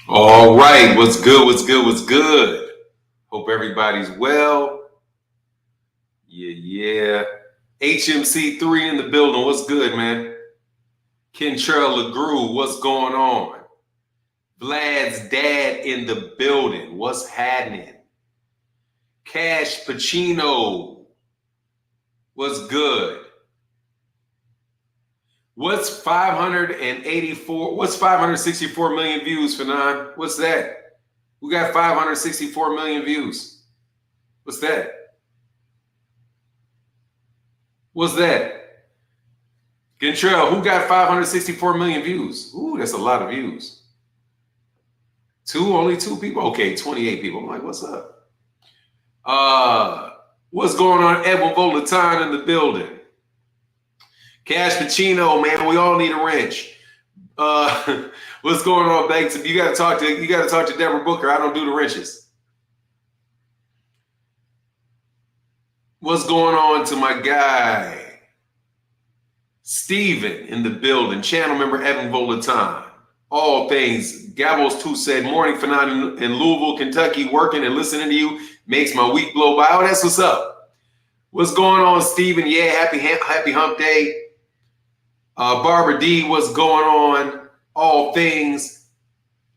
All right, what's good? What's good? What's good? Hope everybody's well. Yeah. HMC3 in the building. What's good, man? Kentrell LeGrew, what's going on? Vlad's dad in the building. What's happening? Cash Pacino, what's good? What's 584? What's 564 million views, Fanon? What's that? We got 564 million views. What's that? What's that? Gantrell, who got 564 million views? Ooh, that's a lot of views. Only two people? Okay, 28 people. I'm like, what's up? What's going on? Edwin Volaton in the building. Cash Pacino, man, we all need a wrench. What's going on, Banks? You gotta talk to Deborah Booker. I don't do the wrenches. What's going on to my guy? Steven in the building, channel member Evan Volaton. All things. Gabos 2 said, morning Fanon in Louisville, Kentucky, working and listening to you makes my week blow by. Oh, that's what's up. What's going on, Steven? Yeah, happy hump day. Barbara D, what's going on? All things.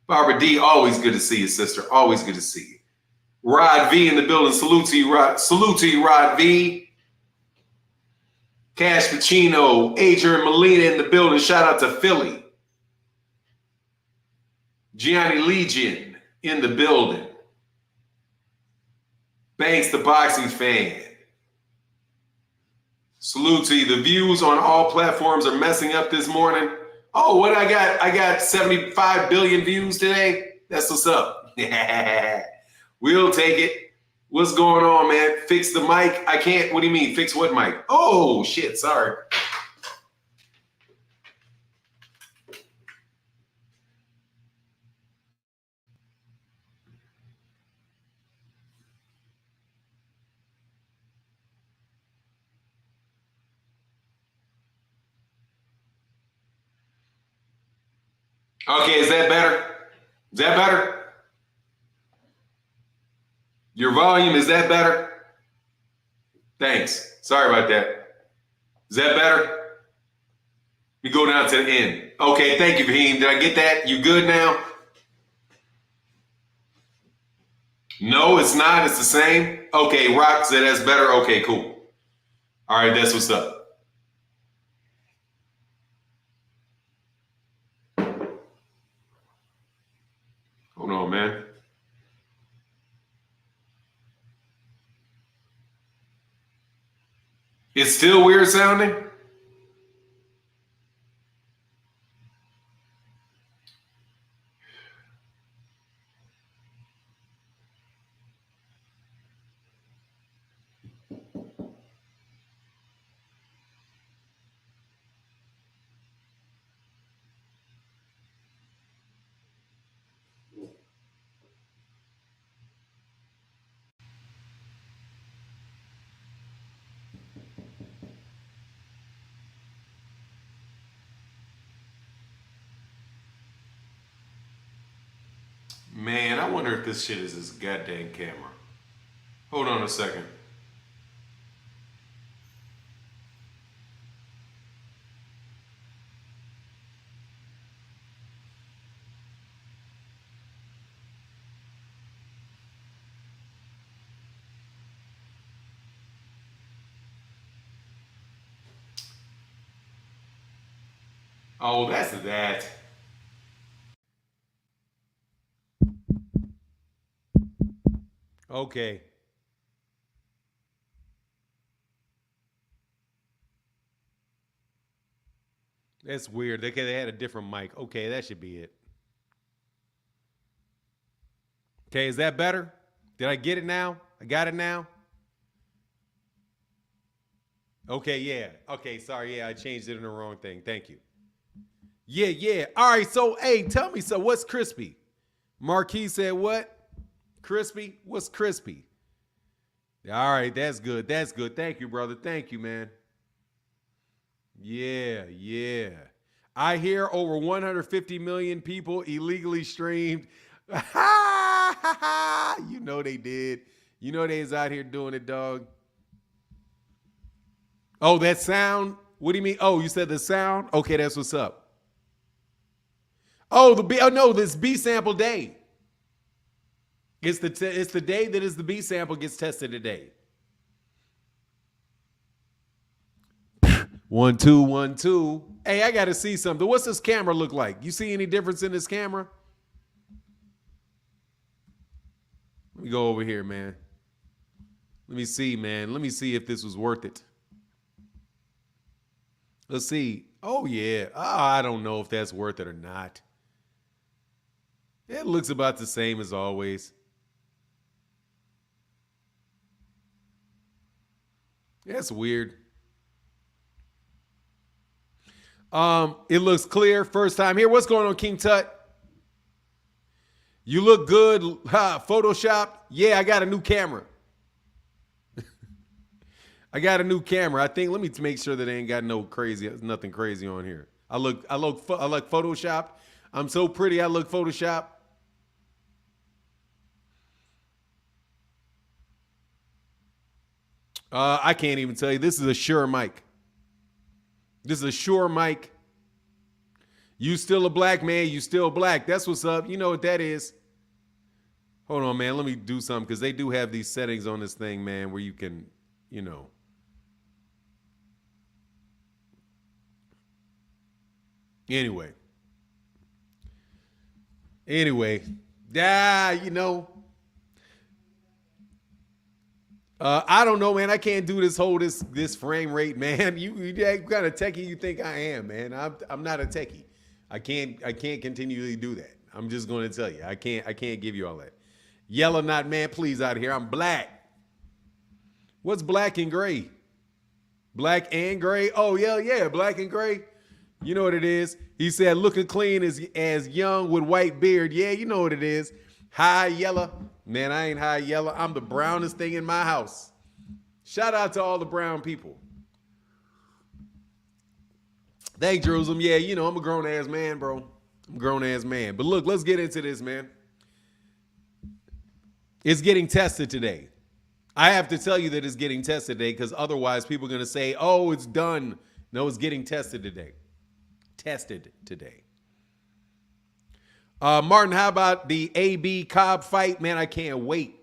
Barbara D, always good to see you, sister. Always good to see you. Rod V in the building. Salute to you, Rod V. Cash Pacino, Adrian Molina in the building. Shout out to Philly. Gianni Legion in the building. Banks, the boxing fan. Salute to you. The views on all platforms are messing up this morning. Oh, what I got? I got 75 billion views today. That's what's up. We'll take it. What's going on, man? Fix the mic. I can't. What do you mean? Fix what mic? Oh, shit. Sorry. Okay, is that better? Is that better? Your volume, is that better? Thanks. Sorry about that. Is that better? We go down to the end. Okay, thank you, Fahim. Did I get that? You good now? No, it's not. It's the same. Okay, Rock said that's better. Okay, cool. All right, that's what's up. Hold on, man. It's still weird sounding? Man, I wonder if this shit is this goddamn camera. Hold on a second. Oh, that's that. Okay. That's weird. They had a different mic. Okay, that should be it. Okay, is that better? Did I get it now? I got it now? Okay, yeah. Okay, sorry. Yeah, I changed it in the wrong thing. Thank you. Yeah, yeah. All right, so, hey, tell me, so what's crispy? Marquis said what? Crispy? What's crispy? All right, that's good. That's good. Thank you, brother. Thank you, man. Yeah, yeah. I hear over 150 million people illegally streamed. You know they did. You know they was out here doing it, dog. Oh, that sound? What do you mean? Oh, you said the sound? Okay, that's what's up. Oh, no, this B sample day. It's the day that is the B sample gets tested today. 1 2 1 2. Hey, I gotta see something. What's this camera look like? You see any difference in this camera? Let me go over here, man. Let me see, man. Let me see if this was worth it. Let's see. Oh, yeah. Oh, I don't know if that's worth it or not. It looks about the same as always. That's weird. It looks clear. First time here. What's going on, King Tut? You look good. Photoshop. Yeah, I got a new camera. I got a new camera. I think. Let me make sure that I ain't got nothing crazy on here. I look Photoshop. I'm so pretty. I look Photoshop. I can't even tell you. This is a Shure mic. This is a Shure mic. You still a black man. You still black. That's what's up. You know what that is. Hold on, man. Let me do something because they do have these settings on this thing, man, where you can, you know. Anyway. You know. I don't know, man. I can't do this frame rate, man. You kind of techie you think I am, man. I'm not a techie. I can't continually do that. I'm just going to tell you. I can't give you all that. Yellow not man, please out here. I'm black. What's black and gray? Black and gray? Oh, yeah, black and gray. You know what it is. He said looking clean as young with white beard. Yeah, you know what it is. High yellow. Man, I ain't high yellow. I'm the brownest thing in my house. Shout out to all the brown people. Thank Jerusalem. Yeah, you know, I'm a grown-ass man, bro. I'm a grown-ass man. But look, let's get into this, man. It's getting tested today. I have to tell you that it's getting tested today because otherwise people are going to say, oh, it's done. No, it's getting tested today. Martin, how about the AB Cobb fight? Man, I can't wait.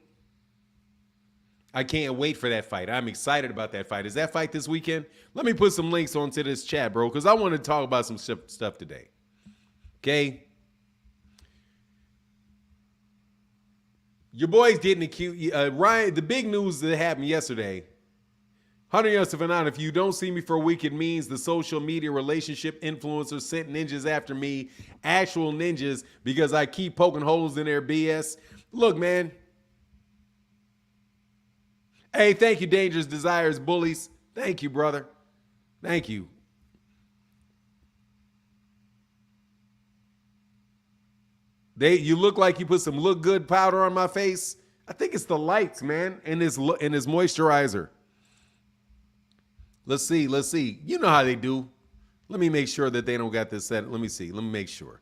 I can't wait for that fight. I'm excited about that fight. Is that fight this weekend? Let me put some links onto this chat, bro, because I want to talk about some stuff today. Okay? Your boy's getting accused. Ryan, the big news that happened yesterday. 100 yards to Fanon. If you don't see me for a week, it means the social media relationship influencers sent ninjas after me, actual ninjas, because I keep poking holes in their BS. Look, man. Hey, thank you, Dangerous Desires Bullies. Thank you, brother. Thank you. You look like you put some look good powder on my face. I think it's the lights, man, and his moisturizer. Let's see. You know how they do. Let me make sure that they don't got this set. Let me see. Let me make sure.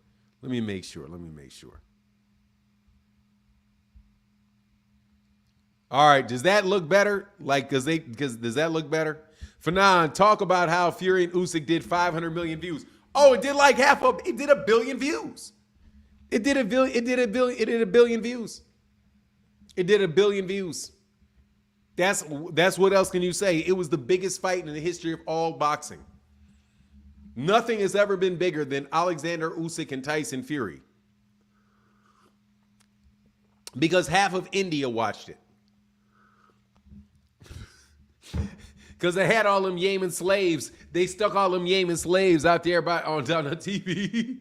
All right. Does that look better? Does that look better? Fanon, talk about how Fury and Usyk did 500 million views. Oh, it did like it did a billion views. It did a billion views. That's what else can you say? It was the biggest fight in the history of all boxing. Nothing has ever been bigger than Oleksandr Usyk and Tyson Fury. Because half of India watched it. Because they had all them Yemen slaves. They stuck all them Yemen slaves out there on the TV.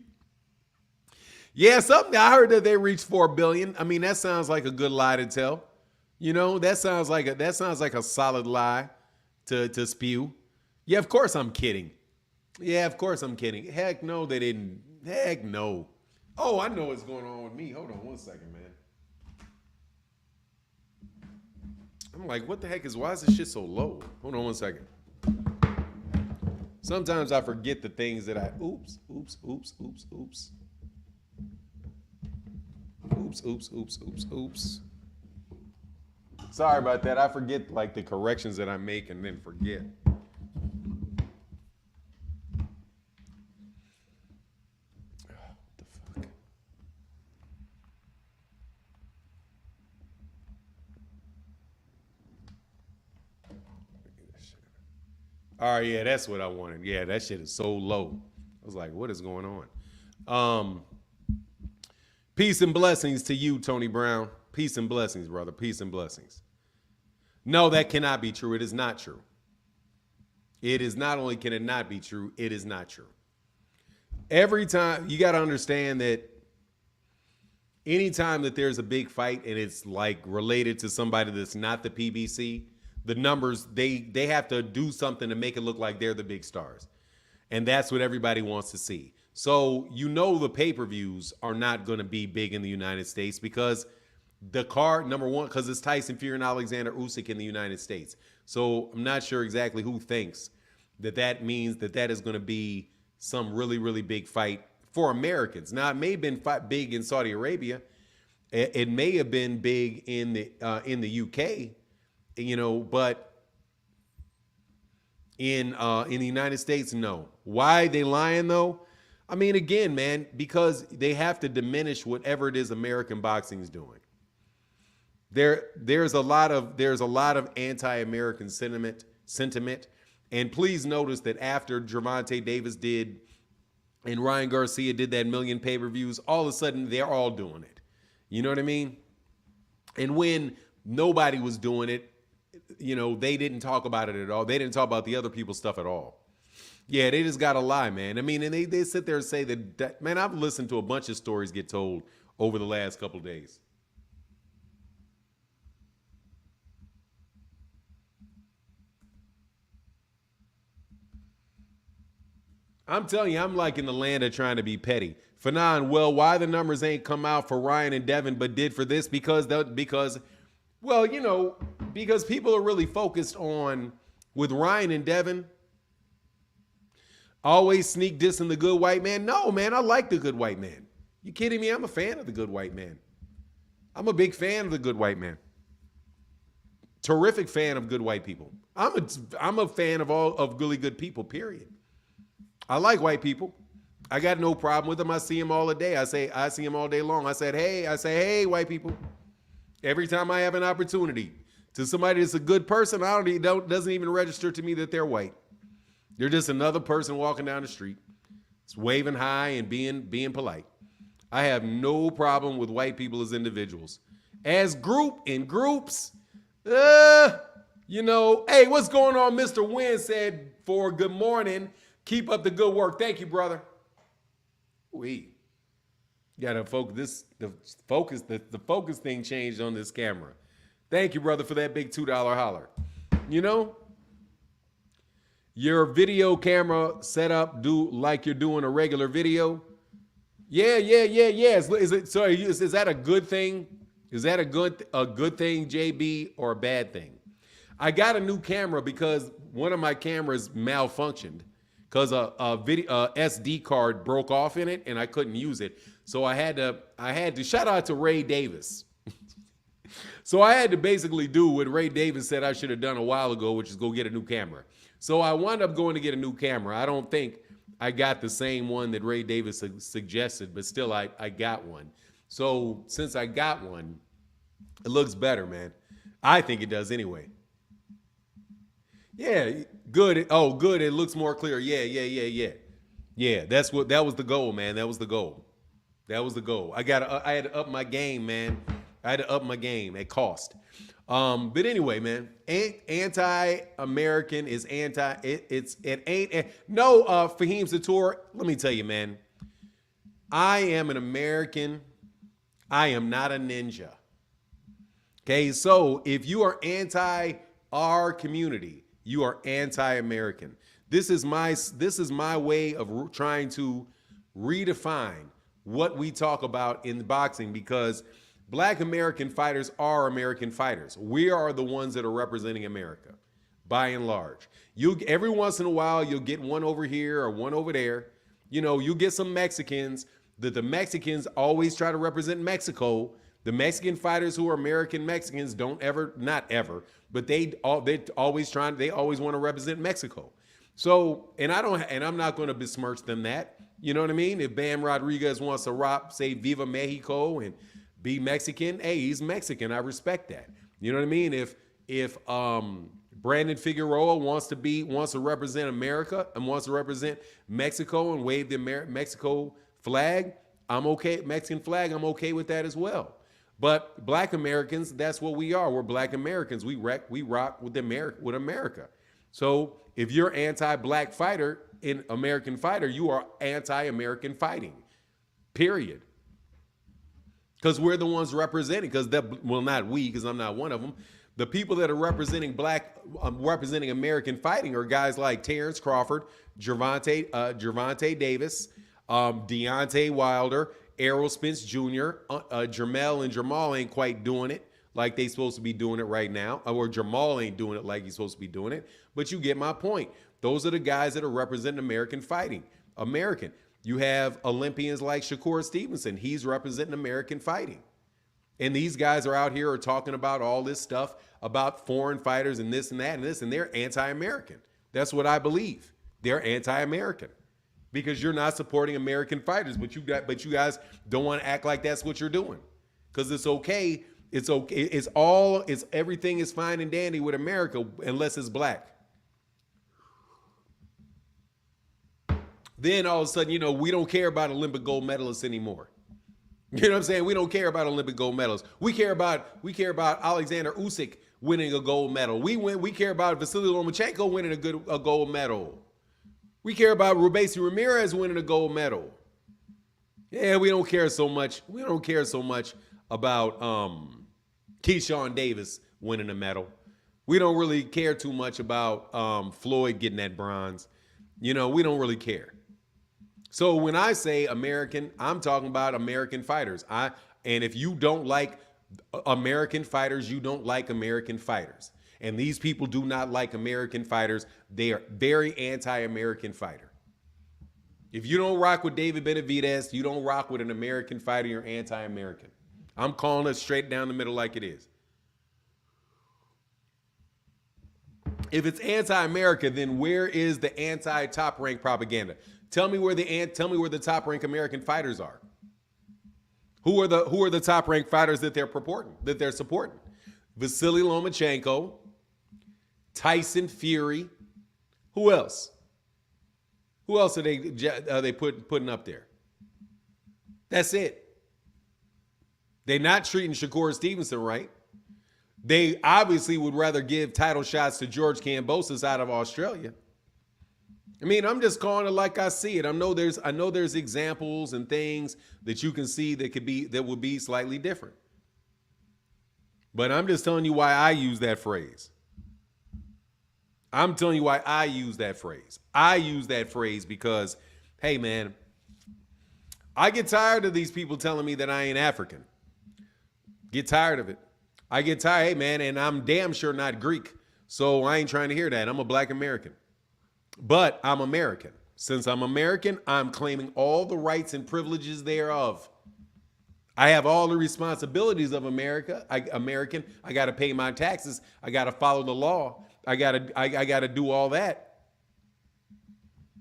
Yeah, something. I heard that they reached 4 billion. I mean, that sounds like a good lie to tell. You know, that sounds like a solid lie to spew. Yeah, of course I'm kidding. Heck no, they didn't. Heck no. Oh, I know what's going on with me. Hold on one second, man. I'm like, what the heck why is this shit so low? Hold on one second. Sometimes I forget the things that I, oops. Sorry about that. I forget like the corrections that I make and then forget. All right, yeah, that's what I wanted. Yeah, that shit is so low. I was like, what is going on? Peace and blessings to you, Tony Brown. Peace and blessings, brother. Peace and blessings. No, that cannot be true. It is not true. It is not only can it not be true, it is not true. Every time, you got to understand that anytime that there's a big fight and it's like related to somebody that's not the PBC, the numbers, they have to do something to make it look like they're the big stars. And that's what everybody wants to see. So, the pay-per-views are not going to be big in the United States because the card, number one, because it's Tyson Fury and Oleksandr Usyk in the United States. So I'm not sure exactly who thinks that means that is going to be some really, really big fight for Americans. Now, it may have been big in Saudi Arabia. It may have been big in the UK. But in the United States, no. Why they lying though? I mean, again, man, because they have to diminish whatever it is American boxing is doing. There's a lot of anti-American sentiment, and please notice that after Gervonta Davis did and Ryan Garcia did that million pay-per-views, all of a sudden they're all doing it. You know what I mean? And when nobody was doing it, they didn't talk about it at all. They didn't talk about the other people's stuff at all. Yeah, they just got to lie, man. I mean, and they sit there and say that, man, I've listened to a bunch of stories get told over the last couple of days. I'm telling you, I'm like in the land of trying to be petty. Fanon, well, why the numbers ain't come out for Ryan and Devin but did for this? Because people are really focused on, with Ryan and Devin, always sneak dissing the good white man. No, man, I like the good white man. You kidding me? I'm a fan of the good white man. I'm a big fan of the good white man. Terrific fan of good white people. I'm a fan of really good people, period. I like white people. I got no problem with them. I see them all the day. I see them all day long. I say, hey, white people. Every time I have an opportunity to somebody that's a good person, doesn't even register to me that they're white. They're just another person walking down the street, it's waving high and being polite. I have no problem with white people as individuals. As groups, hey, what's going on? Mr. Wynn said for good morning. Keep up the good work. Thank you, brother. We gotta focus the focus thing changed on this camera. Thank you, brother, for that big $2 holler. Your video camera setup do like you're doing a regular video. Yeah. Is that a good thing? Is that a good thing, JB, or a bad thing? I got a new camera because one of my cameras malfunctioned because a video SD card broke off in it and I couldn't use it. So I had to shout out to Ray Davis. So I had to basically do what Ray Davis said I should have done a while ago, which is go get a new camera. So I wound up going to get a new camera. I don't think I got the same one that Ray Davis suggested, but still I got one. So since I got one, it looks better, man. I think it does anyway. Yeah, good. Oh, good. It looks more clear. Yeah. Yeah, that was the goal, man. That was the goal. I had to up my game, man. I had to up my game at cost. But anyway, man, anti-American is anti. It ain't. No, Fahim Sator. Let me tell you, man. I am an American. I am not a ninja. Okay, so if you are anti our community, you are anti-American. This is my way of trying to redefine what we talk about in boxing, because Black American fighters are American fighters. We are the ones that are representing America. by and large. Every once in a while, you'll get one over here or one over there. You get some Mexicans. The Mexicans always try to represent Mexico. The Mexican fighters who are American Mexicans don't ever, not ever, but they always want to represent Mexico. So, and I'm not going to besmirch them that. You know what I mean? If Bam Rodriguez wants to say Viva Mexico and be Mexican, hey, he's Mexican. I respect that. You know what I mean? If Brandon Figueroa wants to represent America and wants to represent Mexico and wave the Mexico flag, I'm okay. Mexican flag, I'm okay with that as well. But Black Americans, that's what we are. We're Black Americans. We rock with America. So if you're anti-Black fighter in American fighter, you are anti-American fighting. Period. Because we're the ones representing. Not we, because I'm not one of them. The people that are representing representing American fighting are guys like Terrence Crawford, Gervonta Davis, Deontay Wilder, Errol Spence Jr., Jermell and Jamal ain't quite doing it like they supposed to be doing it right now, or Jamal ain't doing it like he's supposed to be doing it. But you get my point. Those are the guys that are representing American fighting. American. You have Olympians like Shakur Stevenson. He's representing American fighting. And these guys are out here talking about all this stuff about foreign fighters and this and that and this, and they're anti-American. That's what I believe. They're anti-American because you're not supporting American fighters, but you guys don't want to act like that's what you're doing because it's okay. It's okay. Everything is fine and dandy with America unless it's Black. Then all of a sudden, we don't care about Olympic gold medalists anymore. You know what I'm saying? We don't care about Olympic gold medals. We care about Oleksandr Usyk winning a gold medal. We care about Vasily Lomachenko winning a gold medal. We care about Rubesi Ramirez winning a gold medal. Yeah, we don't care so much. We don't care so much about Keyshawn Davis winning a medal. We don't really care too much about Floyd getting that bronze. We don't really care. So when I say American, I'm talking about American fighters. And if you don't like American fighters, you don't like American fighters. And these people do not like American fighters. They are very anti-American fighter. If you don't rock with David Benavidez, you don't rock with an American fighter, you're anti-American. I'm calling it straight down the middle like it is. If it's anti-America, then where is the anti-top rank propaganda? Tell me where the top rank American fighters are. Who are the top rank fighters that they're supporting? Vasily Lomachenko, Tyson Fury. Who else? Who else are they putting up there? That's it. They're not treating Shakur Stevenson right. They obviously would rather give title shots to George Kambosos out of Australia. I mean, I'm just calling it like I see it. I know there's examples and things that you can see that would be slightly different. But I'm just telling you why I use that phrase. I'm telling you why I use that phrase. I use that phrase because, hey man, I get tired of these people telling me that I ain't African. Get tired of it. I get tired, hey man, and I'm damn sure not Greek. So I ain't trying to hear that. I'm a Black American. But I'm American. Since I'm American, I'm claiming all the rights and privileges thereof. I have all the responsibilities of American. I got to pay my taxes. I got to follow the law. I got to do all that.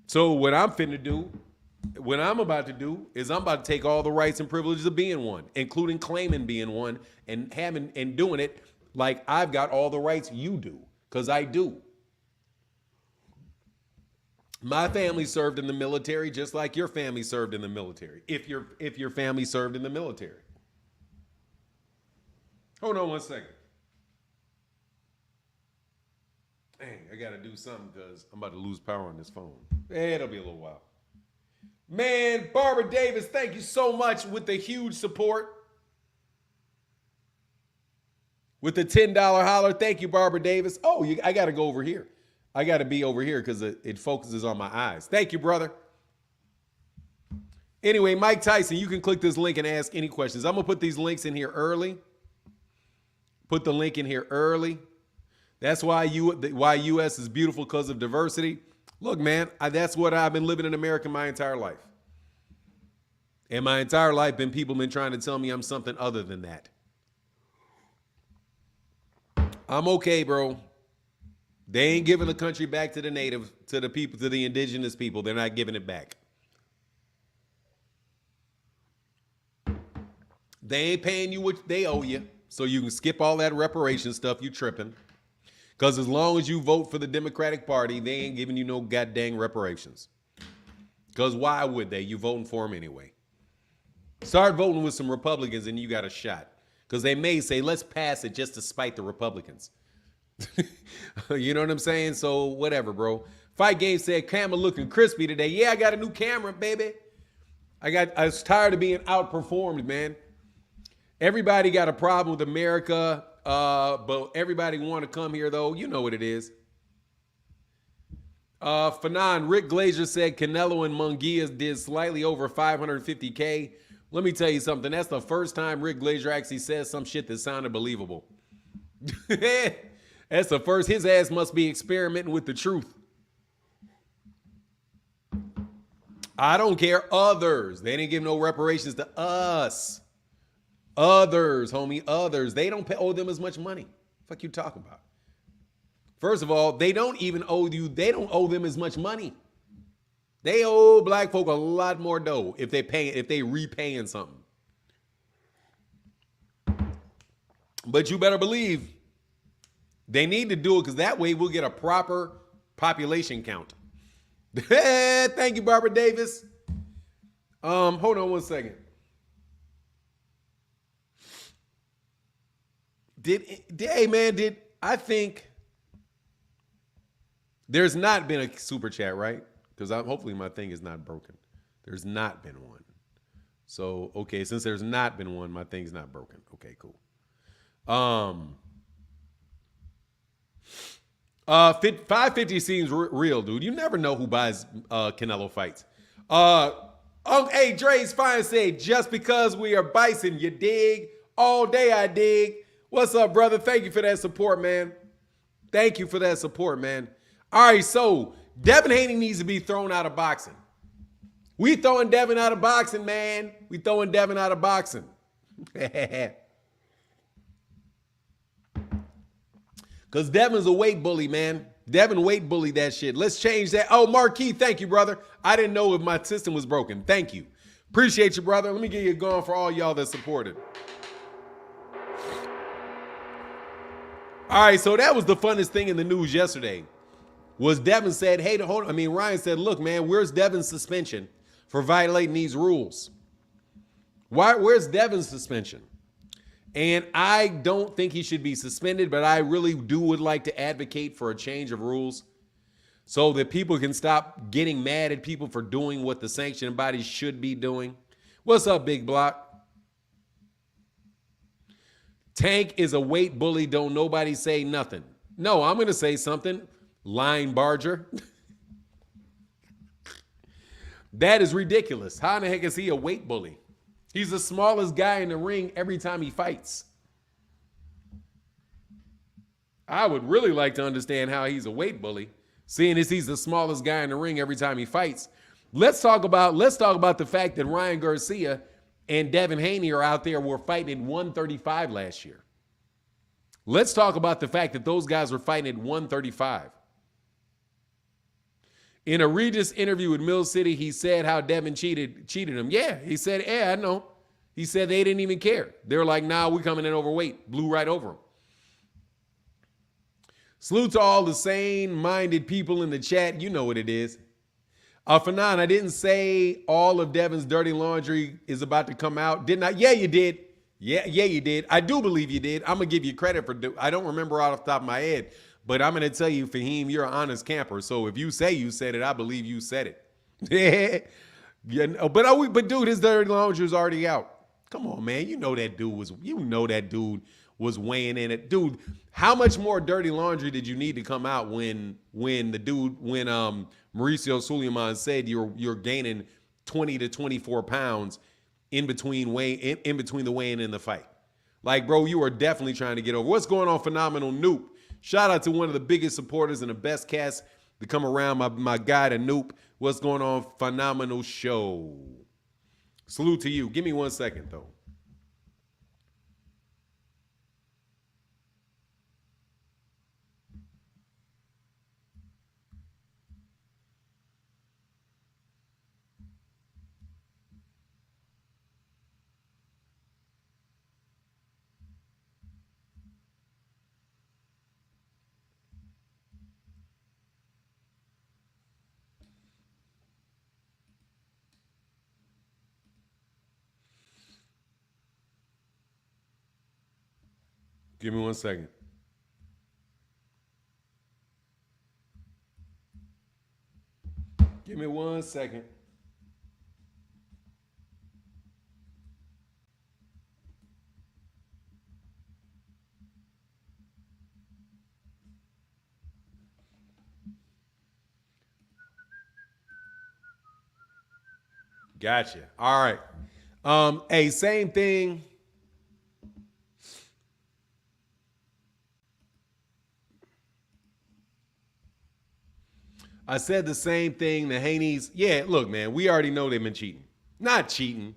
So what I'm about to do is I'm about to take all the rights and privileges of being one, including claiming being one and doing it like I've got all the rights you do, because I do. My family served in the military just like your family served in the military. If your family served in the military. Hold on one second. Dang, I got to do something because I'm about to lose power on this phone. It'll be a little while. Man, Barbara Davis, thank you so much with the huge support. With the $10 holler. Thank you, Barbara Davis. Oh, I got to go over here. I got to be over here because it focuses on my eyes. Thank you, brother. Anyway, Mike Tyson, you can click this link and ask any questions. I'm going to put these links in here early. Put the link in here early. That's why U.S. is beautiful, because of diversity. Look, man, that's what I've been living in America my entire life. And my entire life, people been trying to tell me I'm something other than that. I'm okay, bro. They ain't giving the country back to the native, to the people, to the indigenous people. They're not giving it back. They ain't paying you what they owe you, so you can skip all that reparation stuff. You tripping. Because as long as you vote for the Democratic Party, they ain't giving you no goddamn reparations. Because why would they? You voting for them anyway. Start voting with some Republicans and you got a shot. Because they may say, let's pass it just to spite the Republicans. You know what I'm saying? So whatever, bro. Fight Game said, camera looking crispy today. Yeah, I got a new camera, baby. I was tired of being outperformed, man. Everybody got a problem with America, but everybody want to come here, though. You know what it is. Fanon, Rick Glazer said Canelo and Munguia did slightly over 550K. Let me tell you something. That's the first time Rick Glazer actually says some shit that sounded believable. That's the first. His ass must be experimenting with the truth. I don't care. Others. They didn't give no reparations to us. Others, homie. Others. They don't owe them as much money. Fuck you talking about? First of all, they don't even owe you. They don't owe them as much money. They owe black folk a lot more dough if they repaying something. But you better believe they need to do it, because that way we'll get a proper population count. Thank you, Barbara Davis. Hold on one second. I think there's not been a super chat, right? Because hopefully my thing is not broken. There's not been one. So, okay, since there's not been one, my thing's not broken. Okay, cool. 550 seems real, dude. You never know who buys Canelo fights. Hey, Dre's Fine said, just because we are bison, you dig? All day I dig. What's up, brother? Thank you for that support, man. Thank you for that support, man. All right, so Devin Haney needs to be thrown out of boxing. We throwing Devin out of boxing, man. We throwing Devin out of boxing. Because Devin's a weight bully, man. Devin weight bully that shit. Let's change that. Oh, Marquis, thank you, brother. I didn't know if my system was broken. Thank you. Appreciate you, brother. Let me get you going for all y'all that supported. All right, so that was the funnest thing in the news yesterday. Was Devin said, hey, Ryan said, look, man, where's Devin's suspension for violating these rules? Where's Devin's suspension? And I don't think he should be suspended, but I really would like to advocate for a change of rules so that people can stop getting mad at people for doing what the sanctioning bodies should be doing. What's up, Big Block? Tank is a weight bully. Don't nobody say nothing. No, I'm going to say something. Line barger. That is ridiculous. How in the heck is he a weight bully? He's the smallest guy in the ring every time he fights. I would really like to understand how he's a weight bully, seeing as he's the smallest guy in the ring every time he fights. Let's talk about the fact that Ryan Garcia and Devin Haney are out there, were fighting at 135 last year. Let's talk about the fact that those guys were fighting at 135. In a Regis interview with Mill City, he said how Devin cheated him. Yeah, he said, yeah, I know. He said they didn't even care. They were like, nah, we're coming in overweight. Blew right over him. Salute to all the sane-minded people in the chat. You know what it is. Fanon, I didn't say all of Devin's dirty laundry is about to come out. Didn't I? Yeah, you did. Yeah, you did. I do believe you did. I'm going to give you credit for I don't remember off the top of my head. But I'm going to tell you, Fahim, you're an honest camper. So if you say you said it, I believe you said it. Yeah, but dude, his dirty laundry was already out. Come on, man. You know that dude was weighing in it. Dude, how much more dirty laundry did you need to come out when Mauricio Suleiman said you're gaining 20 to 24 pounds in between the weigh-in and the fight? Like, bro, you are definitely trying to get over. What's going on, Phenomenal Noop? Shout out to one of the biggest supporters and the best cats to come around, my guy, the Noop. What's going on? Phenomenal show. Salute to you. Give me 1 second, though. Give me 1 second. Give me 1 second. Gotcha. All right. Hey, same thing. I said the same thing. The Haney's. Yeah, look, man, we already know they've been cheating. Not cheating.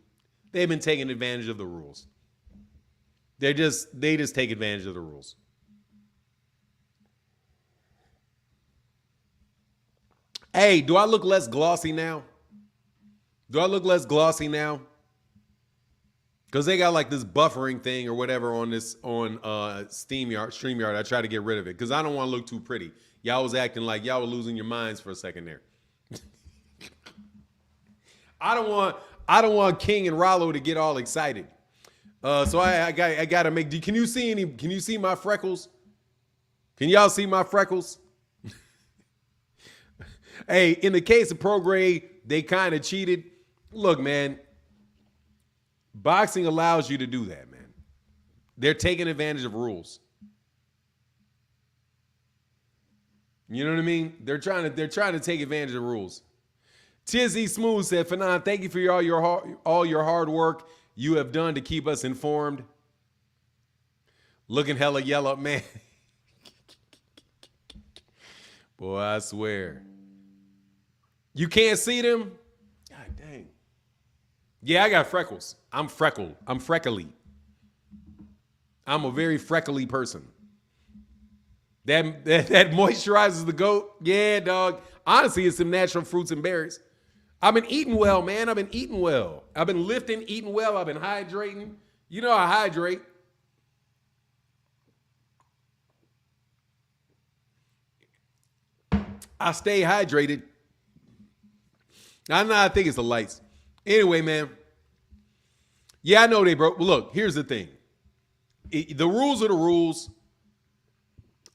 They've been taking advantage of the rules. They just take advantage of the rules. Hey, do I look less glossy now? Do I look less glossy now? Because they got like this buffering thing or whatever on StreamYard. I try to get rid of it because I don't want to look too pretty. Y'all was acting like y'all were losing your minds for a second there. I don't want King and Rollo to get all excited. So I gotta make. Can you see my freckles? Can y'all see my freckles? Hey, in the case of Prograde, they kind of cheated. Look, man, boxing allows you to do that, man. They're taking advantage of rules. You know what I mean? They're trying to take advantage of rules. Tizzy Smooth said, Fanon, thank you for all your hard work you have done to keep us informed. Looking hella yellow, man. Boy, I swear. You can't see them? God dang. Yeah, I got freckles. I'm freckled. I'm freckly. I'm a very freckly person. That moisturizes the goat. Yeah, dog. Honestly, it's some natural fruits and berries. I've been eating well, man. I've been eating well. I've been lifting, eating well. I've been hydrating. You know I hydrate. I stay hydrated. I think it's the lights. Anyway, man. Yeah, I know they broke. Look, here's the thing. The rules are the rules.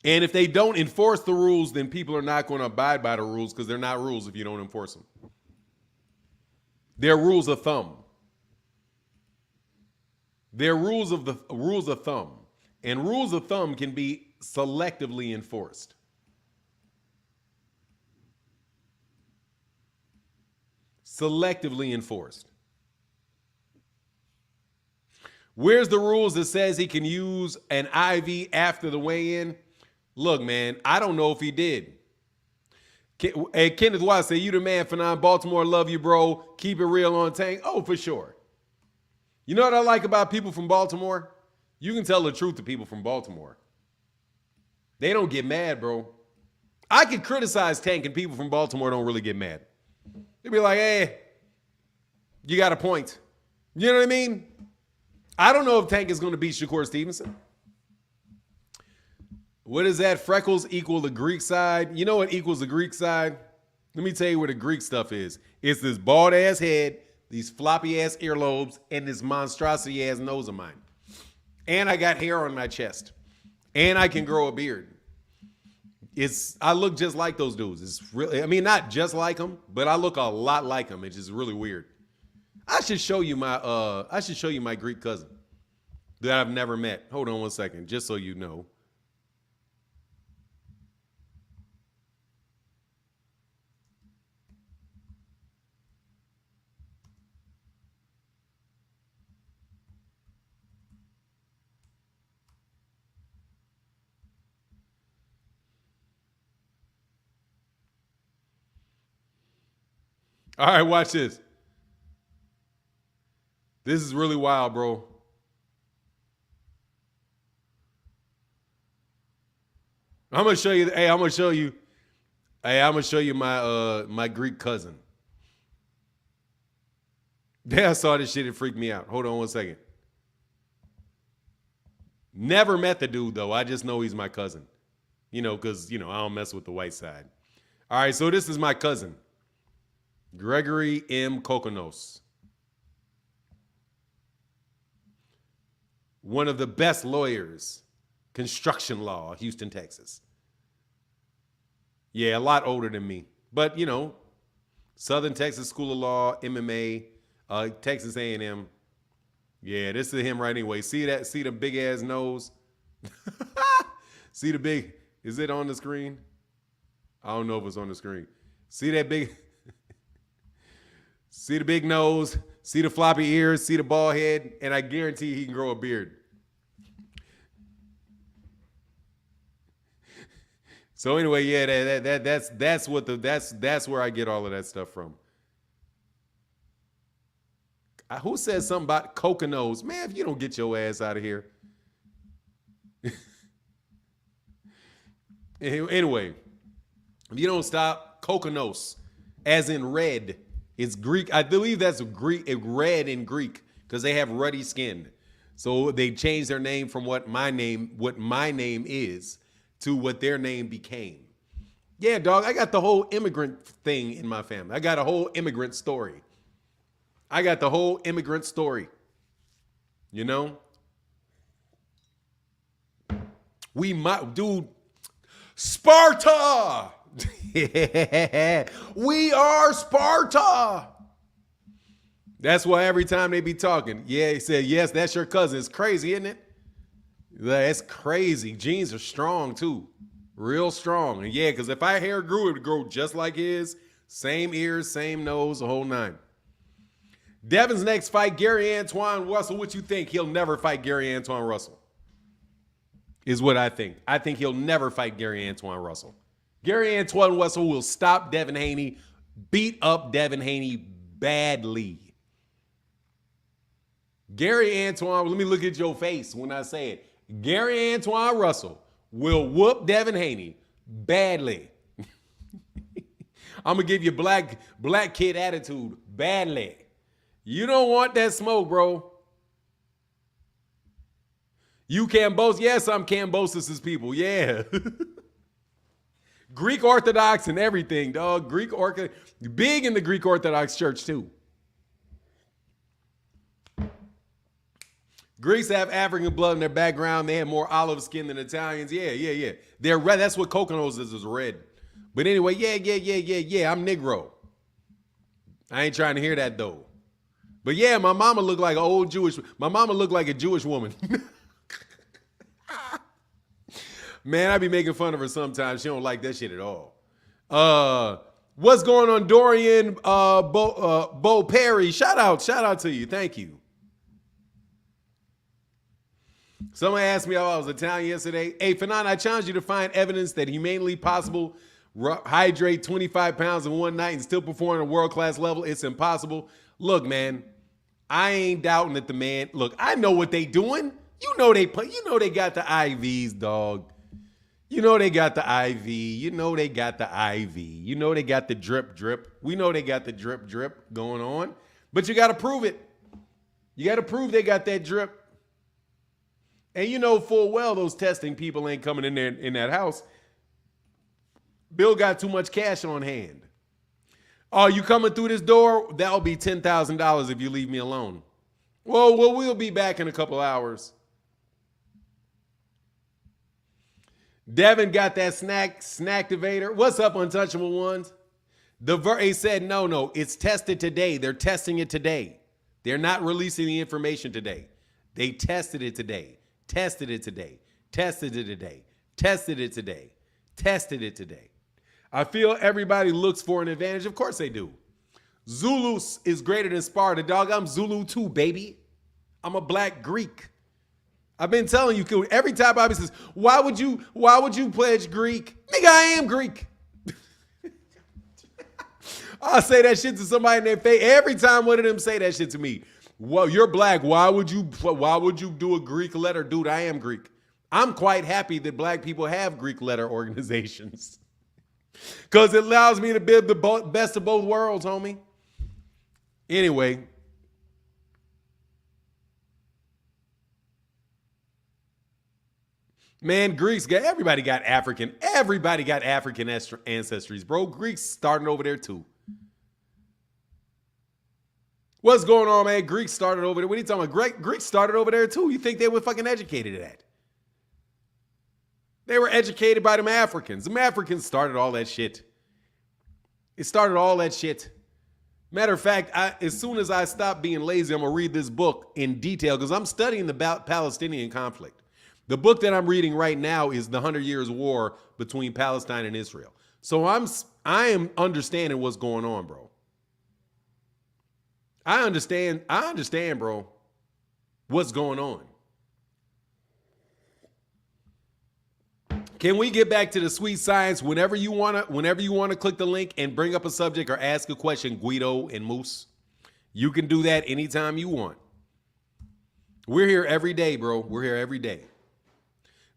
And if they don't enforce the rules, then people are not going to abide by the rules because they're not rules if you don't enforce them. They're rules of thumb. They're rules of thumb. And rules of thumb can be selectively enforced. Selectively enforced. Where's the rules that says he can use an IV after the weigh-in? Look, man, I don't know if he did. Hey, Kenneth Watts say, you the man, Fanon. Baltimore, love you, bro. Keep it real on Tank. Oh, for sure. You know what I like about people from Baltimore? You can tell the truth to people from Baltimore. They don't get mad, bro. I can criticize Tank and people from Baltimore don't really get mad. They'll be like, hey, you got a point. You know what I mean? I don't know if Tank is going to beat Shakur Stevenson. What is that? Freckles equal the Greek side. You know what equals the Greek side? Let me tell you where the Greek stuff is. It's this bald ass head, these floppy ass earlobes, and this monstrosity ass nose of mine. And I got hair on my chest. And I can grow a beard. I look just like those dudes. It's really, I mean, not just like them, but I look a lot like them. It's just really weird. I should show you my Greek cousin that I've never met. Hold on 1 second, just so you know. All right, watch this. This is really wild, bro. I'm gonna show you. Hey, I'm gonna show you. Hey, I'm gonna show you my my Greek cousin. Yeah, I saw this shit. It freaked me out. Hold on one second. Never met the dude though. I just know he's my cousin. You know, because I don't mess with the white side. All right, so this is my cousin, Gregory M. Kokonos. One of the best lawyers, construction law, Houston, Texas. Yeah, a lot older than me. But, Southern Texas School of Law, MMA, Texas A&M. Yeah, this is him right anyway. See the big ass nose? See the big, is it on the screen? I don't know if it's on the screen. See that big, see the big nose, see the floppy ears, see the bald head, and I guarantee he can grow a beard. So anyway, yeah, that's where I get all of that stuff from. Who said something about Kokonos? Man, if you don't get your ass out of here. Anyway, if you don't stop, Kokonos, as in red, it's Greek. I believe that's red in Greek because they have ruddy skin. So they changed their name from what my name is to what their name became. Yeah, dog, I got the whole immigrant thing in my family. I got a whole immigrant story. We might, dude, Sparta! We are Sparta! That's why every time they be talking, yeah, he said, yes, that's your cousin. It's crazy, isn't it? That's crazy. Genes are strong, too. Real strong. And yeah, because if our hair grew, it would grow just like his. Same ears, same nose, the whole nine. Devin's next fight, Gary Antoine Russell. What you think? He'll never fight Gary Antoine Russell. Is what I think. I think he'll never fight Gary Antoine Russell. Gary Antoine Russell will stop Devin Haney, beat up Devin Haney badly. Gary Antoine, let me look at your face when I say it. Gary Antoine Russell will whoop Devin Haney badly. I'm going to give you black kid attitude badly. You don't want that smoke, bro. You Cambosis. Yes, I'm Cambosis' people. Yeah. Greek Orthodox and everything, dog. Big in the Greek Orthodox Church, too. Greeks have African blood in their background. They have more olive skin than Italians. Yeah. They're red. That's what Kokonos is red. But anyway, yeah. I'm Negro. I ain't trying to hear that, though. But yeah, my mama looked like my mama looked like a Jewish woman. Man, I be making fun of her sometimes. She don't like that shit at all. What's going on, Dorian Bo Perry? Shout out to you. Thank you. Someone asked me how I was Italian yesterday. Hey, Fernand, I challenge you to find evidence that humanely possible hydrate 25 pounds in one night and still perform at a world-class level. It's impossible. Look, man, I ain't doubting that the man. Look, I know what they doing. You know they got the IVs, dog. You know they got the IV. You know they got the IV. You know they got the drip. We know they got the drip going on. But you got to prove it. You got to prove they got that drip. And you know full well those testing people ain't coming in there in that house. Bill got too much cash on hand. Oh, you coming through this door? That'll be $10,000 if you leave me alone. Well, we'll be back in a couple hours. Devin got that snacktivator. What's up, Untouchable Ones? He said, no, it's tested today. They're testing it today. They're not releasing the information today. They tested it today. Tested it today. I feel everybody looks for an advantage. Of course they do. Zulus is greater than Sparta, dog. I'm Zulu too, baby. I'm a black Greek. I've been telling you, every time Bobby says, why would you pledge Greek? Nigga, I am Greek. I'll say that shit to somebody in their face every time one of them say that shit to me. Well, you're black. Why would you do a Greek letter? Dude, I am Greek. I'm quite happy that black people have Greek letter organizations because it allows me to build the best of both worlds, homie. Anyway. Man, Greeks everybody got African ancestries, bro. Greeks starting over there too. What's going on, man? Greeks started over there. What are you talking about? Greeks started over there too. You think they were fucking educated at that? They were educated by them Africans. Them Africans started all that shit. It started all that shit. Matter of fact, as soon as I stop being lazy, I'm going to read this book in detail because I'm studying the Palestinian conflict. The book that I'm reading right now is The 100 Years War between Palestine and Israel. So I am understanding what's going on, bro. I understand, bro, what's going on. Can we get back to the sweet science whenever you want to click the link and bring up a subject or ask a question, Guido and Moose? You can do that anytime you want. We're here every day, bro. We're here every day.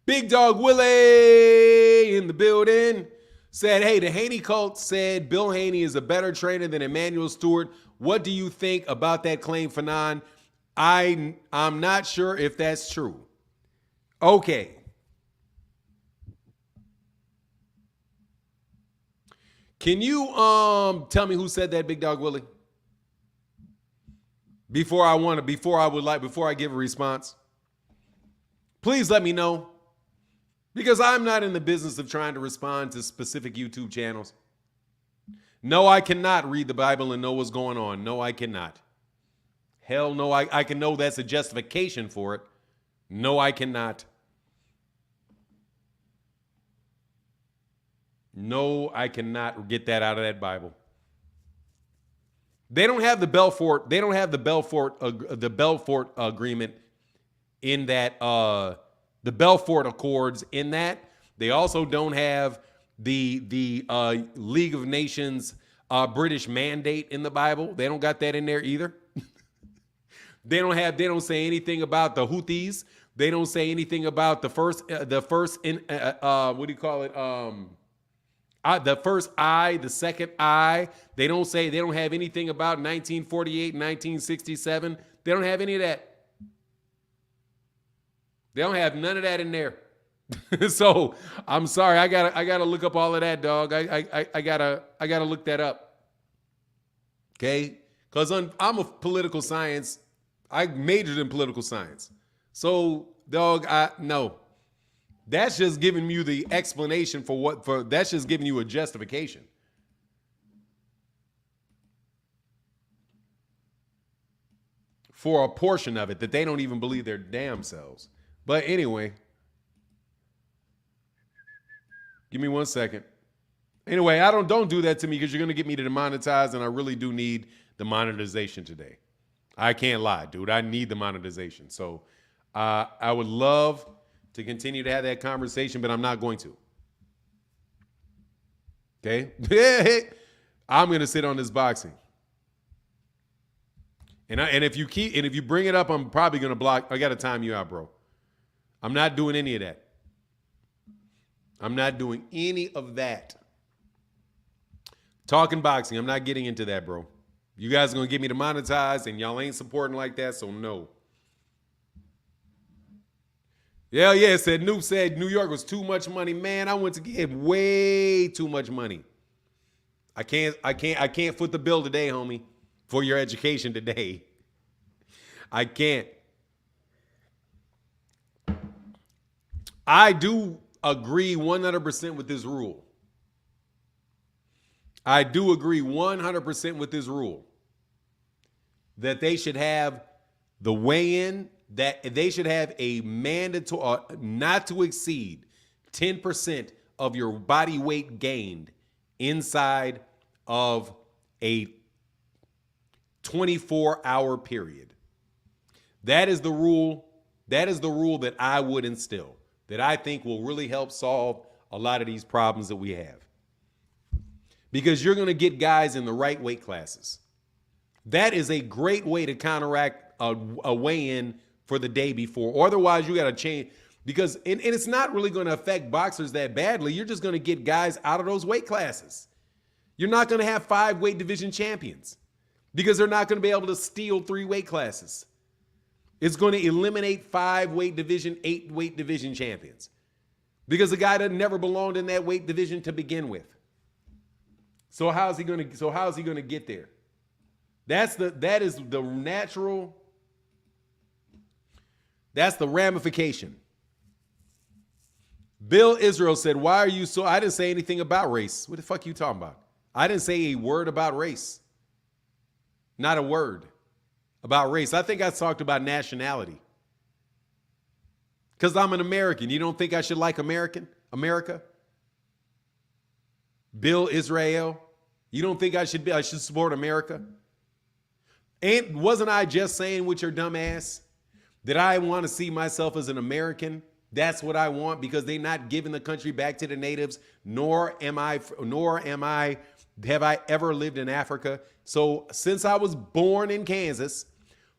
Big Dog Willie in the building said, hey, the Haney cult said Bill Haney is a better trainer than Emmanuel Stewart. What do you think about that claim, Fanon? I'm not sure if that's true. Okay. Can you tell me who said that, Big Dog Willie? Before I give a response. Please let me know. Because I'm not in the business of trying to respond to specific YouTube channels. No, I cannot read the Bible and know what's going on. No, I cannot. Hell no, I can know that's a justification for it. No, I cannot. No, I cannot get that out of that Bible. They don't have the Belfort. They don't have the Belfort agreement in that. The Belfort Accords in that. They also don't have the League of Nations British mandate in the Bible. They don't got that in there either. They don't say anything about the Houthis. They don't say anything about the first eye, the second eye. They don't have anything about 1948, 1967. They don't have any of that. They don't have none of that in there. So I'm sorry. I gotta look up all of that, dog. I gotta look that up. Okay? Because I'm a political science. I majored in political science. So, dog, no. That's just giving you the explanation that's just giving you a justification. For a portion of it that they don't even believe their damn selves. But anyway, give me 1 second. Anyway, don't do that to me because you're going to get me to demonetize, and I really do need the monetization today. I can't lie, dude. I need the monetization. So I would love to continue to have that conversation, but I'm not going to. Okay? I'm going to sit on this boxing. And if you bring it up, I'm probably going to block. I got to time you out, bro. I'm not doing any of that. I'm not doing any of that. Talking boxing, I'm not getting into that, bro. You guys are going to get me demonetized, and y'all ain't supporting like that, so no. Yeah, said Noob said New York was too much money. Man, I went to get way too much money. I can't foot the bill today, homie, for your education today. I can't. I do agree 100% with this rule. I do agree 100% with this rule that they should have the weigh-in, that they should have a mandatory, not to exceed 10% of your body weight gained inside of a 24-hour period. That is the rule. That is the rule that I would instill, that I think will really help solve a lot of these problems that we have. because you're going to get guys in the right weight classes. That is a great way to counteract a weigh-in for the day before. Otherwise, you got to change, because and it's not really going to affect boxers that badly. You're just going to get guys out of those weight classes. You're not going to have 5 weight division champions because they're not going to be able to steal 3 weight classes. It's going to eliminate 5 weight division, 8 weight division champions because the guy that never belonged in that weight division to begin with. So how is he going to get there? That's the ramification. Bill Israel said, "Why are you so?" I didn't say anything about race. What the fuck are you talking about? I didn't say a word about race. Not a word about race. I think I talked about nationality. Because I'm an American. You don't think I should like America? Bill Israel. You don't think I should support America? And wasn't I just saying with your dumb ass that I want to see myself as an American? That's what I want, because they're not giving the country back to the natives, nor have I ever lived in Africa. So since I was born in Kansas,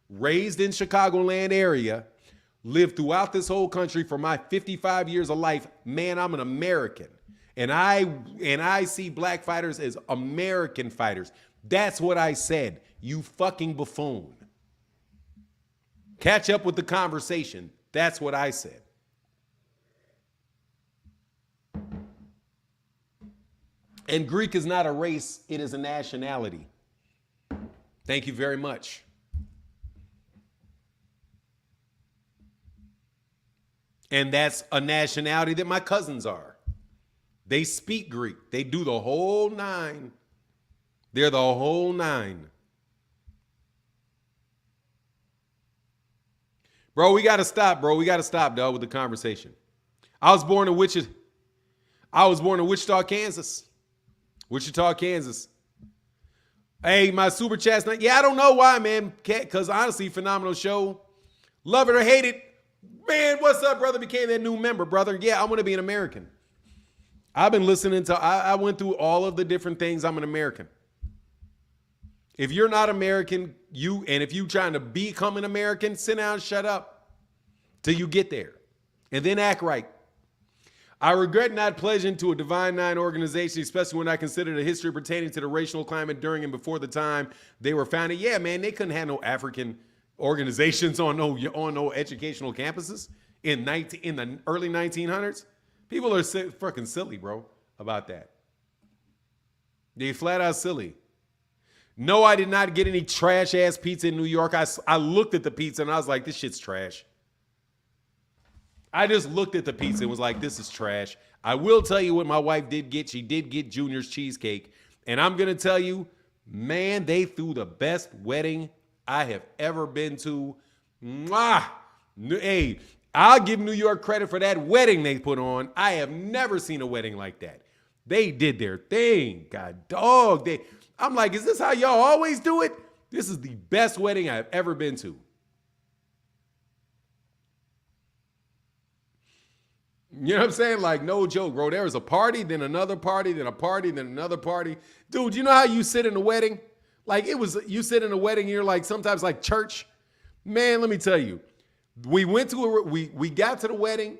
raised in Chicagoland area, lived throughout this whole country for my 55 years of life, man, I'm an American. And I see black fighters as American fighters. That's what I said, you fucking buffoon. Catch up with the conversation. That's what I said. And Greek is not a race, it is a nationality. Thank you very much. And that's a nationality that my cousins are. They speak Greek. They do the whole 9. They're the whole 9. Bro, we got to stop, bro. We got to stop, dog, with the conversation. I was born in Wichita, Kansas. Wichita, Kansas. Hey, my super chat's not. Yeah, I don't know why, man. Because honestly, phenomenal show. Love it or hate it. Man, what's up, brother? Became that new member, brother. Yeah, I want to be an American. I've been listening to, I went through all of the different things. I'm an American. If you're not American, if you're trying to become an American, sit down and shut up till you get there. And then act right. I regret not pledging to a Divine Nine organization, especially when I consider the history pertaining to the racial climate during and before the time they were founded. Yeah, man, they couldn't have no African organizations on no educational campuses in the early 1900s. People are fucking silly, bro, about that. They flat out silly. No, I did not get any trash ass pizza in New York. I looked at the pizza and I was like, this shit's trash. I just looked at the pizza and was like, this is trash. I will tell you what my wife did get. She did get Junior's cheesecake. And I'm going to tell you, man, they threw the best wedding I have ever been to. Mwah! Hey, I'll give New York credit for that wedding they put on. I have never seen a wedding like that. They did their thing. God dog. I'm like, is this how y'all always do it? This is the best wedding I've ever been to. You know what I'm saying? Like, no joke, bro. There was a party, then another party, then a party, then another party. Dude, you know how you sit in a wedding? Like, you sit in a wedding, and you're like, sometimes like church. Man, let me tell you. We went to we got to the wedding.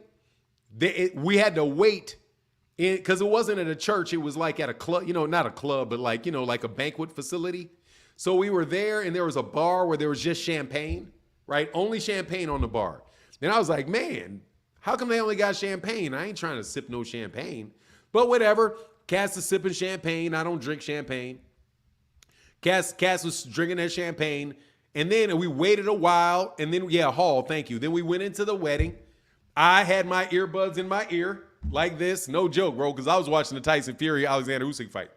We had to wait because it wasn't at a church. It was like at a club, not a club, but like, like a banquet facility. So we were there, and there was a bar where there was just champagne, right? Only champagne on the bar. And I was like, man, how come they only got champagne? I ain't trying to sip no champagne. But whatever. Cass is sipping champagne. I don't drink champagne. Cass was drinking that champagne. And then we waited a while. And then, Hall, thank you. Then we went into the wedding. I had my earbuds in my ear like this. No joke, bro, because I was watching the Tyson Fury Oleksandr Usyk fight.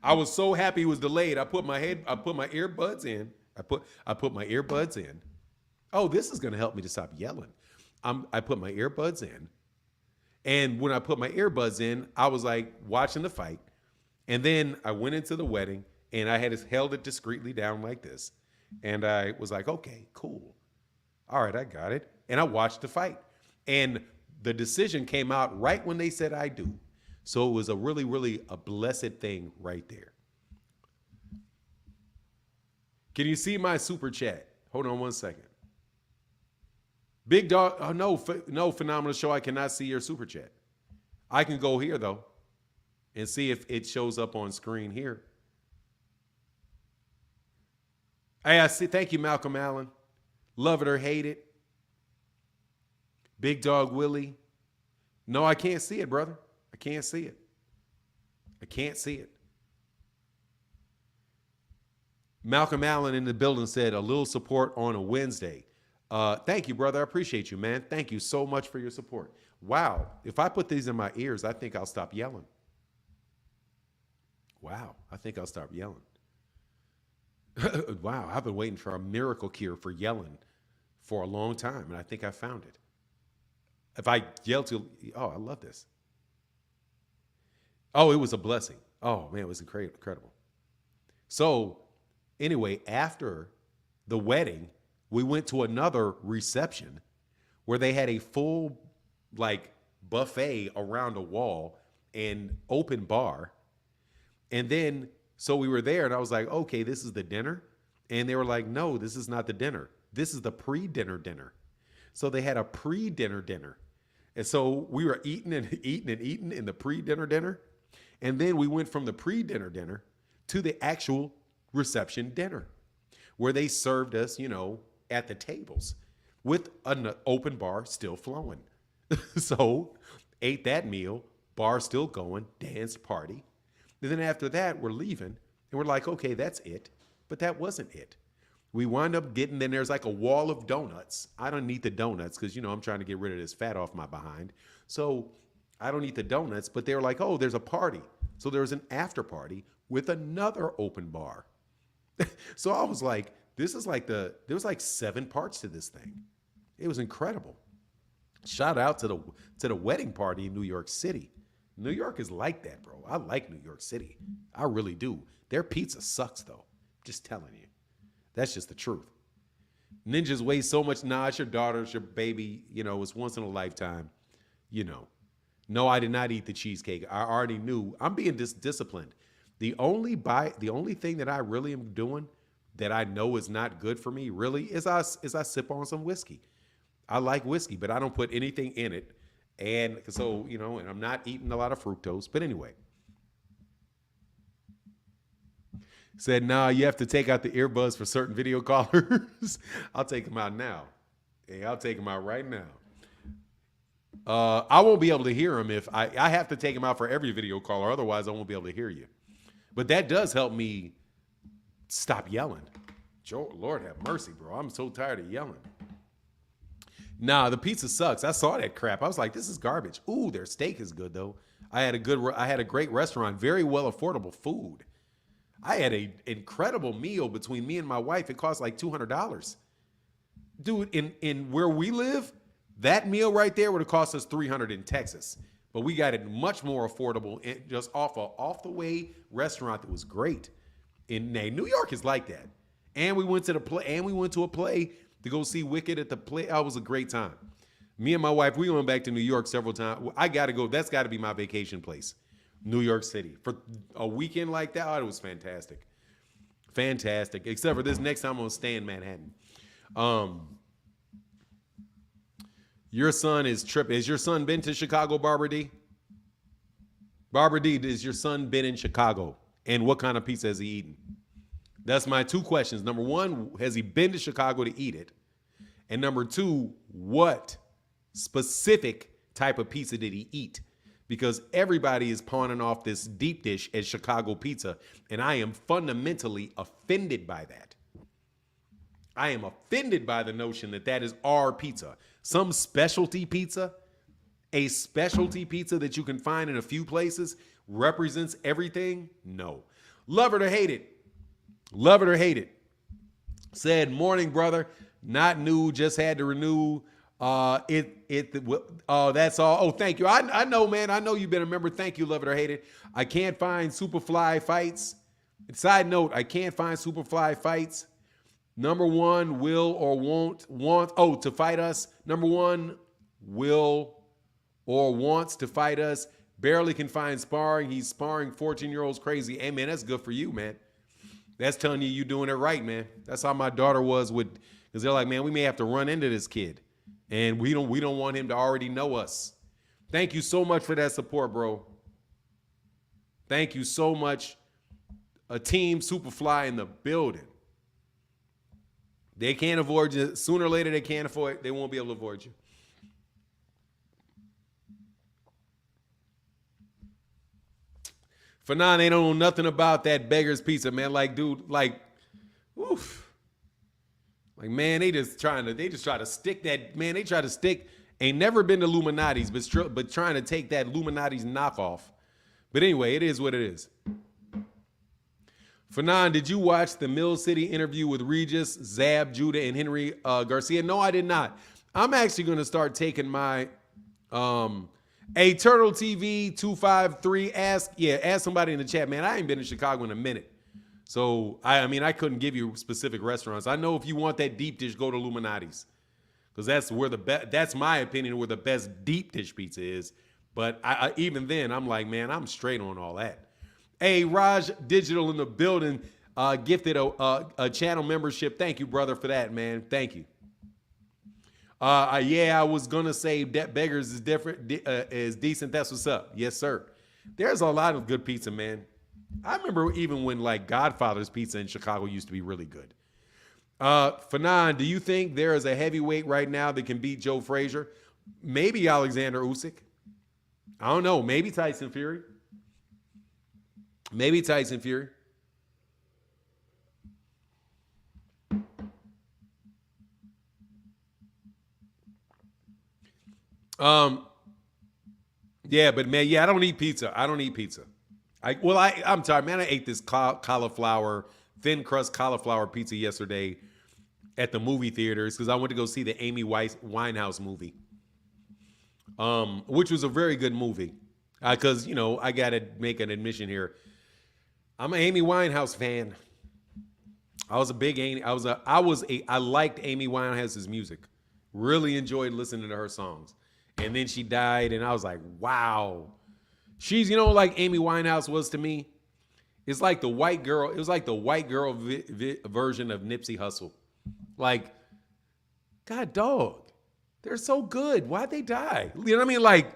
I was so happy it was delayed. I put my earbuds in. I put my earbuds in. Oh, this is going to help me to stop yelling. I put my earbuds in. And when I put my earbuds in, I was like watching the fight. And then I went into the wedding and I held it discreetly down like this. And I was like, okay, cool. All right, I got it. And I watched the fight. And the decision came out right when they said I do. So it was a really, really a blessed thing right there. Can you see my super chat? Hold on one second. Big Dog, oh no, Phenomenal Show, I cannot see your super chat. I can go here though and see if it shows up on screen here. Hey, I see, thank you, Malcolm Allen. Love it or hate it. Big Dog Willie. No, I can't see it, brother. I can't see it. I can't see it. Malcolm Allen in the building said a little support on a Wednesday. Thank you, brother. I appreciate you, man. Thank you so much for your support. Wow. If I put these in my ears, I think I'll stop yelling. Wow. I think I'll stop yelling. Wow. I've been waiting for a miracle cure for yelling for a long time, and I think I found it. If I yell to, oh, I love this. Oh, it was a blessing. Oh, man, it was incredible. So, anyway, after the wedding, we went to another reception where they had a full, like, buffet around a wall and open bar. And then, so we were there, and I was like, okay, this is the dinner. And they were like, no, this is not the dinner. This is the pre-dinner dinner. So they had a pre-dinner dinner. And so we were eating and eating and eating in the pre-dinner dinner. And then we went from the pre-dinner dinner to the actual reception dinner where they served us, you know, at the tables with an open bar still flowing. So ate that meal, bar still going, dance, party. And then after that, we're leaving and we're like, okay, that's it. But that wasn't it. We wind up getting, then there's like a wall of donuts. I don't need the donuts because, you know, I'm trying to get rid of this fat off my behind. So I don't eat the donuts, but they were like, oh, there's a party. So there was an after party with another open bar. So I was like, this is like there was like 7 parts to this thing. It was incredible. Shout out to the wedding party in New York City. New York is like that, bro. I like New York City. I really do. Their pizza sucks, though. Just telling you. That's just the truth. Ninjas weigh so much. Nah, it's your daughter, it's your baby. You know, it's once in a lifetime. You know. No, I did not eat the cheesecake. I already knew. I'm being disciplined. The only thing that I really am doing that I know is not good for me, really, is I sip on some whiskey. I like whiskey, but I don't put anything in it. And so, you know, and I'm not eating a lot of fructose. But anyway. Said, nah, you have to take out the earbuds for certain video callers. I'll take them out now. Hey, I'll take them out right now. I won't be able to hear them if I have to take them out for every video caller. Otherwise, I won't be able to hear you. But that does help me stop yelling. Joe, Lord have mercy, bro. I'm so tired of yelling. Nah, the pizza sucks. I saw that crap. I was like, this is garbage. Ooh, their steak is good though. I had a great restaurant, very well affordable food. I had an incredible meal between me and my wife. It cost like $200. Dude, in where we live, that meal right there would have cost us $300 in Texas. But we got it much more affordable just off the way restaurant that was great. In New York is like that. And we went to a play to go see Wicked at the play. It was a great time. Me and my wife, we went back to New York several times. I got to go. That's got to be my vacation place. New York City. For a weekend like that, oh, it was fantastic. Fantastic. Except for this next time I'm going to stay in Manhattan. Your son is tripping. Has your son been to Chicago, Barbara D? Barbara D, has your son been in Chicago? And what kind of pizza has he eaten? That's my 2 questions. Number 1, has he been to Chicago to eat it? And number 2, what specific type of pizza did he eat? Because everybody is pawning off this deep dish as Chicago pizza, and I am fundamentally offended by that. I am offended by the notion that that is our pizza. Some specialty pizza, a specialty pizza that you can find in a few places, represents everything? No. Love it or hate it. Love it or hate it. Said, morning, brother. Not new, just had to renew. That's all. Oh, thank you. I know, man. I know you've been a member. Thank you, love it or hate it. I can't find Superfly fights. Side note, I can't find Superfly fights. Number 1, will or want to fight us. Number 1, will or wants to fight us. barely can find sparring. He's sparring 14-year-olds crazy. Hey, man, that's good for you, man. That's telling you you're doing it right, man. That's how my daughter was with, because they're like, man, we may have to run into this kid, and we don't want him to already know us. Thank you so much for that support, bro. Thank you so much. A team Superfly in the building. They can't avoid you. Sooner or later, they won't be able to avoid you. Fanon, they don't know nothing about that Beggar's Pizza, man. Like, dude, like, oof. Like, man, they just try to stick that, man, they try to stick, ain't never been to Illuminati's, but trying to take that Illuminati's knockoff. But anyway, it is what it is. Fanon, did you watch the Mill City interview with Regis, Zab, Judah, and Henry Garcia? No, I did not. I'm actually going to start taking my a Turtle TV 253. Ask somebody in the chat, man. I ain't been in Chicago in a minute, so I couldn't give you specific restaurants. I know if you want that deep dish, go to Illuminati's, because that's where that's my opinion, where the best deep dish pizza is. But even then, I'm like, man, I'm straight on all that. Hey, Raj Digital in the building, gifted a channel membership. Thank you, brother, for that, man. Thank you. I was gonna say that Beggars is different, is decent. That's what's up. Yes, sir. There's a lot of good pizza, man. I remember even when like Godfather's Pizza in Chicago used to be really good. Fanon, do you think there is a heavyweight right now that can beat Joe Frazier? Maybe Oleksandr Usyk. I don't know. Maybe Tyson Fury. Maybe Tyson Fury. Yeah, but man, I don't eat pizza. I'm tired, man. I ate this cauliflower, thin crust cauliflower pizza yesterday at the movie theaters because I went to go see the Amy Winehouse movie, which was a very good movie. Because I gotta make an admission here. I'm an Amy Winehouse fan. I was a big Amy. I liked Amy Winehouse's music. Really enjoyed listening to her songs. And then she died, and I was like, wow. She's, like Amy Winehouse was to me. It's like the white girl. It was like the white girl version of Nipsey Hussle. Like, God dog, they're so good. Why'd they die? You know what I mean? Like,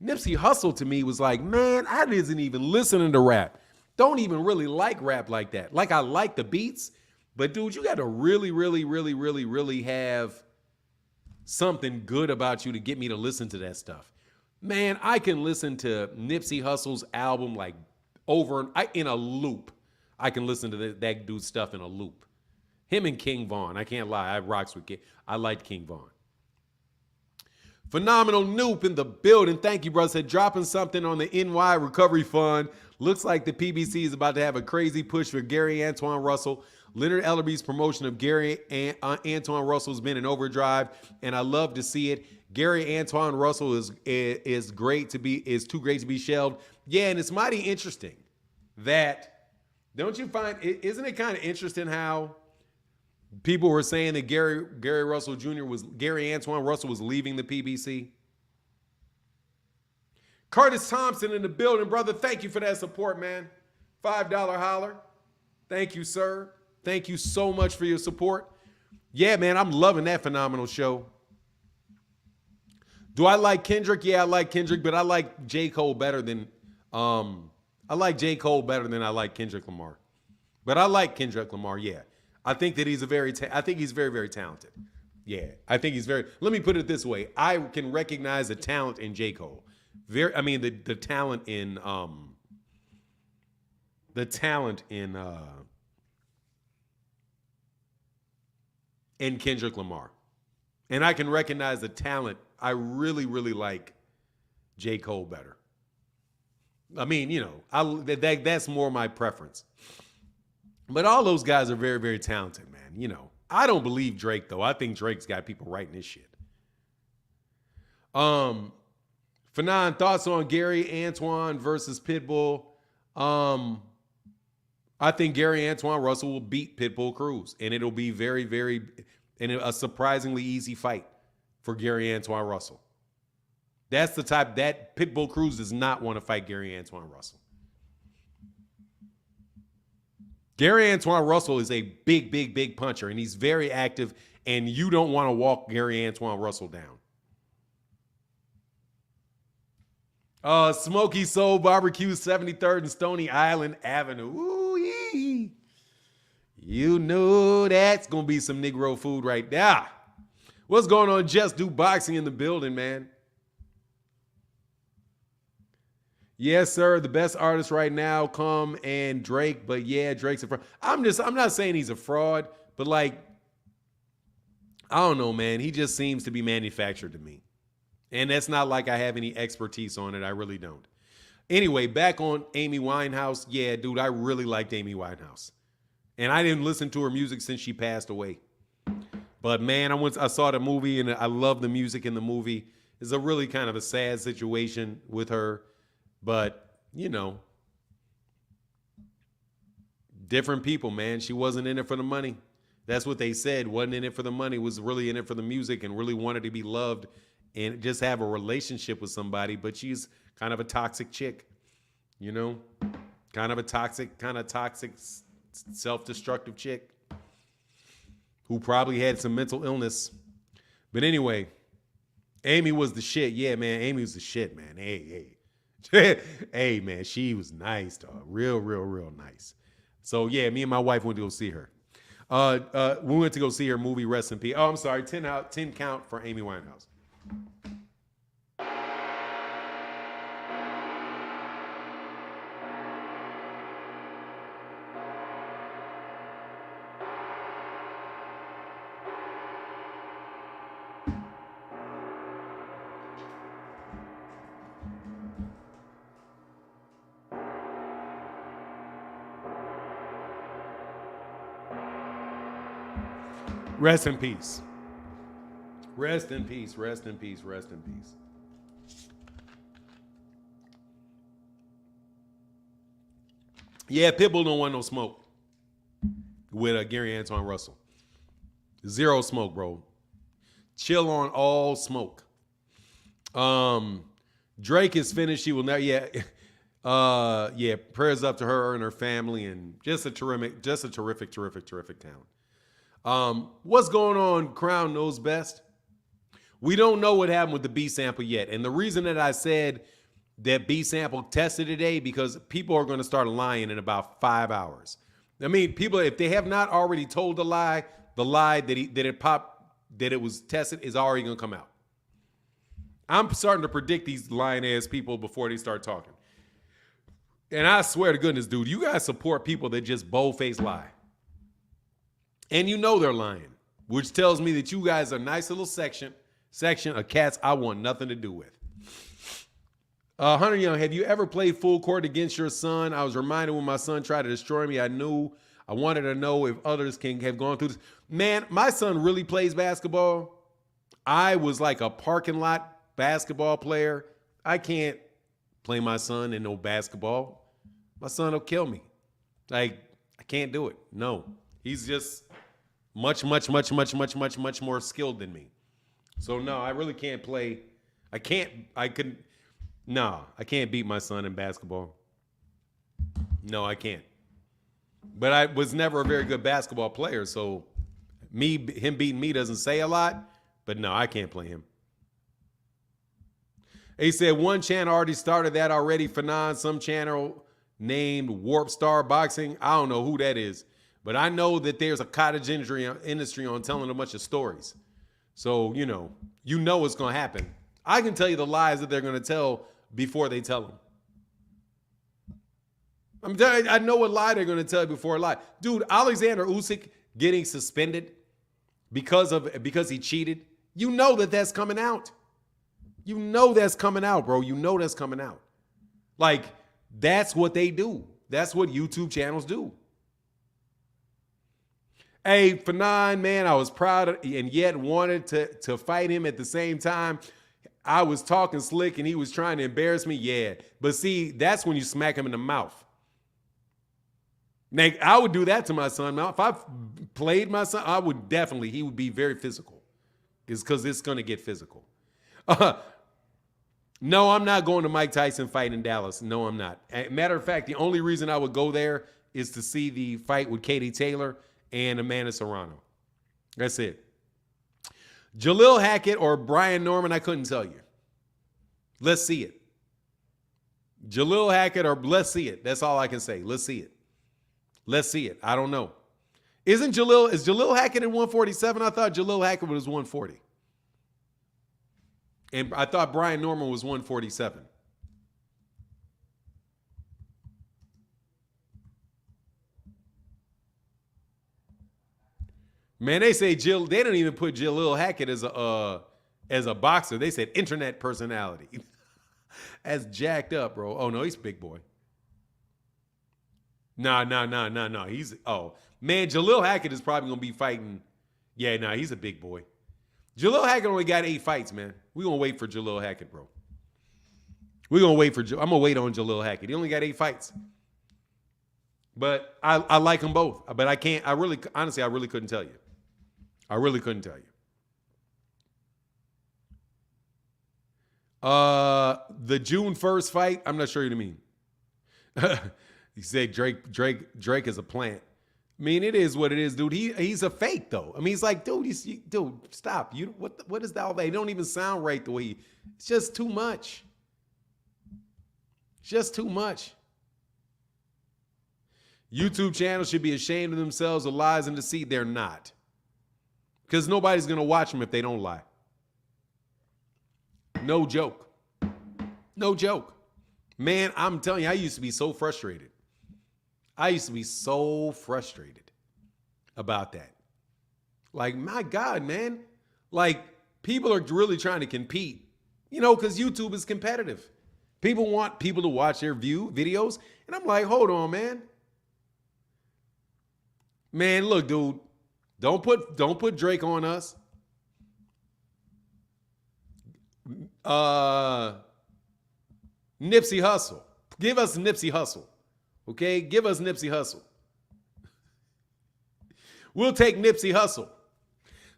Nipsey Hussle to me was like, man, I wasn't even listening to rap. Don't even really like rap like that. Like, I like the beats, but dude, you got to really, really, really, really, really have something good about you to get me to listen to that stuff. Man, I can listen to Nipsey Hussle's album like in a loop. I can listen to that dude's stuff in a loop. Him and King Von. I can't lie. I rocks with King. I liked King Von. Phenomenal Noop in the building. Thank you, brother. Said dropping something on the NY Recovery Fund. Looks like the PBC is about to have a crazy push for Gary Antoine Russell. Leonard Ellerby's promotion of Gary Antoine Russell has been in overdrive, and I love to see it. Gary Antoine Russell is too great to be shelved. Yeah, and it's mighty interesting that, don't you find, isn't it kind of interesting how people were saying that Gary Antoine Russell was leaving the PBC? Curtis Thompson in the building, brother. Thank you for that support, man. $5 holler. Thank you, sir. Thank you so much for your support. Yeah, man, I'm loving that phenomenal show. Do I like Kendrick? Yeah, I like Kendrick, but I like J. Cole better than I like Kendrick Lamar. But I like Kendrick Lamar, yeah. I think that he's very, very talented. Yeah, I think he's very, let me put it this way. I can recognize the talent in J. Cole. The talent in Kendrick Lamar. And I can recognize the talent. I really, really like J. Cole better. I mean, that's more my preference. But all those guys are very, very talented, man. I don't believe Drake, though. I think Drake's got people writing this shit. Fanon, thoughts on Gary Antoine versus Pitbull? I think Gary Antoine Russell will beat Pitbull Cruz, and it'll be very, very, and a surprisingly easy fight for Gary Antoine Russell. That's the type that Pitbull Cruz does not want to fight Gary Antoine Russell. Gary Antoine Russell is a big, big, big puncher, and he's very active, and you don't want to walk Gary Antoine Russell down. Smoky Soul Barbecue, 73rd and Stony Island Avenue. Ooh-yee. You know that's going to be some Negro food right there. What's going on? Just Do Boxing in the building, man. Yes, sir. The best artist right now, Come and Drake. But yeah, Drake's a fraud. I'm not saying he's a fraud, but like, I don't know, man. He just seems to be manufactured to me. And that's not like I have any expertise on it. I really don't. Anyway, back on Amy Winehouse. Yeah, dude, I really liked Amy Winehouse. And I didn't listen to her music since she passed away. But man, I saw the movie and I love the music in the movie. It's a really kind of a sad situation with her. But, you know, different people, man. She wasn't in it for the money. That's what they said. Wasn't in it for the money, was really in it for the music and really wanted to be loved and just have a relationship with somebody. But she's kind of a toxic chick, you know, kind of toxic, self-destructive chick who probably had some mental illness. But anyway, Amy was the shit. Yeah, man, Amy was the shit, man. Hey. Hey, man, she was nice, dog. Real nice. So, yeah, me and my wife went to go see her. We went to go see her movie, Rest in Peace. Oh, I'm sorry, 10 count for Amy Winehouse. Rest in peace. Rest in peace. Rest in peace. Rest in peace. Yeah, Pitbull don't want no smoke with Gary Antoine Russell. Zero smoke, bro. Chill on all smoke. Drake is finished. She will never. Yeah. Prayers up to her and her family, and just a terrific talent. What's going on? Crown knows best. We don't know what happened with the B sample yet. And the reason that I said that B sample tested today, because people are going to start lying in about 5 hours. I mean, people, if they have not already told the lie that it was tested is already going to come out. I'm starting to predict these lying ass people before they start talking. And I swear to goodness, dude, you guys support people that just bold-faced lie. And you know they're lying, which tells me that you guys are a nice little section of cats I want nothing to do with. Hunter Young, have you ever played full court against your son? I was reminded when my son tried to destroy me. I wanted to know if others can have gone through this. Man, my son really plays basketball. I was like a parking lot basketball player. I can't play my son in no basketball. My son will kill me. Like, I can't do it. No. He's just much more skilled than me. So no, I really can't play. I can't beat my son in basketball. No, I can't. But I was never a very good basketball player, so him beating me doesn't say a lot, but no, I can't play him. He said one channel already started that already, Fanon, some channel named Warp Star Boxing. I don't know who that is. But I know that there's a cottage industry on telling a bunch of stories. So, you know what's going to happen. I can tell you the lies that they're going to tell before they tell them. I know what lie they're going to tell you before a lie. Dude, Oleksandr Usyk getting suspended because he cheated. You know that's coming out. You know that's coming out, bro. You know that's coming out. Like, that's what they do. That's what YouTube channels do. Hey, Fanon, man, I was proud of, and yet wanted to fight him at the same time. I was talking slick and he was trying to embarrass me. Yeah. But see, that's when you smack him in the mouth. Now, I would do that to my son. Now, if I played my son, he would be very physical. It's because it's going to get physical. No, I'm not going to Mike Tyson fight in Dallas. No, I'm not. Matter of fact, the only reason I would go there is to see the fight with Katie Taylor and Amanda Serrano. That's it. Jalil Hackett or Brian Norman, I couldn't tell you. Let's see it. Jalil Hackett or let's see it. That's all I can say. Let's see it. Let's see it. I don't know. Is Jalil Hackett at 147? I thought Jalil Hackett was 140. And I thought Brian Norman was 147. Man, they say they don't even put Jalil Hackett as a boxer. They said internet personality. That's jacked up, bro. Oh no, he's a big boy. No. Man, Jalil Hackett is probably gonna be fighting. Yeah, nah, he's a big boy. Jalil Hackett only got 8 fights, man. We're gonna wait for Jalil Hackett, bro. I'm gonna wait on Jalil Hackett. He only got 8 fights. But I like them both. But I really couldn't tell you. I really couldn't tell you. The June 1st fight, I'm not sure what you mean. You say Drake is a plant. I mean, it is what it is, dude. He's a fake, though. I mean, he's like, dude, stop. What is that? They don't even sound right the way it's just too much. Just too much. YouTube channels should be ashamed of themselves of lies and deceit. They're not. Because nobody's going to watch them if they don't lie. No joke. No joke. Man, I'm telling you, I used to be so frustrated. About that. Like, my God, man. Like, people are really trying to compete, because YouTube is competitive. People want people to watch their videos. And I'm like, hold on, man. Man, look, dude, don't put Drake on us. Nipsey Hussle. Give us Nipsey Hussle. Okay? Give us Nipsey Hussle. We'll take Nipsey Hussle.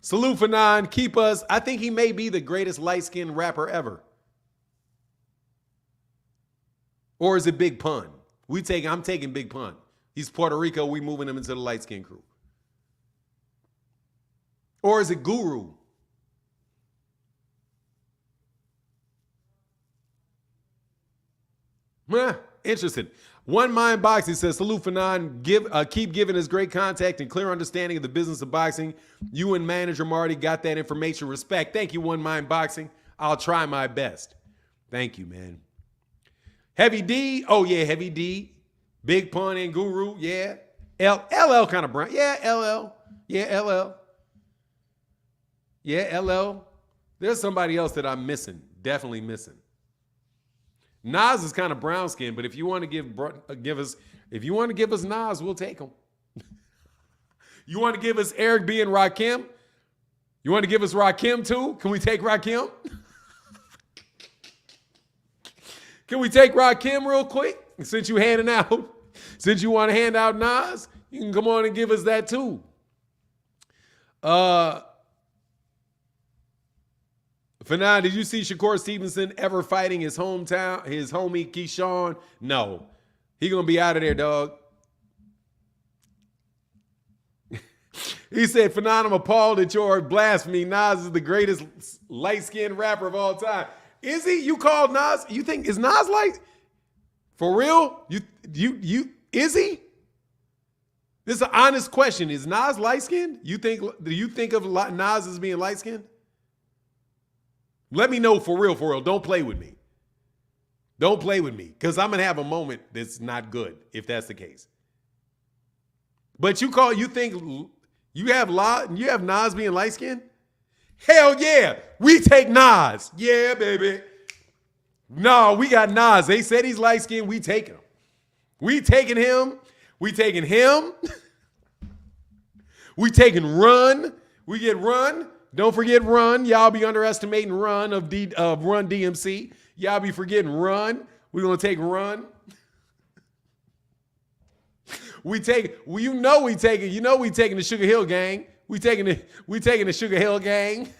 Salute Fanon. Keep us. I think he may be the greatest light-skinned rapper ever. Or is it Big Pun? I'm taking Big Pun. He's Puerto Rico. We moving him into the light-skinned crew. Or is it Guru? Interesting. One Mind Boxing says, salute Fanon, keep giving us great contact and clear understanding of the business of boxing. You and manager Marty got that information. Respect. Thank you, One Mind Boxing. I'll try my best. Thank you, man. Heavy D. Oh, yeah, Heavy D. Big Pun and Guru. Yeah. LL kind of brown. Yeah, LL. Yeah, LL. Yeah, LL. There's somebody else that I'm missing. Definitely missing. Nas is kind of brown skinned, but if you want to give us Nas, we'll take him. You want to give us Eric B and Rakim? You want to give us Rakim too? Can we take Rakim? Can we take Rakim real quick? Since you want to hand out Nas, you can come on and give us that too. Fanon, did you see Shakur Stevenson ever fighting his homie Keyshawn? No. He gonna be out of there, dog. He said, Fanon, I'm appalled at your blasphemy. Nas is the greatest light-skinned rapper of all time. Is he? You called Nas? You think, is Nas light? For real? Is he? This is an honest question. Is Nas light-skinned? Do you think of Nas as being light-skinned? Let me know for real. Don't play with me. Don't play with me, because I'm going to have a moment that's not good if that's the case. But you think you have Nas being light-skinned? Hell yeah. We take Nas. Yeah, baby. No, we got Nas. They said he's light-skinned. We take him. We taking him. We taking him. We taking Run. We get Run. Don't forget Run. Y'all be underestimating Run of Run DMC. Y'all be forgetting Run. We're going to take Run. We taking the Sugar Hill Gang. We taking the Sugar Hill Gang.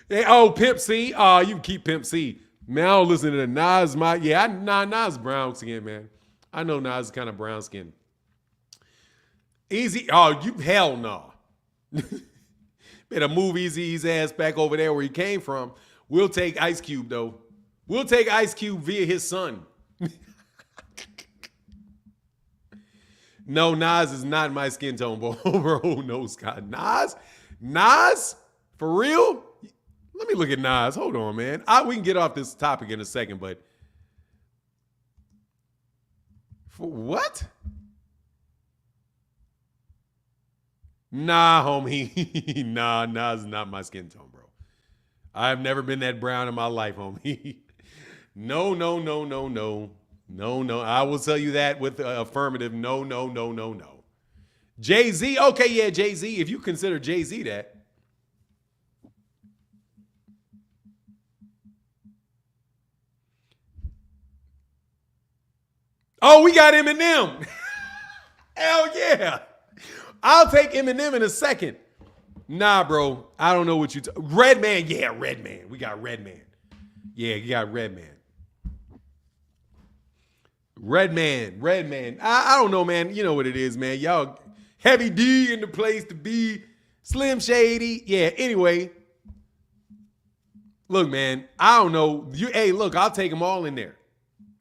Hey, oh, Pimp C. Oh, you can keep Pimp C. Man, I don't listen to the Nas. Nas brown skin, man. I know Nas is kind of brown skin. Easy. Oh, you hell no. Better move Eazy's ass back over there where he came from. We'll take Ice Cube though. We'll take Ice Cube via his son. No, Nas is not my skin tone, bro. No, Scott. Nas? For real? Let me look at Nas. Hold on, man. We can get off this topic in a second, but for what? Nah, homie. Nah, Nas is not my skin tone, bro. I've never been that brown in my life, homie. No. No. I will tell you that with affirmative. No. Jay-Z. Okay, yeah, Jay-Z. If you consider Jay-Z that. Oh, we got Eminem. Hell yeah. I'll take Eminem in a second. Nah, bro. I don't know what you... Redman. Yeah, Redman. We got Redman. Yeah, you got Redman. Redman. I don't know, man. You know what it is, man. Y'all, Heavy D in the place to be. Slim Shady. Yeah, anyway. Look, man. I don't know. Hey, look, I'll take them all in there.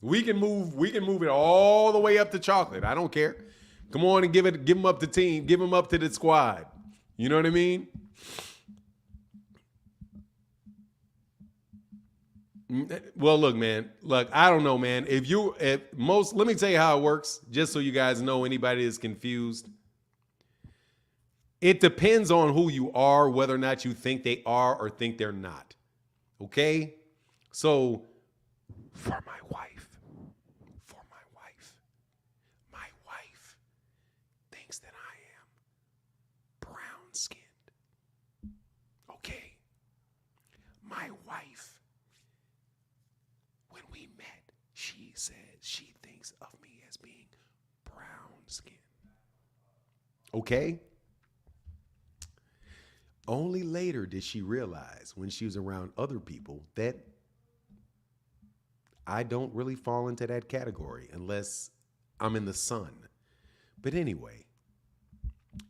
We can move it all the way up to chocolate. I don't care. Come on and give them up to team. Give them up to the squad. You know what I mean? Well, look, man. Look, I don't know, man. Let me tell you how it works, just so you guys know, anybody is confused. It depends on who you are, whether or not you think they are or think they're not. Okay? So, for my wife thinks that I am brown-skinned. Okay? My wife, when we met, she said she thinks of me as being brown-skinned. Okay? Only later did she realize, when she was around other people, that I don't really fall into that category unless I'm in the sun. But anyway,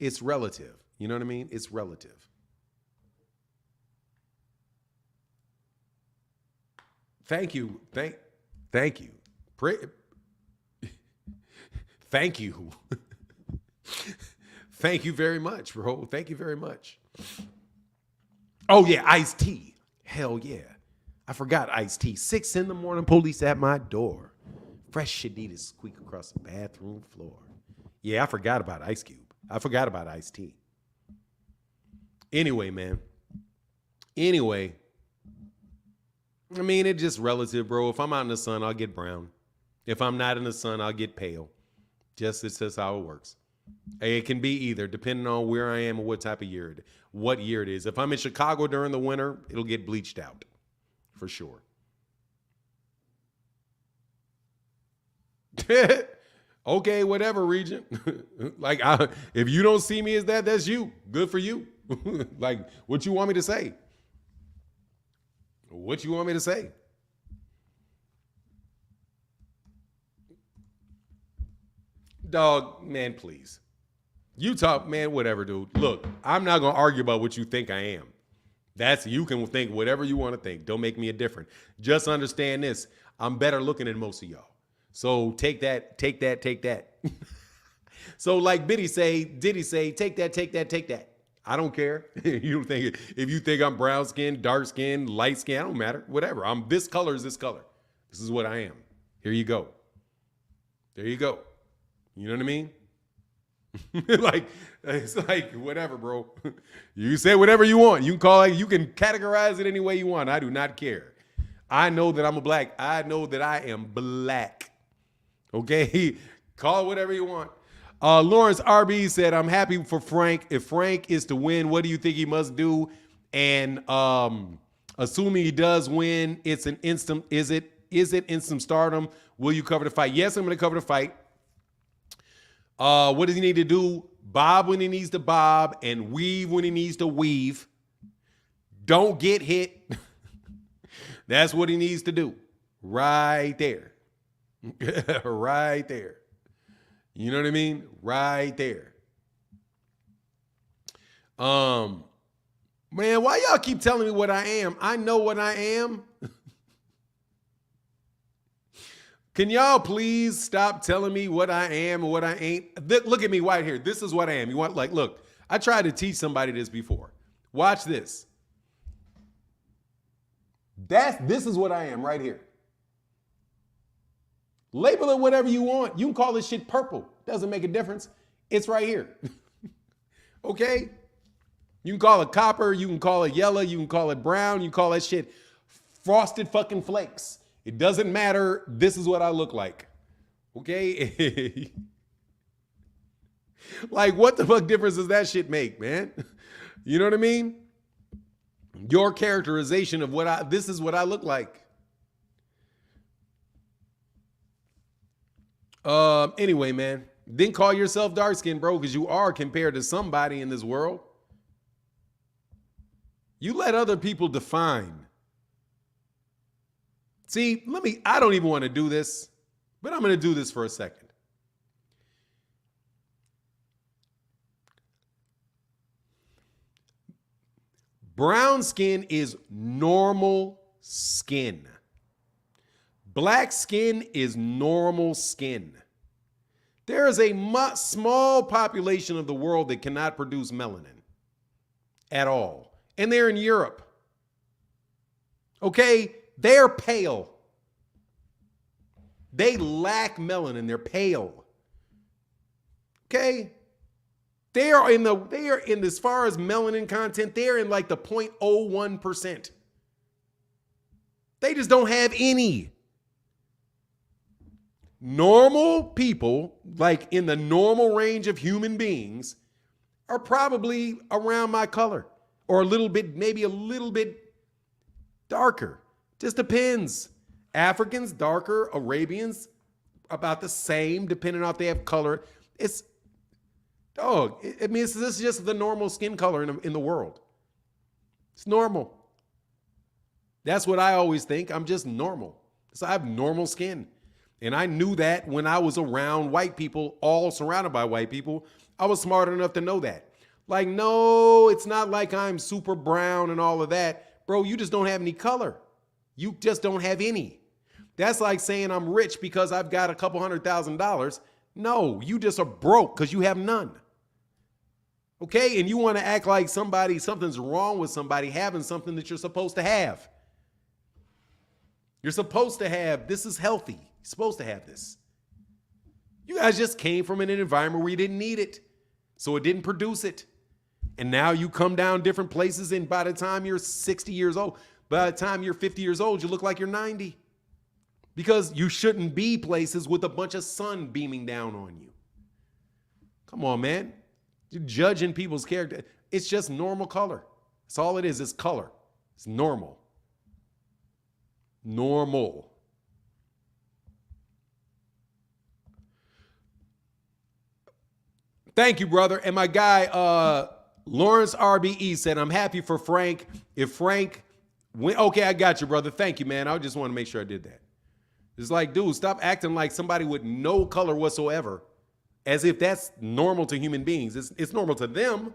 it's relative. You know what I mean? It's relative. Thank you. Thank you. Thank you. Thank you very much, bro. Thank you very much. Oh, yeah, iced tea. Hell yeah. I forgot iced tea. 6 a.m, police at my door. Fresh shit need to squeak across the bathroom floor. Yeah, I forgot about Ice Cube. I forgot about iced tea. Anyway, man. Anyway. I mean, it's just relative, bro. If I'm out in the sun, I'll get brown. If I'm not in the sun, I'll get pale. It's just how it works. It can be either, depending on where I am and what type of year what year it is. If I'm in Chicago during the winter, it'll get bleached out. For sure. Okay, whatever, Regent. If you don't see me as that, that's you. Good for you. Like, what you want me to say? What you want me to say? Dog, man, please. You talk, man, whatever, dude. Look, I'm not going to argue about what you think I am. You can think whatever you want to think. Don't make me a different. Just understand this. I'm better looking than most of y'all. So take that. So like Diddy say, take that. I don't care. You think if you think I'm brown skin, dark skin, light skin, I don't matter. Whatever. This color is this color. This is what I am. Here you go. There you go. You know what I mean? It's like whatever, bro. You say whatever you want. You can call it, you can categorize it any way you want. I do not care. I know that I'm a black. I know that I am black. Okay? Call it whatever you want. Lawrence RB said, I'm happy for Frank. If Frank is to win, what do you think he must do? And assuming he does win, is it instant stardom? Will you cover the fight? Yes, I'm going to cover the fight. What does he need to do? Bob when he needs to bob and weave when he needs to weave. don't get hit. That's what he needs to do. Right there. Right there. You know what I mean? Right there. Man, why y'all keep telling me what I am? I know what I am. Can y'all please stop telling me what I am and what I ain't? Look at me right here. This is what I am. You want, like, look, I tried to teach somebody this before. Watch this. This is what I am right here. Label it whatever you want. You can call this shit purple. Doesn't make a difference. It's right here. Okay? You can call it copper. You can call it yellow. You can call it brown. You can call that shit frosted fucking flakes. It doesn't matter. This is what I look like. Okay? Like, what the fuck difference does that shit make, man? You know what I mean? Your characterization of this is what I look like. Anyway, man, then call yourself dark skinned, bro, because you are compared to somebody in this world. You let other people define. See, I don't even want to do this, but I'm going to do this for a second. Brown skin is normal skin. Black skin is normal skin. There is a small population of the world that cannot produce melanin at all. And they're in Europe. Okay? They're pale. They lack melanin. They're pale. Okay? They are in as far as melanin content, they're in like the 0.01%. They just don't have any. Normal people, like in the normal range of human beings, are probably around my color or a little bit, maybe a little bit darker. Just depends. Africans, darker, Arabians, about the same, depending on if they have color. This is just the normal skin color in the world. It's normal. That's what I always think. I'm just normal. So I have normal skin. And I knew that when I was around white people, all surrounded by white people. I was smart enough to know that. Like, no, it's not like I'm super brown and all of that. Bro, you just don't have any color. You just don't have any. That's like saying I'm rich because I've got a couple $100,000. No, you just are broke because you have none. Okay? And you want to act like something's wrong with somebody having something that you're supposed to have. You're supposed to have, this is healthy. You're supposed to have this. You guys just came from an environment where you didn't need it. So it didn't produce it. And now you come down different places, and by the time you're 60 years old, by the time you're 50 years old, you look like you're 90. Because you shouldn't be places with a bunch of sun beaming down on you. Come on, man. You're judging people's character. It's just normal color. That's all it is. It's color. It's normal. Normal. Thank you, brother. And my guy, Lawrence RBE said, I'm happy for Frank. If Frank went, okay, I got you, brother. Thank you, man. I just want to make sure I did that. It's like, dude, stop acting like somebody with no color whatsoever, as if that's normal to human beings. It's normal to them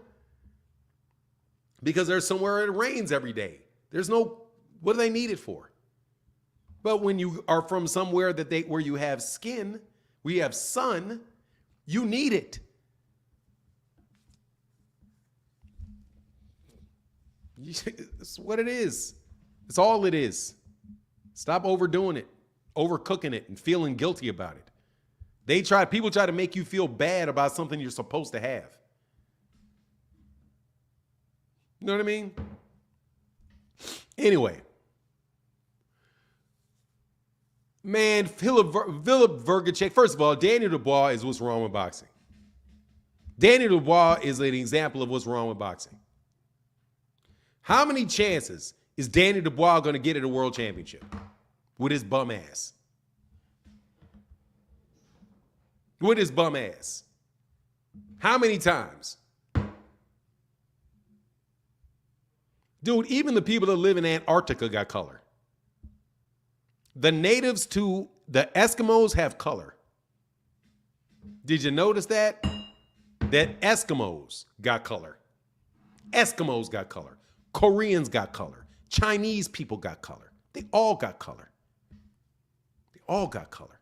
because there's somewhere it rains every day. What do they need it for? But when you are from somewhere where you have skin, we have sun, you need it. It's what it is. It's all it is. Stop overdoing it, overcooking it, and feeling guilty about it. People try to make you feel bad about something you're supposed to have. You know what I mean? Anyway. Man, Philip Vergacek, first of all, Daniel Dubois is what's wrong with boxing. Daniel Dubois is an example of what's wrong with boxing. How many chances is Daniel Dubois going to get at a world championship with his bum ass? With his bum ass. How many times? Dude, even the people that live in Antarctica got color. The natives to the Eskimos have color. Did you notice that? That Eskimos got color. Eskimos got color. Koreans got color. Chinese people got color. They all got color. They all got color.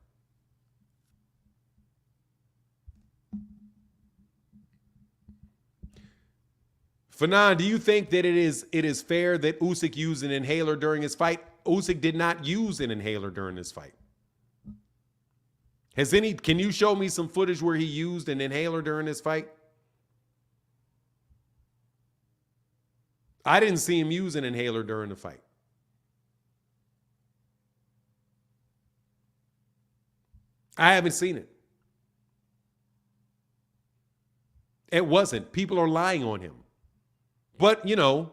Fanon, do you think that it is fair that Usyk used an inhaler during his fight? Usyk did not use an inhaler during this fight. Can you show me some footage where he used an inhaler during this fight? I didn't see him use an inhaler during the fight. I haven't seen it. It wasn't. People are lying on him. But, you know,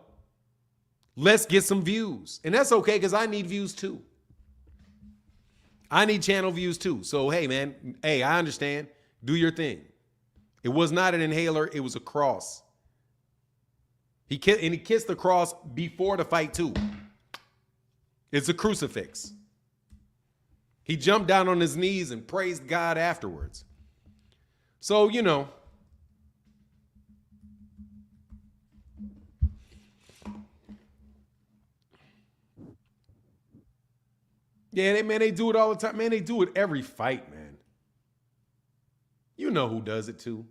let's get some views. And that's okay because I need views too. I need channel views too. So, hey, man, hey, I understand. Do your thing. It was not an inhaler. It was a cross. He kissed the cross before the fight too. It's a crucifix. He jumped down on his knees and praised God afterwards. So, you know. Yeah, they do it all the time. Man, they do it every fight, man. You know who does it too.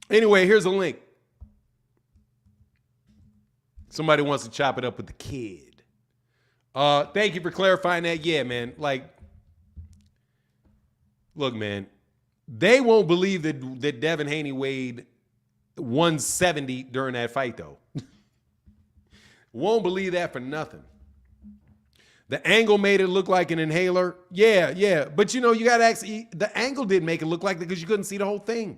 Anyway, here's a link. Somebody wants to chop it up with the kid. Thank you for clarifying that. Yeah, man. Like, look, man. They won't believe that Devin Haney weighed 170 during that fight, though. Won't believe that for nothing. The angle made it look like an inhaler. Yeah. But, you know, you got to actually, the angle didn't make it look like that because you couldn't see the whole thing.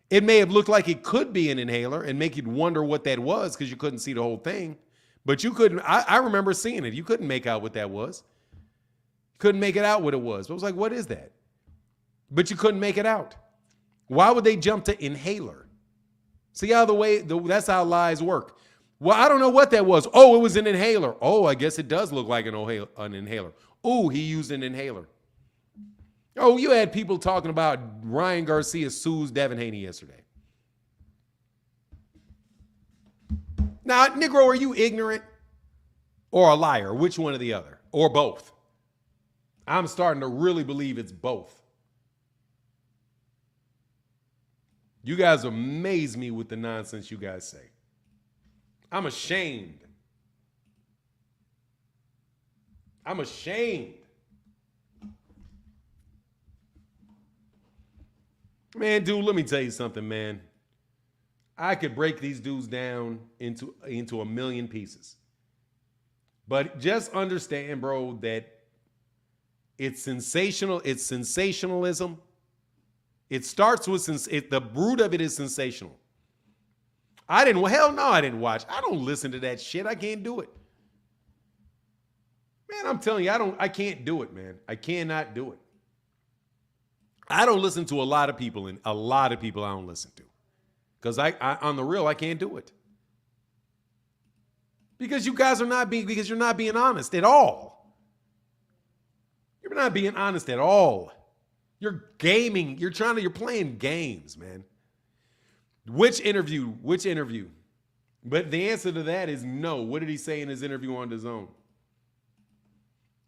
It may have looked like it could be an inhaler and make you wonder what that was because you couldn't see the whole thing. But you couldn't, I remember seeing it. You couldn't make out what that was. Couldn't make it out what it was. But I was like, what is that? But you couldn't make it out. Why would they jump to inhaler? See how that's how lies work. Well, I don't know what that was. Oh, it was an inhaler. Oh, I guess it does look like an inhaler. Oh, he used an inhaler. Oh, you had people talking about Ryan Garcia sues Devin Haney yesterday. Now, Negro, are you ignorant or a liar? Which one or the other? Or both? I'm starting to really believe it's both. You guys amaze me with the nonsense you guys say. I'm ashamed. I'm ashamed. Man, dude, let me tell you something, man. I could break these dudes down into a million pieces. But just understand, bro, that it's sensational. It's sensationalism. It starts with the root of it is sensational. Hell no, I didn't watch. I don't listen to that shit. I can't do it. Man, I'm telling you, I can't do it, man. I cannot do it. I don't listen to a lot of people, and a lot of people I don't listen to. Because I on the real, I can't do it. Because you guys are because you're not being honest at all. You're not being honest at all. You're gaming. You're playing games, man. Which interview? But the answer to that is no. What did he say in his interview on DAZN?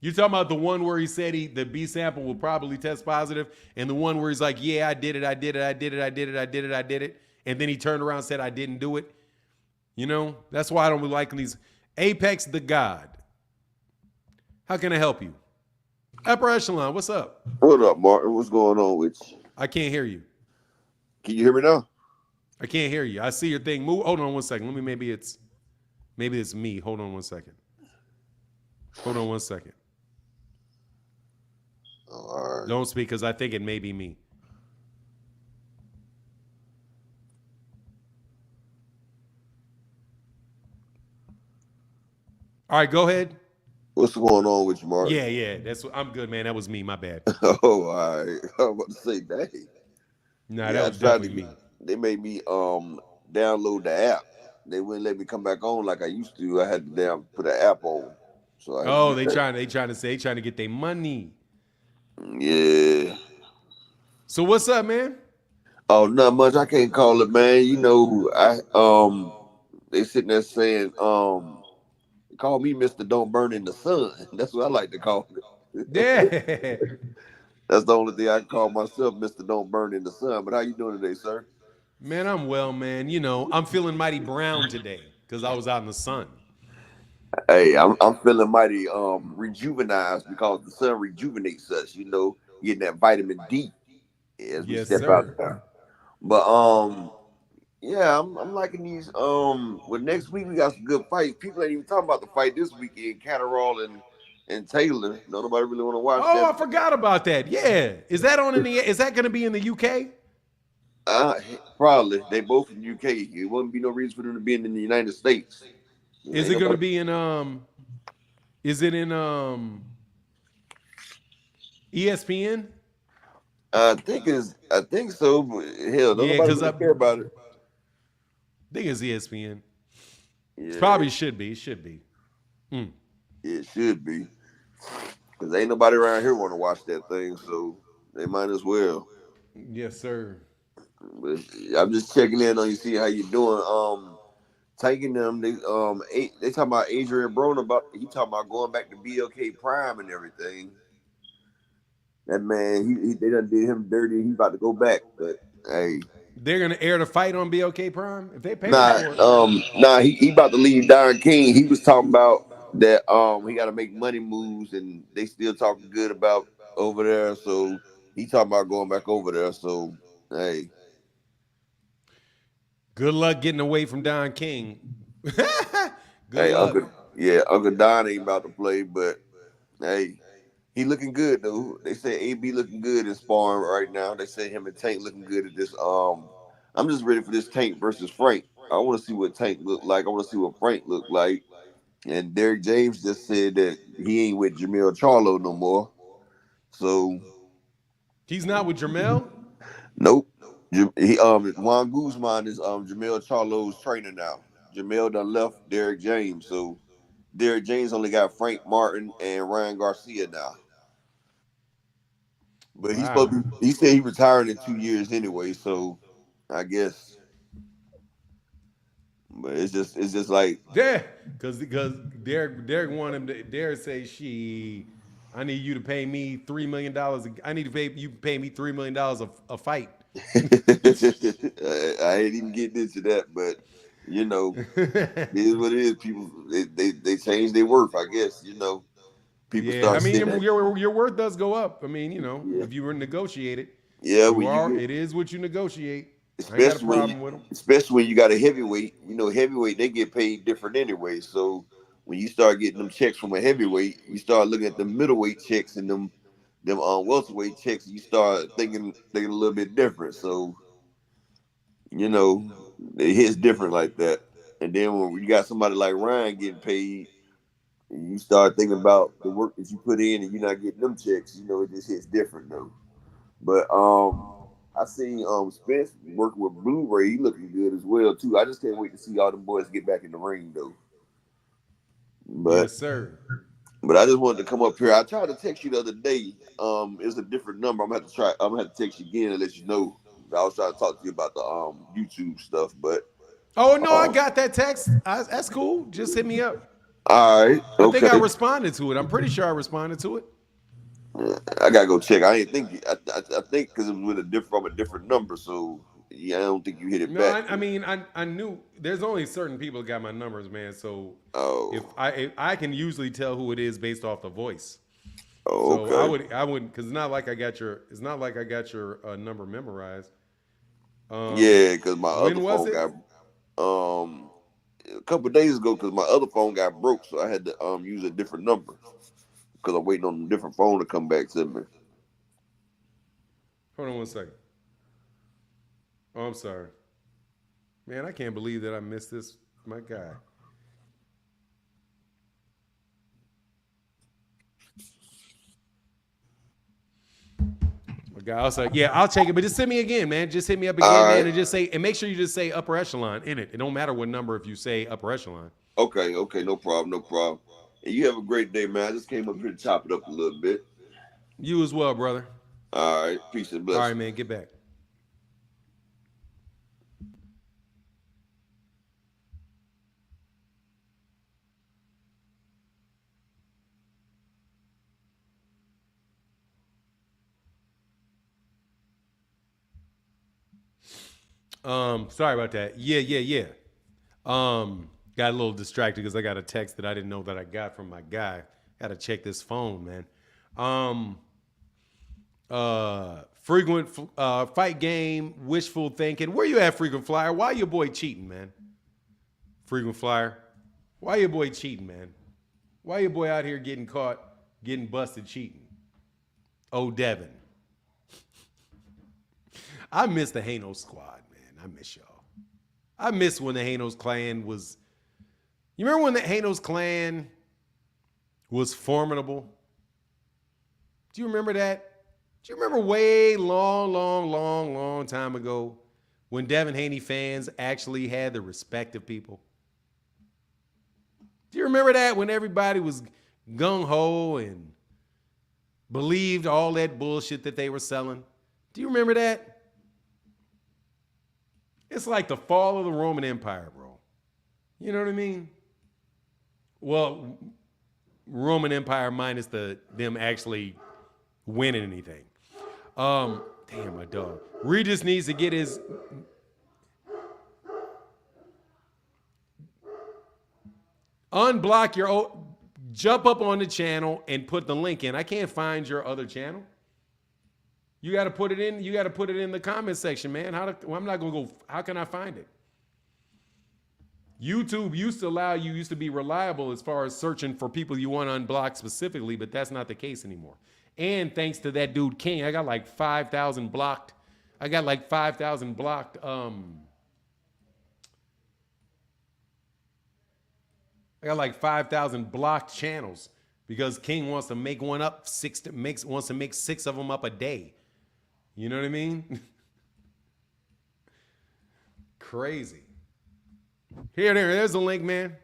You talking about the one where he said the B sample will probably test positive, and the one where he's like, yeah, I did it. And then he turned around and said, I didn't do it. You know, that's why I don't really like these. Apex the God. How can I help you? Upper Echelon, what's up? What up, Martin? What's going on with you? I can't hear you. Can you hear me now? I can't hear you. I see your thing move. Hold on one second. Maybe it's me. Hold on one second. All right. Don't speak because I think it may be me. All right, go ahead. What's going on with you, Martin? Yeah. I'm good, man. That was me. My bad. Oh, all right. I'm about to say, dang. Nah, that Yeah, I was tried definitely to. me. They made me download the app. They wouldn't let me come back on like I used to. I had to put an app on, so I had to Oh, get that. they trying to get their money. Yeah. So what's up, man? Oh, not much. I can't call it, man. You know, they sitting there saying, call me Mister Don't Burn in the Sun. That's what I like to call it. Yeah. That's the only thing I can call myself, Mister Don't Burn in the Sun. But how you doing today, sir? Man, I'm well, man. You know, I'm feeling mighty brown today because I was out in the sun. Hey, I'm feeling mighty rejuvenized because the sun rejuvenates us. You know, getting that vitamin D as we Yes, step out sir. there. But yeah, I'm liking these. Well, next week we got some good fights. People ain't even talking about the fight this weekend, Catterall and Taylor. No, nobody really want to watch Oh, that. I forgot about that. Yeah. Is that gonna be in the UK? Uh, Probably they both in UK. It wouldn't be no reason for them to be in the United States. Is Ain't it gonna nobody. be in is it in ESPN? I think so. But hell, don't Yeah, nobody because really I care about it. think it's ESPN. It Yeah, probably should be. It should be. Mm. it should be. Cause ain't nobody around here want to watch that thing, so they might as well. Yes, sir. But I'm just checking in on you, see how you doing. Taking them, they talking about Adrian Broner about he talking about going back to BLK Prime and everything. That man, they done did him dirty. He about to go back, but hey, They're gonna air the fight on BLK Prime if they paying nah, for it. he about to leave Don King. He was talking about that he got to make money moves, and they still talking good about over there. So he talking about going back over there. So hey. Good luck getting away from Don King. Good Hey, luck. Uncle Don ain't about to play, but hey, he looking good though. They say AB looking good in sparring right now. They say him and Tank looking good at this. I'm just ready for this Tank versus Frank. I want to see what Tank look like. I want to see what Frank look like. And Derek James just said that he ain't with Jamil Charlo no more. So He's not with Jermel. nope. Juan Guzman is Jamil Charlo's trainer now. Jamil done left Derek James, so Derek James only got Frank Martin and Ryan Garcia now. But he's supposed Wow. to, he said he retired in 2 years anyway, so I guess. But it's just like Yeah, because Derek wanted him to. Derek say I need you to pay me $3 million. I need to pay me $3 million a fight. I ain't even getting into that, but you know, it is what it is. People they change their worth, I guess. You know, people Yeah, I start mean saying that. your worth does go up. I mean, Yeah, if you were negotiated, yeah. you When you are. get, It is what you negotiate. I ain't got a especially when you, problem with them. especially when you got a heavyweight. You know, heavyweight they get paid different anyway. So when you start getting them checks from a heavyweight, you start looking at the middleweight checks and them welterweight checks. You start thinking a little bit different. So you know, it hits different like that. And then when you got somebody like Ryan getting paid, and you start thinking about the work that you put in, and you're not getting them checks. You know, it just hits different though. But I seen Spence working with Blu-ray. He looking good as well too. I just can't wait to see all them boys get back in the ring though. But Yes, sir. but I just wanted to come up here. I tried to text you the other day. It's a different number. I'm gonna have to text you again and let you know. I was trying to talk to you about the YouTube stuff, but Oh no, I um, got that text. That's cool. Just hit me up. all right, I think I okay. responded to it. I'm pretty sure I responded to it. I gotta go check. I ain't think. I think because it was with a different from a different number. So yeah, I don't think you hit it No, back. I mean, I knew there's only certain people that got my numbers, man. So Oh, if I can usually tell who it is based off the voice. oh, So okay. I would because it's not like I got your number memorized. Yeah, because my other When was phone it? got a couple of days ago because my other phone got broke, so I had to use a different number because I'm waiting on a different phone to come back to me. Hold on one second. Oh, I'm sorry, man. I can't believe that I missed this. My guy. My guy, I was like, yeah, I'll check it, but just send me again, man. Just hit me up again, man, and just say, and make sure you just say upper echelon in it. It don't matter what number if you say upper echelon. Okay, no problem. And you have a great day, man. I just came up here to chop it up a little bit. You as well, brother. All right, peace and blessings. All right, man, get back. Sorry about that. Yeah. Got a little distracted because I got a text that I didn't know that I got from my guy. Got to check this phone, man. Frequent fight game, wishful thinking. Where you at, Frequent Flyer? Why your boy cheating, man? Frequent Flyer, why your boy cheating, man? Why your boy out here getting caught, getting busted cheating? Oh, Devin. I miss the Haney squad, man. I miss y'all. I miss when the Haney clan was. You remember when the Haney clan was formidable? Do you remember that? Do you remember way long time ago when Devin Haney fans actually had the respect of people? Do you remember that when everybody was gung-ho and believed all that bullshit that they were selling? Do you remember that? It's like the fall of the Roman Empire, bro. You know what I mean? Well, Roman Empire minus them actually winning anything. Damn, my dog. Regis needs to get his. Unblock your. Jump up on the channel and put the link in. I can't find your other channel. You got to put it in. You got to put it in the comment section, man. I'm not gonna go. How can I find it? YouTube used to be reliable as far as searching for people you want to unblock specifically, but that's not the case anymore. And thanks to that dude King, I got like 5,000 blocked. I got like 5,000 blocked. I got like 5,000 blocked channels because King wants to make one up. Wants to make 6 of them up a day. You know what I mean? Crazy. There's the link, man.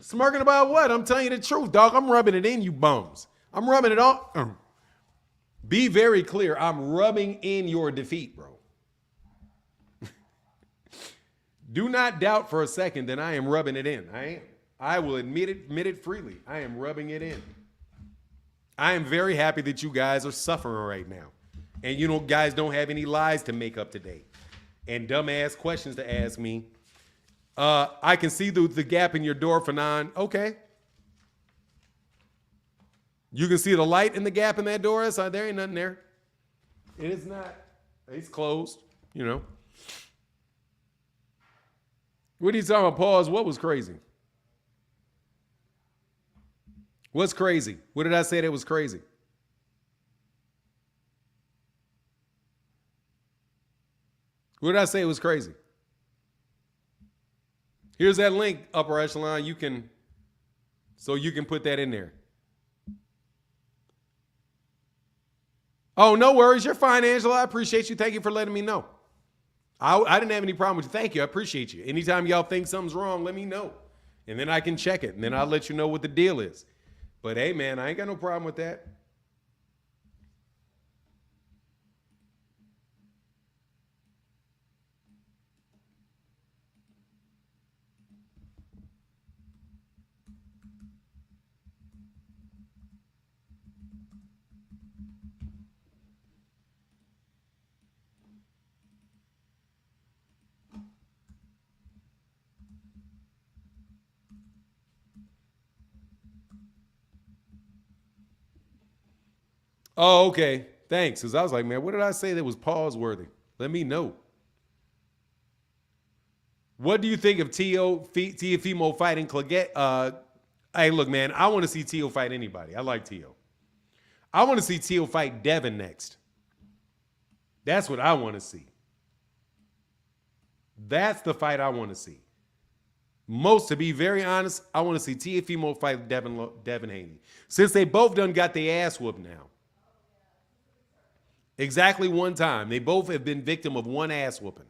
Smirking about what? I'm telling you the truth, dog. I'm rubbing it in, you bums. I'm rubbing it on. Be very clear. I'm rubbing in your defeat, bro. Do not doubt for a second that I am rubbing it in. I am. I will admit it freely. I am rubbing it in. I am very happy that you guys are suffering right now. And you know, guys don't have any lies to make up today. And dumbass questions to ask me. I can see the gap in your door, Fanon. Okay. You can see the light in the gap in that door. So there ain't nothing there. It is not. It's closed, you know. What are you talking about, pause? What was crazy? What's crazy? What did I say that was crazy? What did I say was crazy? Here's that link, upper echelon. You can put that in there. Oh, no worries. You're fine, Angela. I appreciate you. Thank you for letting me know. I didn't have any problem with you. Thank you. I appreciate you. Anytime y'all think something's wrong, let me know. And then I can check it. And then I'll let you know what the deal is. But hey, man, I ain't got no problem with that. Oh, okay. Thanks. Because I was like, man, what did I say that was pause-worthy? Let me know. What do you think of Teofimo fighting Claggett? Hey, look, man, I want to see Teo fight anybody. I like Teo. I want to see Teo fight Devin next. That's what I want to see. That's the fight I want to see. To be very honest, I want to see Teofimo fight Devin Haney. Since they both done got their ass whooped now. Exactly one time. They both have been victim of one ass whooping.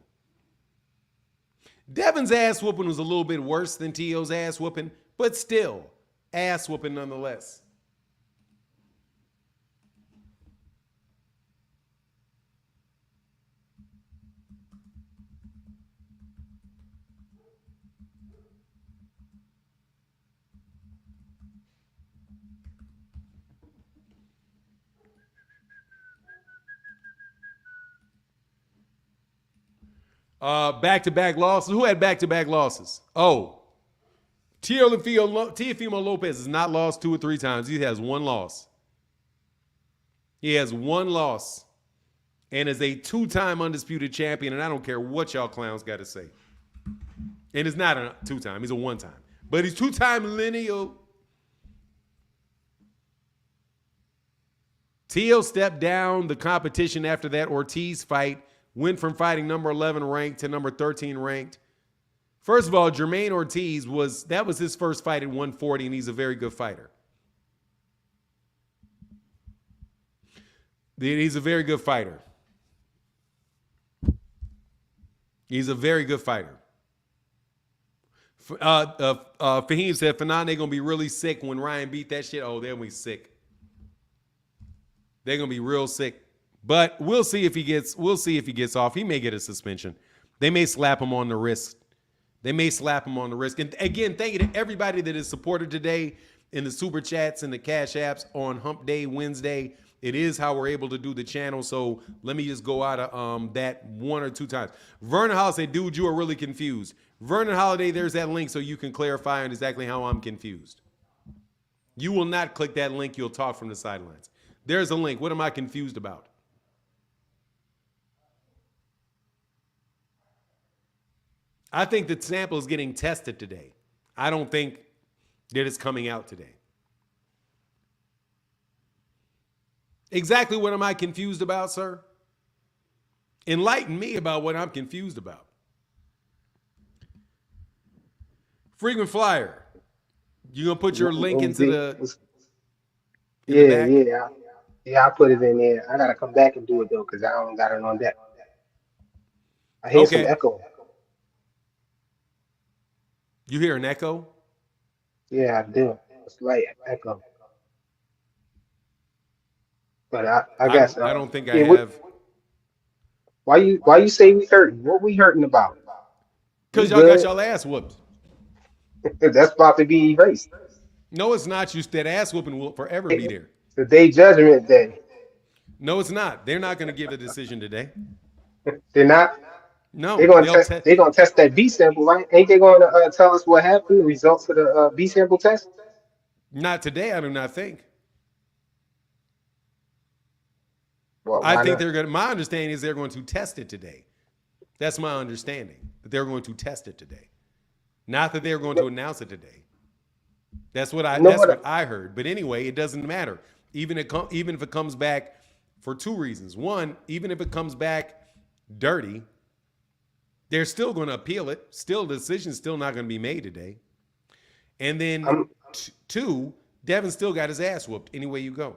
Devin's ass whooping was a little bit worse than T.O.'s ass whooping, but still, ass whooping nonetheless. Back-to-back losses. Who had back-to-back losses? Oh, Teofimo Lopez has not lost 2 or 3 times. He has one loss. He has one loss and is a 2-time undisputed champion, and I don't care what y'all clowns got to say. And it's not a 2-time. He's a 1-time. But he's 2-time lineal. Teo stepped down the competition after that Ortiz fight, went from fighting number 11 ranked to number 13 ranked. First of all, Jermaine Ortiz was his first fight at 140, and he's a very good fighter. He's a very good fighter. He's a very good fighter. Fahim said, Fernand, they're going to be really sick when Ryan beat that shit. Oh, they're going to be sick. They're going to be real sick. But we'll see if he gets off. He may get a suspension. They may slap him on the wrist. And again, thank you to everybody that has supported today in the super chats and the cash apps on Hump Day Wednesday. It is how we're able to do the channel. So let me just go out of that 1 or 2 times. Vernon Holiday said, dude, you are really confused. Vernon Holiday, there's that link so you can clarify on exactly how I'm confused. You will not click that link. You'll talk from the sidelines. There's a link. What am I confused about? I think the sample is getting tested today. I don't think that it's coming out today. Exactly what am I confused about, sir? Enlighten me about what I'm confused about. Frequent flyer. You gonna put your link into the Yeah, I put it in there. I gotta come back and do it though, because I don't got it on deck. I hear some echo. You hear an echo? Yeah, I do. A slight echo. But I guess I don't think I have. Why you say we hurting? What we hurting about? Because y'all got y'all ass whooped. That's about to be erased. No, it's not. That ass whooping will forever be there. Today Judgment Day. No, it's not. They're not going to give a decision today. They're not. No, they're gonna test that B sample, right? Ain't they going to tell us what happened? The results of the B sample test? Not today. I do not think. Well, I think they're going to. My understanding is they're going to test it today. That's my understanding, that they're going to test it today. Not that they're going to announce it today. That's what I heard. But anyway, it doesn't matter. Even if it comes back for 2 reasons. One, even if it comes back dirty, they're still going to appeal it. Still, the decision's still not going to be made today. And then 2, Devin still got his ass whooped anyway you go.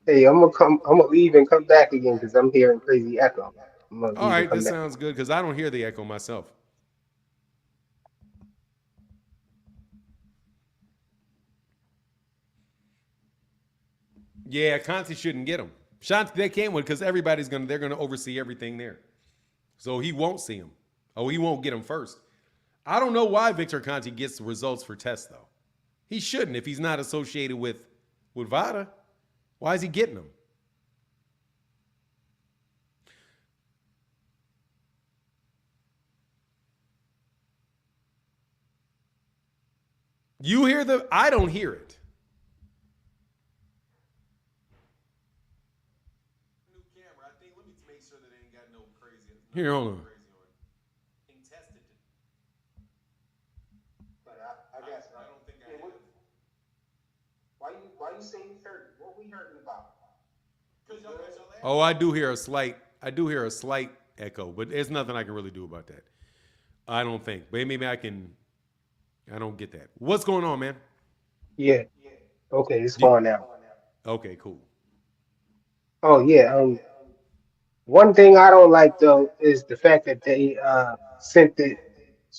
Hey, I'm gonna leave and come back again because I'm hearing crazy echo. All right, this sounds good because I don't hear the echo myself. Yeah, Conti shouldn't get him. They can't win because they're gonna oversee everything there. So he won't see him. Oh, he won't get him first. I don't know why Victor Conti gets the results for tests though. He shouldn't if he's not associated with VADA. Why is he getting them? You hear I don't hear it. New camera. I think let me make sure that they ain't got no crazy. Here, hold on. But I guess I don't think I have. Why you saying we hurting? What we hurting about? Oh, I do hear a slight echo, but there's nothing I can really do about that. I don't think. But maybe I don't get that. What's going on, man? Yeah. Okay, it's fine now. Okay, cool. Oh yeah. One thing I don't like though is the fact that they sent it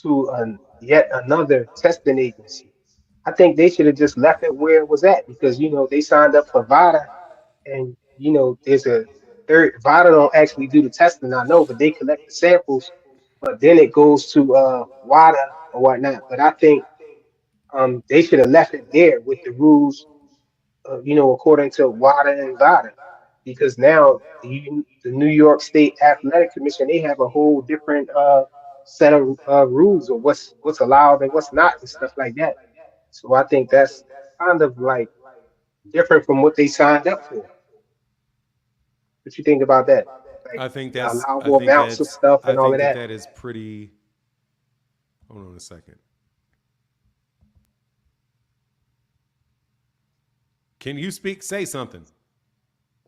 to yet another testing agency. I think they should have just left it where it was at because they signed up for VADA, and there's a third. VADA don't actually do the testing, I know, but they collect the samples, but then it goes to WADA or whatnot. But I think they should have left it there with the rules, according to WADA and VADA, because now the New York State Athletic Commission, they have a whole different set of rules of what's allowed and what's not and stuff like that. So I think that's kind of like different from what they signed up for. What you think about that? Like allow more bounce of stuff I and all think of that that. that is pretty. Hold on a second. Can you speak? Say something.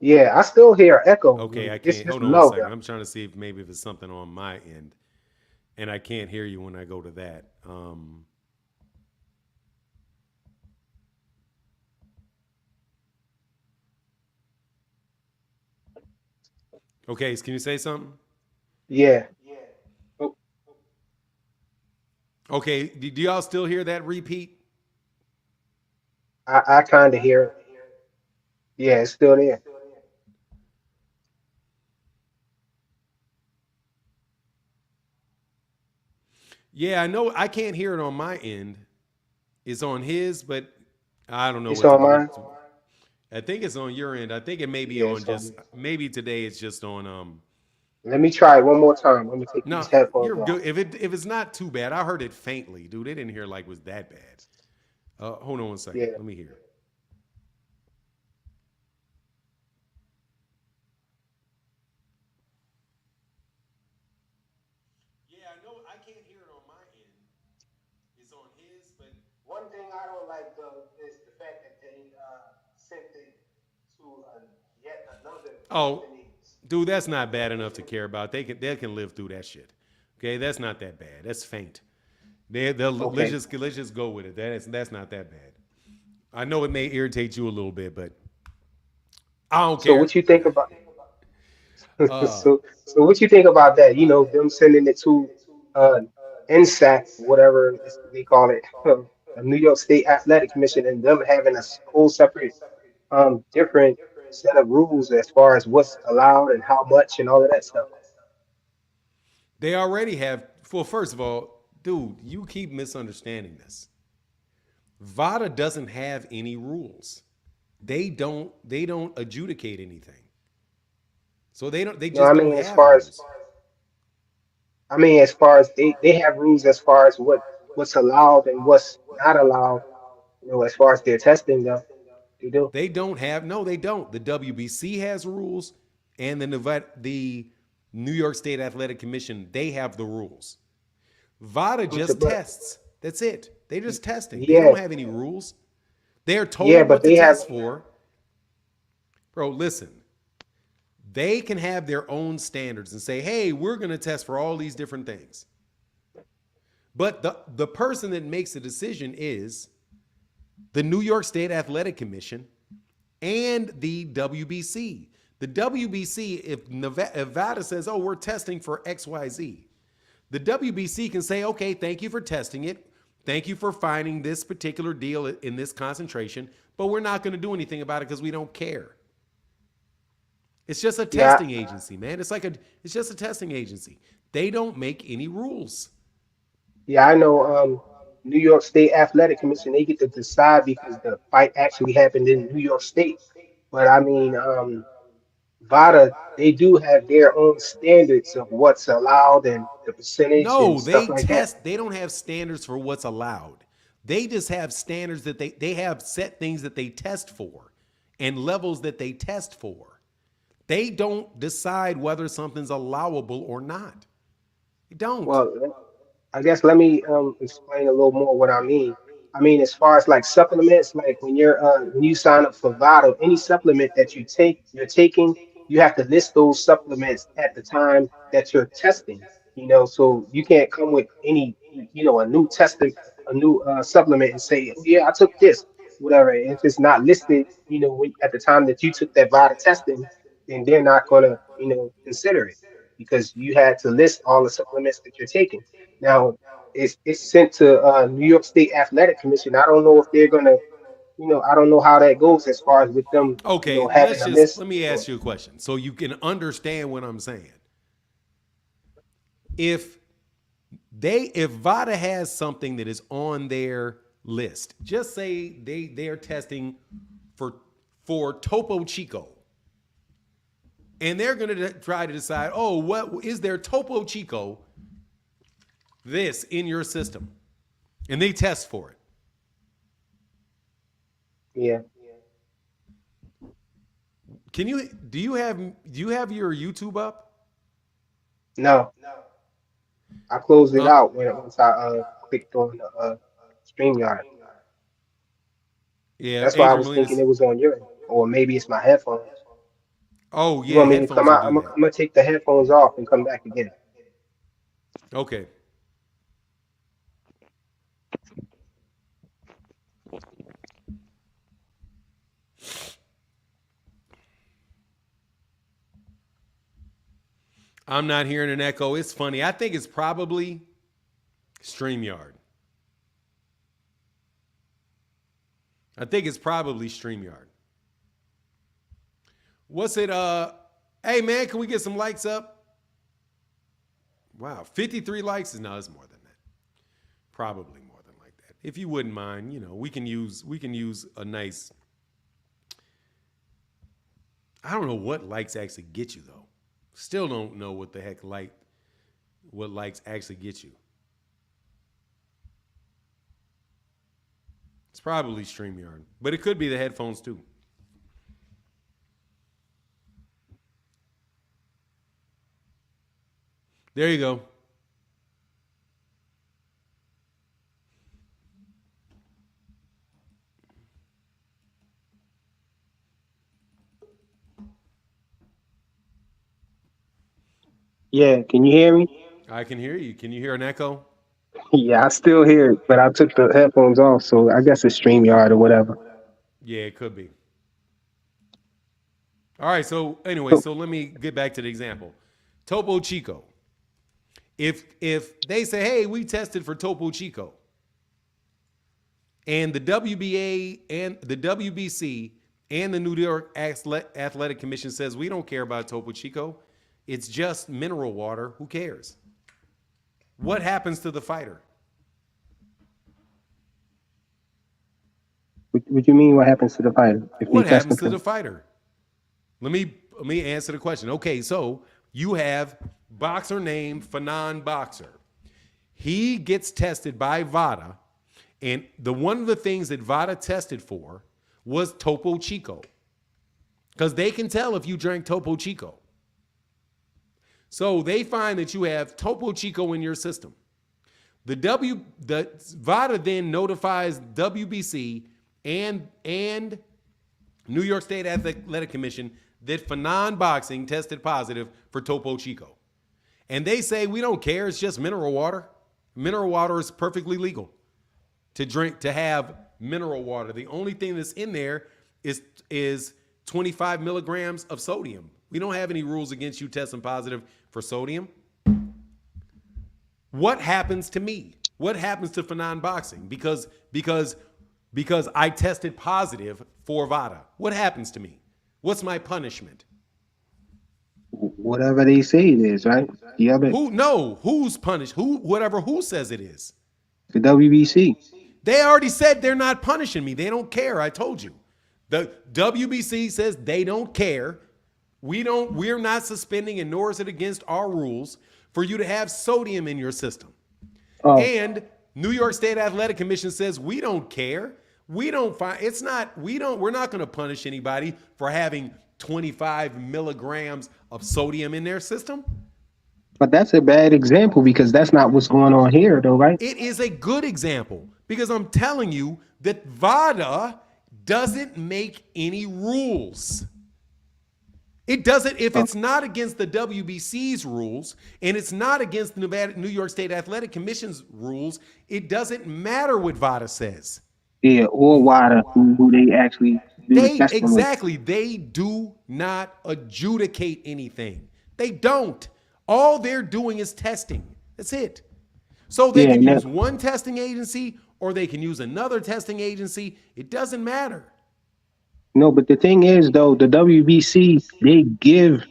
Yeah, I still hear echo. Okay, I It's can't. just Hold on a low second. though. I'm trying to see if maybe if it's something on my end, and I can't hear you when I go to that. Okay, can you say something? Yeah. Oh, Okay, do y'all still hear that repeat? I kind of hear it. Yeah, it's still there. Yeah, I know. I can't hear it on my end. It's on his, but I don't know It's what to on do mine. with it. I think it's on your end. I think it may be Yeah, on it's on just me. maybe today it's just on Let me try it one more time. Let me take no, these headphones you're off. good. If it's not too bad, I heard it faintly, dude. They didn't hear like it was that bad. Hold on one second. Yeah. Let me hear. Yeah, I know. I can't hear it on my end. It's on his, but One thing I don't like though is the fact that they sent it to yet another oh, testing agency. dude, that's not I bad think they enough to should. care about. They can live through that shit. Okay, that's not that bad. That's faint. They'll let's Okay. just go with it. That's not that bad. I know it may irritate you a little bit, but I don't So care. what you think about Uh, so what you think about that? Them sending it to uh NSAC, whatever they call it, the New York State Athletic Commission, and them having a whole separate different set of rules as far as what's allowed and how much and all of that stuff. they already have. Well, first of all, dude, you keep misunderstanding this. VADA doesn't have any rules. They don't adjudicate anything. So they don't. They No, just don't have rules. I mean as far as they have rules as far as what's allowed and what's not allowed, as far as their testing though. They do. They don't have no, they don't. The WBC has rules, and the New York State Athletic Commission they have the rules. VADA just But tests. That's it. They're just testing. They yeah, don't have any rules. They're yeah, told but what to they have test for. Bro, listen. They can have their own standards and say, "Hey, we're going to test for all these different things." But the person that makes the decision is the New York State Athletic Commission and the WBC. The WBC, if Nevada says, "Oh, we're testing for XYZ," the WBC can say, "Okay, thank you for testing it. Thank you for finding this particular deal in this concentration, but we're not going to do anything about it because we don't care." It's just a yeah. testing agency, man. It's just a testing agency. They don't make any rules. Yeah, I know. New York State Athletic Commission, they get to decide because the fight actually happened in New York State. But I mean, VADA, they do have their own standards of what's allowed and the percentage and No, stuff they like that. test. They don't have standards for what's allowed. They just have standards that they have set things that they test for and levels that they test for. They don't decide whether something's allowable or not. They don't. Well, I guess let me explain a little more what I mean. I mean, as far as like supplements, like when you sign up for Vital, any supplement that you're taking, you have to list those supplements at the time that you're testing. So you can't come with any a new testing, a new supplement and say, oh yeah, I took this, whatever. If it's not listed, at the time that you took that Vital testing, then they're not gonna, consider it because you had to list all the supplements that you're taking. Now it's sent to New York State Athletic Commission. I don't know if they're gonna, I don't know how that goes as far as with them, Okay, having a list. let me Or, ask you a question so you can understand what I'm saying. If VADA has something that is on their list, just say they are testing for Topo Chico, and they're going to try to decide, oh, what is there Topo Chico this in your system, and they test for it. yeah. Do you have your YouTube up? No, I closed it out once I clicked on the StreamYard. Yeah, That's why I Adrian was thinking Molina's. it was on your end, or maybe it's my headphones. Oh You yeah, want me to come headphones will out? do I'm that. gonna take the headphones off and come back again. Okay. I'm not hearing an echo. It's funny. I think it's probably StreamYard. What's it? Hey man, can we get some likes up? Wow, 53 likes is it's more than that. Probably more than like that. If you wouldn't mind, we can use a nice. I don't know what likes actually get you though. Still don't know what the heck what likes actually get you. It's probably StreamYard, but it could be the headphones too. There you go. Yeah, can you hear me? I can hear you. Can you hear an echo? Yeah, I still hear it, but I took the headphones off, so I guess it's StreamYard or whatever. Yeah, it could be. All right. So anyway, So, so let me get back to the example. Topo Chico. If they say, hey, we tested for Topo Chico, and the WBA and the WBC and the New York Athletic Commission says we don't care about Topo Chico, it's just mineral water, who cares? What happens to the fighter? what you mean? What happens to the fighter if they What test happens to him? the fighter? Let me answer the question. Okay, so you have boxer named Fanon Boxer. He gets tested by VADA, and one of the things that VADA tested for was Topo Chico, because they can tell if you drank Topo Chico. So they find that you have Topo Chico in your system. The VADA then notifies WBC and New York State Athletic Commission that Fanon Boxing tested positive for Topo Chico. And they say, we don't care, it's just mineral water. Mineral water is perfectly legal to drink, to have mineral water. The only thing that's in there is 25 milligrams of sodium. We don't have any rules against you testing positive for sodium. What happens to me? What happens to Fanon Boxing? Because I tested positive for VADA. What happens to me? What's my punishment? Whatever they say it is, right? Who's punished? Who says it is? The WBC. They already said they're not punishing me. They don't care. I told you. The WBC says they don't care. We're not suspending, and nor is it against our rules for you to have sodium in your system. Oh. And New York State Athletic Commission says we don't care. We're not going to punish anybody for having 25 milligrams of sodium in their system. But that's a bad example because that's not what's going on here, though, right? It is a good example because I'm telling you that VADA doesn't make any rules. It doesn't, if it's not against the WBC's rules and it's not against the New York State Athletic Commission's rules, it doesn't matter what VADA says. Yeah, or WADA, who they actually do the testing with. Exactly. They do not adjudicate anything. They don't. All they're doing is testing. That's it. So they Yeah, can and use one testing agency or they can use another testing agency. It doesn't matter. no, but the thing is though, the WBC, they give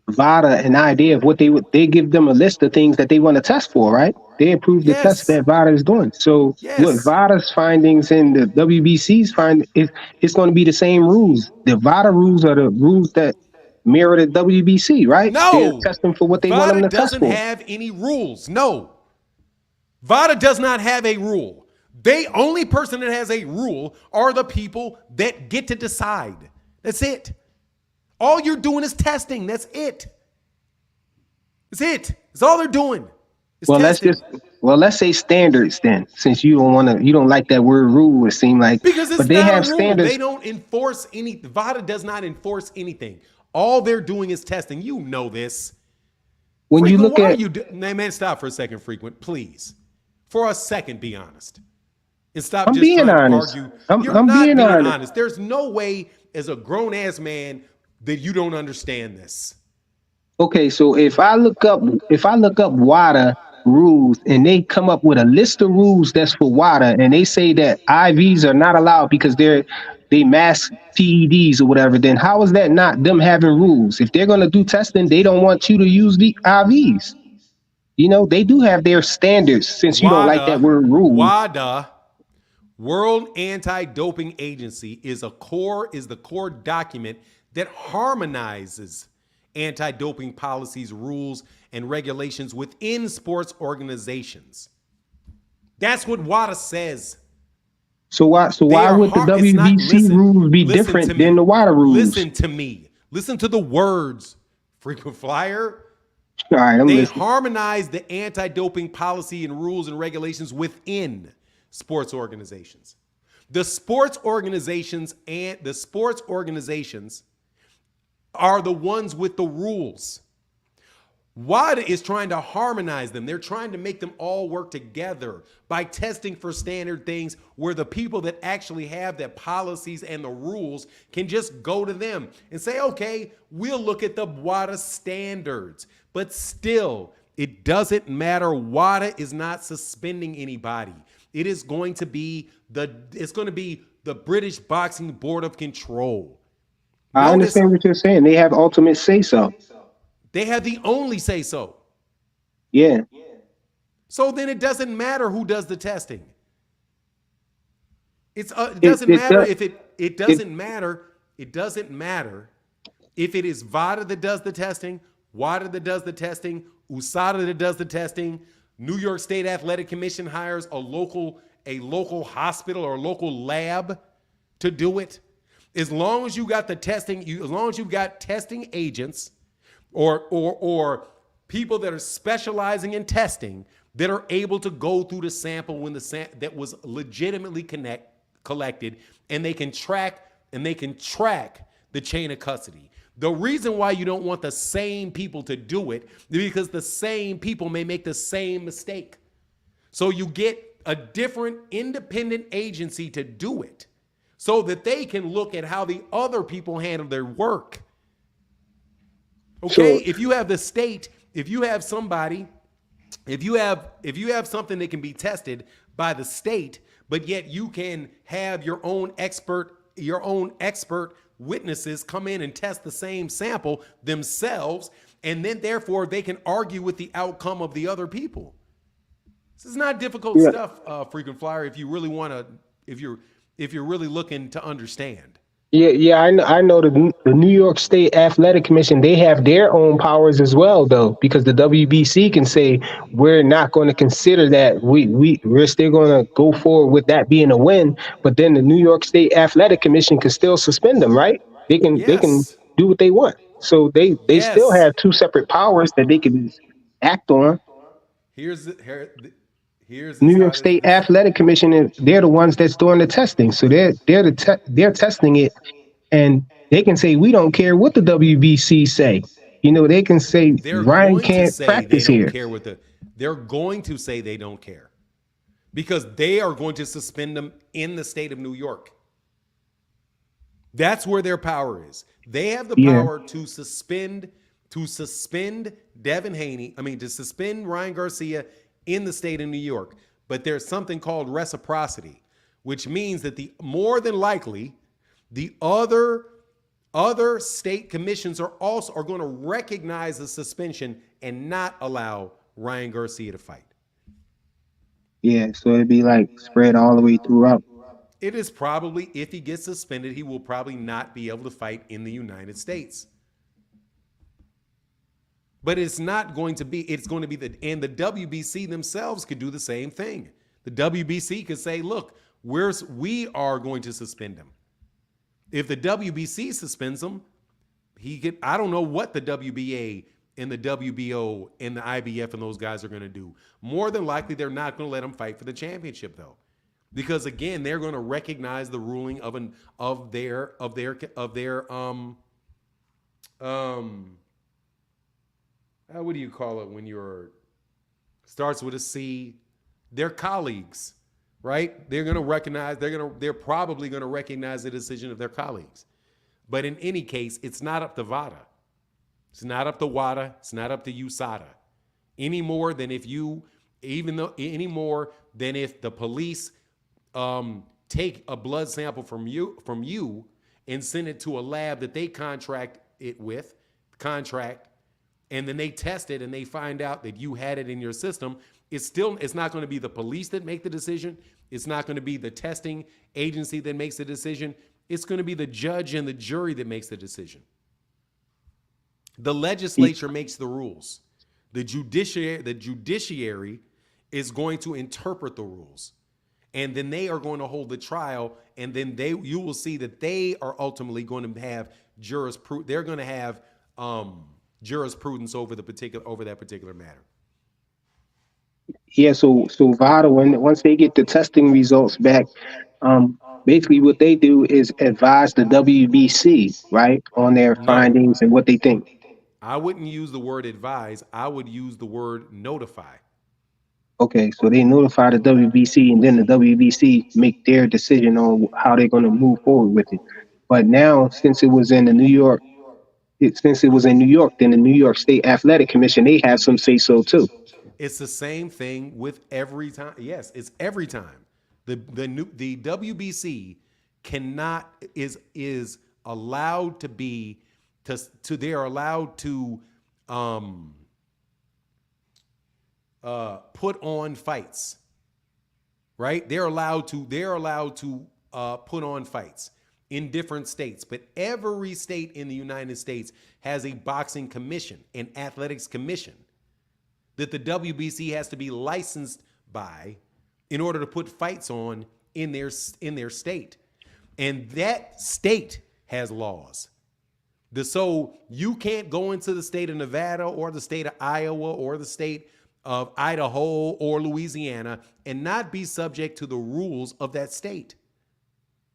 VADA an idea of what they give them a list of things that they want to test for, right? They approve the test Yes. that VADA is doing. So what Yes. VADA's findings and the WBC's find is it's going to be the same rules. The VADA rules are the rules that mirror the WBC, right? They're No. testing for what they want VADA them to test doesn't for. have any rules. No. VADA does not have a rule. The only person that has a rule are the people that get to decide. That's it. All you're doing is testing. That's it. That's it. That's all they're doing. It's Well, testing. let's say standards then, since you don't like that word rule. It seemed like Because it's but they not have a rule. standards. They don't enforce any. VADA does not enforce anything. All they're doing is testing. You know this. When Frequent, you look why at are you man, stop for a second, Frequent, please. For a second, be honest. And stop I'm just being trying honest. to argue. I'm You're not being being honest. honest. There's no way, as a grown-ass man, that you don't understand this. Okay, so if I look up WADA rules and they come up with a list of rules that's for WADA and they say that IVs are not allowed because they mask PEDs or whatever, then how is that not them having rules? If they're gonna do testing, they don't want you to use the IVs. You know, they do have their standards since you don't like that word rules. WADA, World Anti-Doping Agency, is the core document that harmonizes anti-doping policies, rules, and regulations within sports organizations. That's what WADA says. So why would the WBC rules be different than the WADA rules? Listen to me. Listen to the words. Frequent flyer. All right, I'm They listening. harmonize the anti-doping policy and rules and regulations within sports organizations. The sports organizations are the ones with the rules. WADA is trying to harmonize them. They're trying to make them all work together by testing for standard things where the people that actually have the policies and the rules can just go to them and say, okay, we'll look at the WADA standards. But still, it doesn't matter. WADA is not suspending anybody. It is going to be the British Boxing Board of Control. I understand what you're saying. They have ultimate say so. They have the only say so. Yeah. So then it doesn't matter who does the testing. It doesn't matter if it doesn't matter. It doesn't matter if it is VADA that does the testing, WADA that does the testing, USADA that does the testing, New York State Athletic Commission hires a local hospital or a local lab to do it. As long as you got the testing, as long as you got testing agents or people that are specializing in testing that are able to go through the sample when that was legitimately collected, and they can track the chain of custody. The reason why you don't want the same people to do it is because the same people may make the same mistake. So you get a different independent agency to do it so that they can look at how the other people handle their work. Okay, if you have the state, if you have something that can be tested by the state, but yet you can have your own expert witnesses come in and test the same sample themselves, and then therefore they can argue with the outcome of the other people. This is not difficult stuff, Frequent Flyer, if you really want to, if you're really looking to understand. Yeah, I know the New York State Athletic Commission, they have their own powers as well, though, because the WBC can say we're not going to consider that. We're still going to go forward with that being a win, but then the New York State Athletic Commission can still suspend them, right? They can do what they want. So they still have two separate powers that they can act on. Here's New York State Athletic Commission, they're the ones that's doing the testing. So they're testing it, and they can say we don't care what the WBC say. You know, they can say Ryan can't practice here. They're going to say they don't care because they are going to suspend them in the state of New York. That's where their power is. They have the Yeah. power to suspend Devin Haney. I mean, to suspend Ryan Garcia in the state of New York. But there's something called reciprocity, which means that the more than likely the other state commissions are going to recognize the suspension and not allow Ryan Garcia to fight. Yeah, so it'd be like spread all the way throughout. It is probably, if he gets suspended, he will probably not be able to fight in the United States. But it's not going to be, it's going to be and the WBC themselves could do the same thing. The WBC could say, look, we are going to suspend him. If the WBC suspends him, I don't know what the WBA and the WBO and the IBF and those guys are going to do. More than likely, they're not going to let him fight for the championship, though. Because again, they're going to recognize the ruling of their what do you call it when starts with a C? Their colleagues, right? They're going to recognize. They're probably going to recognize the decision of their colleagues. But in any case, it's not up to VADA. It's not up to WADA. It's not up to USADA any more than if the police take a blood sample from you and send it to a lab that they contract, and then they test it and they find out that you had it in your system. It's not going to be the police that make the decision. It's not going to be the testing agency that makes the decision. It's going to be the judge and the jury that makes the decision. The legislature makes the rules. The judiciary is going to interpret the rules. And then they are going to hold the trial, and then you will see that they are ultimately going to have jurisprudence. They're going to have jurisprudence over that particular matter. Yeah, so VADA, once they get the testing results back, basically what they do is advise the WBC, right, on their findings and what they think. I wouldn't use the word advise. I would use the word notify. Okay, so they notify the WBC, and then the WBC make their decision on how they're going to move forward with it. But now, since it was in New York, then the New York State Athletic Commission, they have some say so too. It's the same thing with every time. Yes, it's every time. The WBC is allowed to be they are allowed to put on fights, right? They're allowed to put on fights in different states, but every state in the United States has a boxing commission, an athletics commission that the WBC has to be licensed by in order to put fights on in their state. And that state has laws. So you can't go into the state of Nevada or the state of Iowa or the state of Idaho or Louisiana and not be subject to the rules of that state.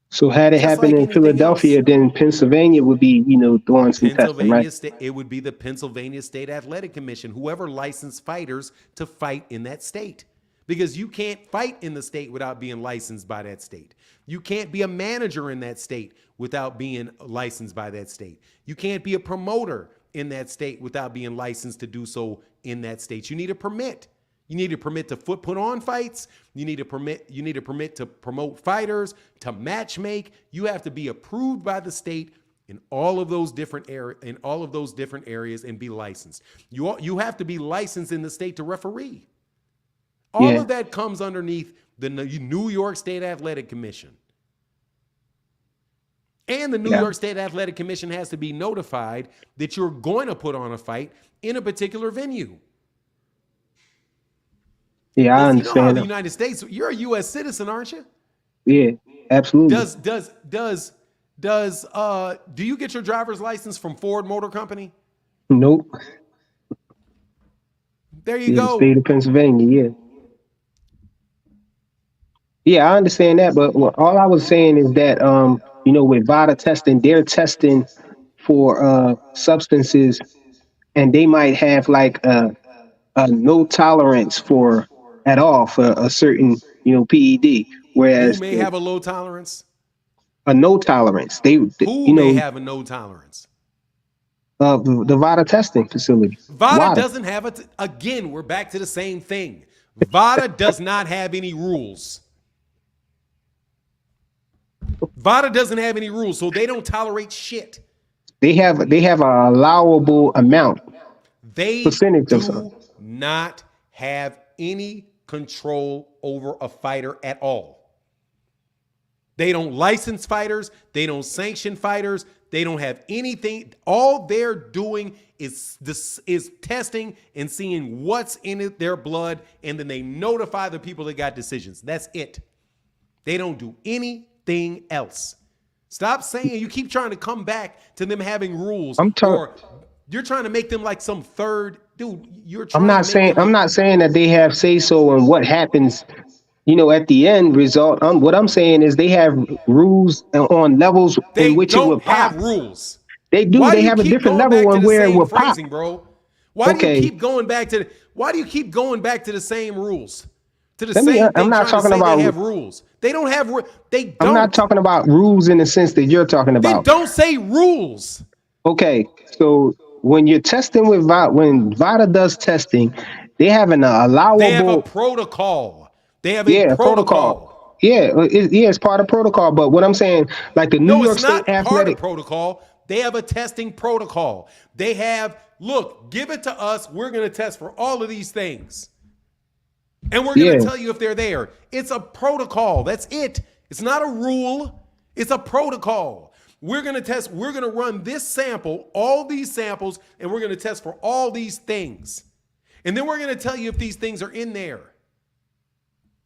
So had it happened in Philadelphia, then Pennsylvania would be, doing some testing, right? It would be the Pennsylvania State Athletic Commission, whoever licensed fighters to fight in that state. Because you can't fight in the state without being licensed by that state. You can't be a manager in that state without being licensed by that state. You can't be a promoter in that state without being licensed to do so in that state. You need a permit. You need a permit to put on fights. You need a permit to promote fighters, to match make. You have to be approved by the state in all of those different areas and be licensed. You have to be licensed in the state to referee. All of that comes underneath the New York State Athletic Commission. And the New York State Athletic Commission has to be notified that you're going to put on a fight in a particular venue. Yeah, I understand. You know, the United States, you're a U.S. citizen, aren't you? Yeah, absolutely. Do you get your driver's license from Ford Motor Company? Nope. There you go. State of Pennsylvania, yeah. Yeah, I understand that, but all I was saying is that with VADA testing, they're testing for substances, and they might have like a no tolerance for a certain PED. Whereas you may have a low tolerance. a no tolerance. Who may have a no tolerance? The VADA testing facility. VADA doesn't have again, we're back to the same thing. VADA does not have any rules. VADA doesn't have any rules, so they don't tolerate shit. They have an allowable amount. They do not have any control over a fighter at all. They don't license fighters. They don't sanction fighters. They don't have anything. All they're doing is testing and seeing what's in their blood, and then they notify the people that got decisions. That's it. They don't do anything else. Stop saying, you keep trying to come back to them having rules. Or you're trying to make them like some third dude. I'm not saying that they have say so on what happens, at the end result. What I'm saying is they have rules on levels in which it will pop. They don't have rules. They do. They have a different level on where it will pop. Bro. Why do you keep going back to the same rules? I'm not talking about they have rules. They don't have. They don't. I'm not talking about rules in the sense that you're talking about. Then don't say rules. Okay, so when you're testing when VADA does testing, they have an allowable. They have a protocol. They have a protocol. Yeah, it's part of protocol. But what I'm saying, like the New York State Athletic part of protocol. They have a testing protocol. They have, look, give it to us. We're going to test for all of these things. And we're going to tell you if they're there. It's a protocol. That's it. It's not a rule. It's a protocol. We're going to test. We're going to run this sample, all these samples, and we're going to test for all these things. And then we're going to tell you if these things are in there.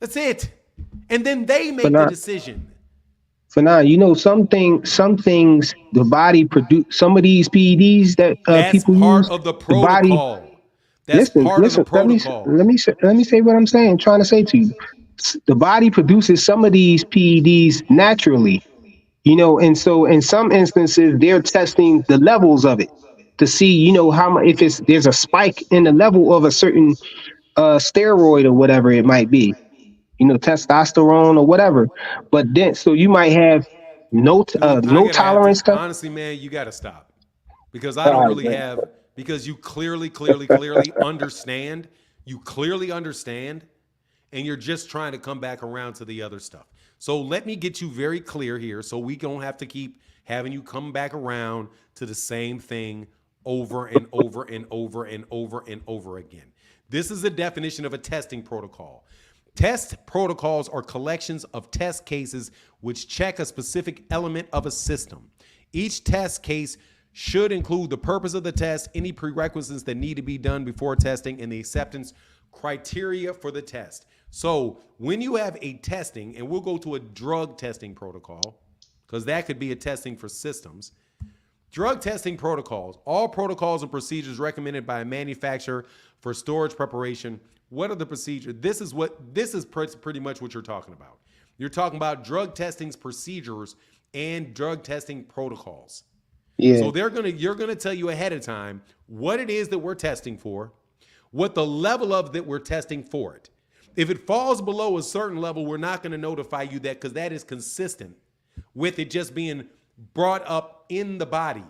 That's it. And then they make the decision. For now, some things the body produce. Some of these PEDs that people use. That's part of the protocol. That's part of the protocol. Let me say what I'm saying. Trying to say to you, the body produces some of these PEDs naturally. And so in some instances they're testing the levels of it to see, how much if there's a spike in the level of a certain steroid or whatever it might be. Testosterone or whatever, but then so you might have no tolerance. Honestly, man, you got to stop because I don't really have because you clearly understand. You clearly understand, and you're just trying to come back around to the other stuff. So let me get you very clear here, so we don't have to keep having you come back around to the same thing over and over and over and over and over again. This is the definition of a testing protocol. Test protocols are collections of test cases which check a specific element of a system. Each test case should include the purpose of the test, any prerequisites that need to be done before testing, and the acceptance criteria for the test. So when you have a testing, and we'll go to a drug testing protocol, because that could be a testing for systems. Drug testing protocols, all protocols and procedures recommended by a manufacturer for storage preparation. What are the procedures? This is pretty much what you're talking about. You're talking about drug testing's procedures and drug testing protocols. Yeah. So you're gonna tell you ahead of time what it is that we're testing for, what the level of that we're testing for it. If it falls below a certain level, we're not going to notify you that because that is consistent with it just being brought up in the body.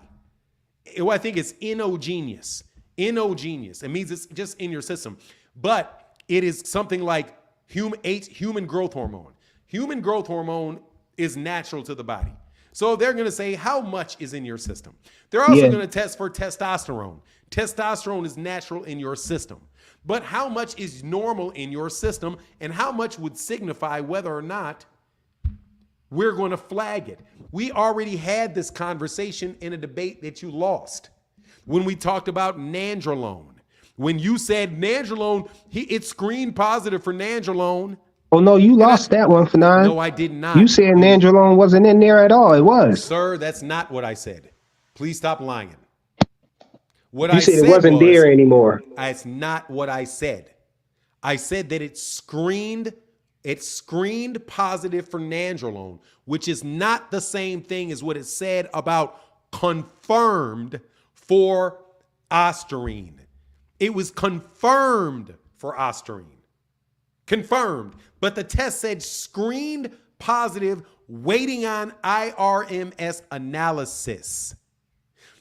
I think it's endogenous. It means it's just in your system. But it is something like human growth hormone. Human growth hormone is natural to the body. So they're going to say how much is in your system. They're also going to test for testosterone. Testosterone is natural in your system. But how much is normal in your system and how much would signify whether or not we're going to flag it. We already had this conversation in a debate that you lost when we talked about nandrolone. When you said nandrolone, it screened positive for nandrolone. Oh, no, you lost that one, Fanon. No, I did not. You said nandrolone wasn't in there at all. It was. Sir, that's not what I said. Please stop lying. You said it wasn't there anymore. That's not what I said. I said that it screened positive for nandrolone, which is not the same thing as what it said about confirmed for ostarine. It was confirmed for ostarine. Confirmed. But the test said screened positive waiting on IRMS analysis.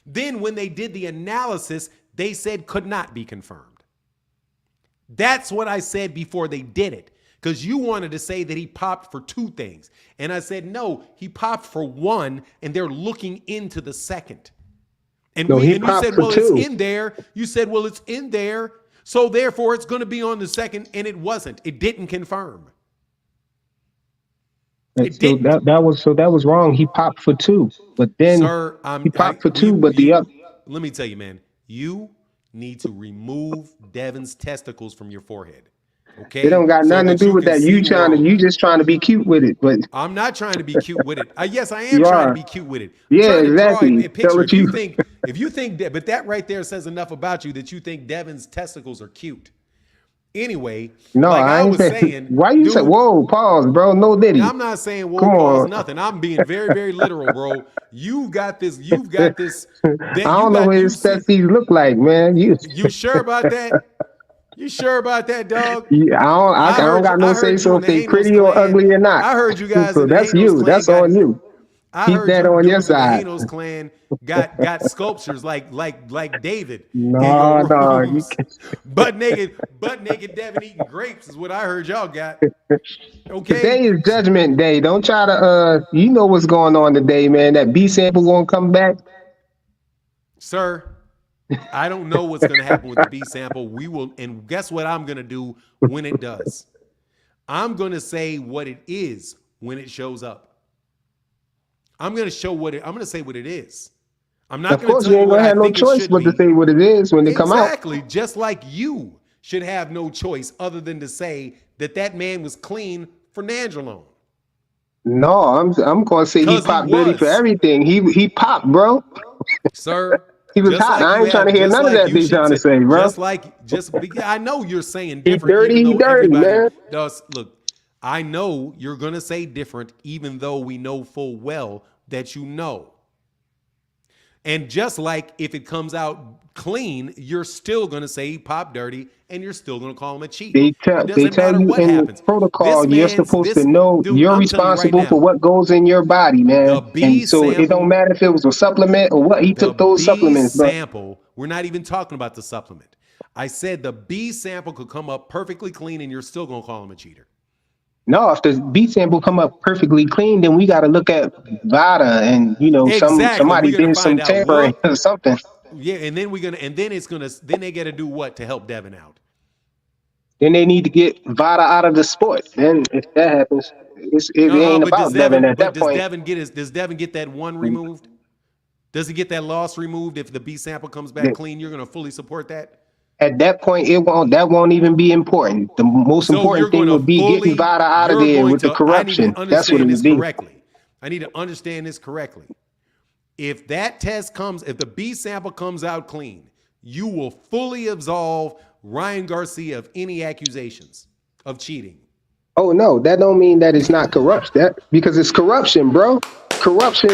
Then when they did the analysis, they said could not be confirmed. That's what I said before they did it. Because you wanted to say that he popped for 2 things. And I said, no, he popped for 1, and they're looking into the second. And, No, and you said, well, 2. it's in there. You said, well, it's in there. So therefore, it's going to be on the second. And it wasn't. It didn't confirm. It didn't. That was wrong. He popped for 2. But then Sir, he popped for 2, but the other. Let me tell you, man, you need to remove Devin's testicles from your forehead. Okay. It don't got nothing to do with that. You just trying to be cute with it, but I'm not trying to be cute with it. Yes, I am trying to be cute with it. Yeah, exactly. If you think that, but that right there says enough about you that you think Devin's testicles are cute. Anyway, no, like I ain't saying. Why you say? Whoa, pause, bro. No diddy. I'm not saying whoa, pause, nothing. I'm being very, very literal, bro. You've got this. I don't know what his testes look like, man. You sure about that? You sure about that, dog? Yeah, I don't got no say so if they pretty or ugly or not. I heard you guys. So that's you. That's on you. Keep that on your side. The Hanos clan got sculptures like David. No. Butt naked Devin eating grapes is what I heard y'all got. Okay. Today is Judgment Day. Don't try to you know what's going on today, man. That B sample gonna come back. Sir, I don't know what's gonna happen with the B sample. We will, and guess what I'm gonna do when it does? I'm gonna say what it is when it shows up. I'm gonna say what it is. I'm not going to tell you what I think it should be. Of course, you ain't gonna have no choice but to say what it is when they come out. Exactly, just like you should have no choice other than to say that man was clean for Nandrolone. No, I'm going to say he popped dirty for everything. He popped, bro. Sir, he was hot. I ain't trying to hear none of that they trying to say, bro. I know you're saying different. He dirty, man. Look, I know you're going to say different, even though we know full well that you know. And just like if it comes out clean, you're still going to say he popped dirty, and you're still going to call him a cheat. They tell you in the protocol you're supposed to know you're responsible for what goes in your body, man. And so it don't matter if it was a supplement or what. He took those supplements, bro. Sample, we're not even talking about the supplement. I said the B sample could come up perfectly clean, and you're still going to call him a cheater. No, if the B sample come up perfectly clean, then we got to look at VADA and somebody did some tampering or something. Yeah, and then then they got to do what to help Devin out? Then they need to get VADA out of the sport. Then if that happens, it ain't about Devin at that point. Does Devin get that 1 removed? Does he get that loss removed if the B sample comes back clean? You're going to fully support that? At that point, that won't even be important. The most important thing would be getting VADA out of there with the corruption. That's what it would be. I need to understand this correctly. If the B sample comes out clean, you will fully absolve Ryan Garcia of any accusations of cheating. Oh no, that don't mean that it's not corruption. Because it's corruption, bro. Corruption.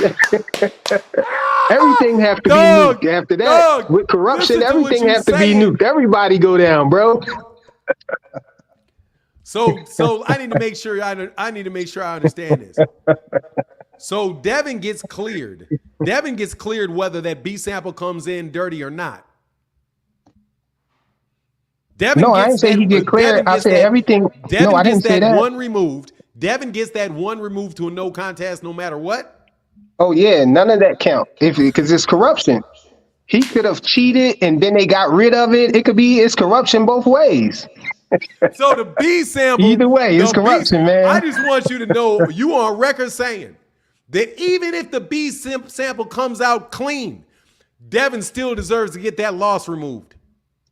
Everything have to be nuked after that. With corruption, everything has to be nuked. Everybody go down, bro. So I need to make sure I understand this. So Devin gets cleared. Devin gets cleared whether that B sample comes in dirty or not. I didn't say he get cleared. I said everything. No, I didn't say that. One removed. Devin gets that 1 removed to a no contest no matter what. Oh yeah, none of that count because it's corruption. He could have cheated and then they got rid of it. It's corruption both ways. So the B sample, either way, it's corruption, man. I just want you to know you on record saying that even if the B sample comes out clean, Devin still deserves to get that loss removed.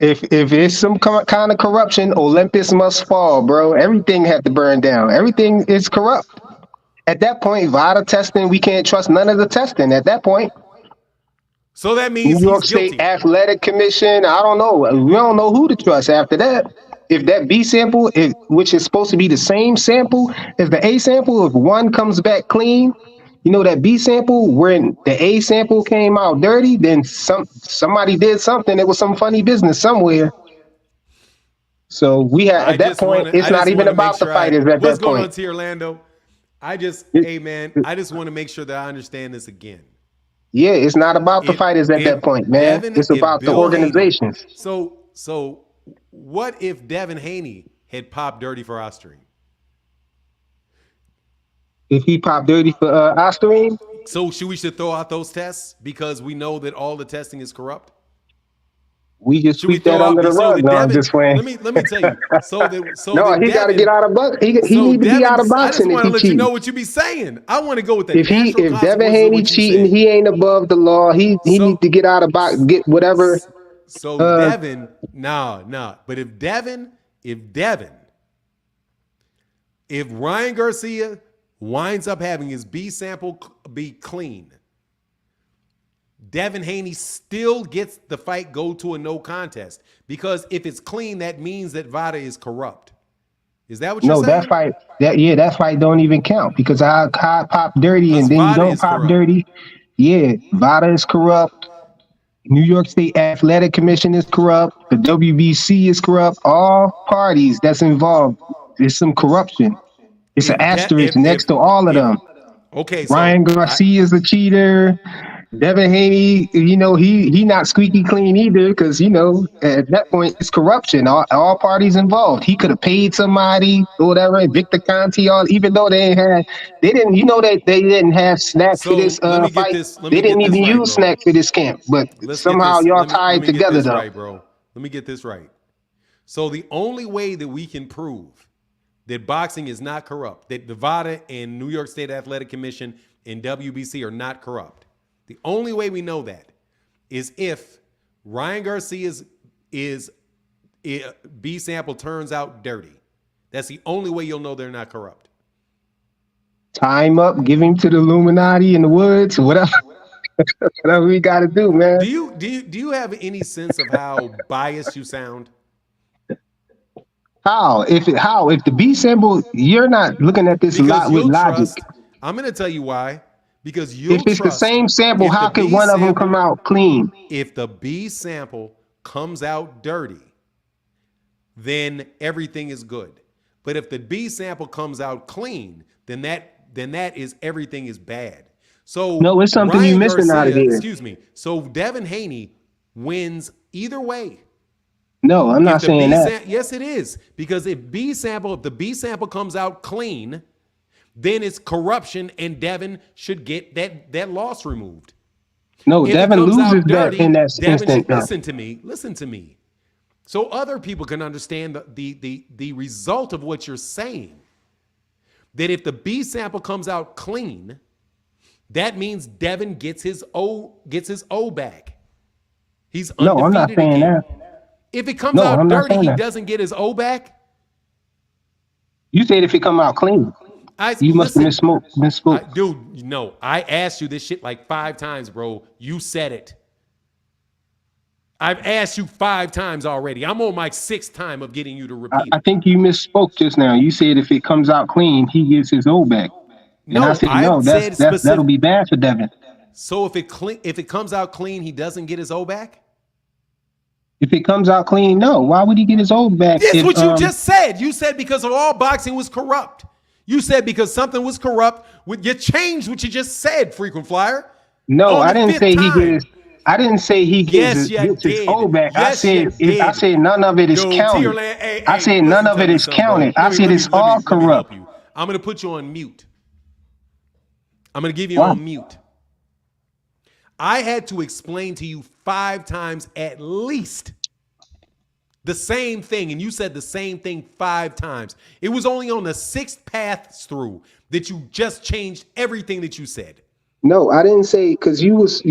If it's some kind of corruption, Olympus must fall, bro. Everything had to burn down. Everything is corrupt. At that point, VADA testing, we can't trust none of the testing at that point. So that means New York State Athletic Commission, I don't know. We don't know who to trust after that. If that B sample, which is supposed to be the same sample as the A sample, if one comes back clean, that B sample, when the A sample came out dirty, then somebody did something. It was some funny business somewhere. So we had at that point, it's not even about the fighters at that point. What's going on, T. Orlando? Hey man, I just want to make sure that I understand this again. Yeah, it's not about the fighters at that point, man. It's about the organizations. So what if Devin Haney had popped dirty for Osterine? If he popped dirty for Osterine, So we should throw out those tests because we know that all the testing is corrupt? we just Should we sweep that throw out under the so rug. that No, I'm Devin? just playing. Let me tell you. No, he got to get out of boxing. He So need to be out of I just boxing if want to he let you know cheating. what you be saying. I want to go with the If natural Devin consequences of Haney what you cheating, said. he ain't above the law. He need to get out of box, get whatever. So Devin, nah. But if Ryan Garcia winds up having his B sample be clean, Devin Haney still gets the fight go to a no contest, because if it's clean, that means that VADA is corrupt. Is that what you're saying? That fight don't even count because I pop dirty and then VADA you don't is pop corrupt. dirty. Yeah, VADA is corrupt. New York State Athletic Commission is corrupt. The WBC is corrupt. All parties that's involved, there's some corruption. It's an asterisk next to all of them. Okay, so Ryan Garcia is a cheater. Devin Haney, he not squeaky clean either because, at that point, it's corruption. All parties involved. He could have paid somebody or whatever, Victor Conti, even though they didn't, that they didn't have snacks for this fight. They didn't even use snacks for this camp, but somehow y'all tied together, though. Right, bro. Let me get this right. So the only way that we can prove that boxing is not corrupt, that the VADA and New York State Athletic Commission and WBC are not corrupt, the only way we know that is if Ryan Garcia's B sample turns out dirty. That's the only way you'll know they're not corrupt. Tie him up, give him to the Illuminati in the woods, whatever. Whatever we got to do, man. Do you have any sense of how biased you sound? How? If the B sample, you're not looking at this with logic. I'm going to tell you why. Because if it's the same sample, how could one of them come out clean? If the B sample comes out dirty, then everything is good. But if the B sample comes out clean, then that is everything is bad. So no, it's something you're missing out of here. Excuse me. So Devin Haney wins either way. No, I'm not saying that. Yes, it is. Because if the B sample comes out clean, then it's corruption, and Devin should get that loss removed. No, Devin loses that in that instant. Listen to me. So other people can understand the result of what you're saying. That if the B sample comes out clean, that means Devin gets his O back. He's undefeated. No, I'm not saying again. that. If it comes out dirty, he doesn't get his O back. You said if it come out clean. You must have misspoke. Dude, no. I asked you this shit like 5 times, bro. You said it. I've asked you 5 times already. I'm on my 6th time of getting you to repeat it. I think you misspoke just now. You said if it comes out clean, he gets his O back. And I said, no, that'll be bad for Devin. So if it comes out clean, he doesn't get his O back? If it comes out clean, no. Why would he get his O back? That's what you just said. You said because of all boxing was corrupt. You said because something was corrupt. You changed what you just said, frequent flyer. No, I didn't say he gets. I didn't say he gets his O back. I said none of it is counted. I said none of it is counted. I said it's all corrupt. I'm going to put you on mute. I'm going to give you on mute. I had to explain to you 5 times at least the same thing, and you said the same thing 5 times. It was only on the 6th pass through that you just changed everything that you said. No, I didn't say, because you was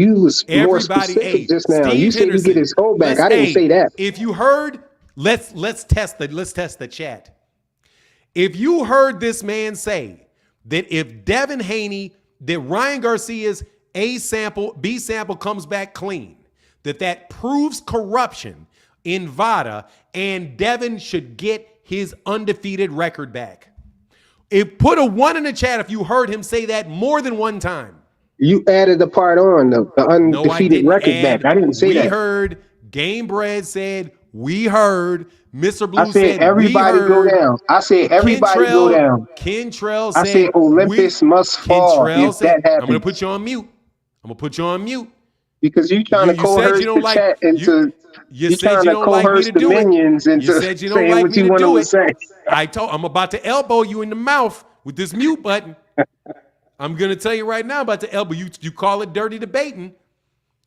more specific just now. You said you get his O back. I didn't say that. If you heard, let's test the chat. If you heard this man say that if Devin Haney, that Ryan Garcia's B sample comes back clean, that proves corruption in VADA, and Devin should get his undefeated record back. Put a 1 in the chat if you heard him say that more than 1 time. You added the part on the undefeated record back. I didn't say that. We heard Game Bread said We heard. Mr. Blue I said we everybody go heard. down. I said everybody go down. Kentrell I said said Olympus must fall Kentrell if said, that happens. I'm going to put you on mute. I'm going to put you on mute. Because you trying to You said coerce you don't the like chat into you you said trying you to don't like me coerce to the do it. minions into You said you don't saying like what me you to want do them it. to say. I'm about to elbow you in the mouth with this mute button. I'm going to tell you right now, I'm about to elbow you. You call it dirty debating.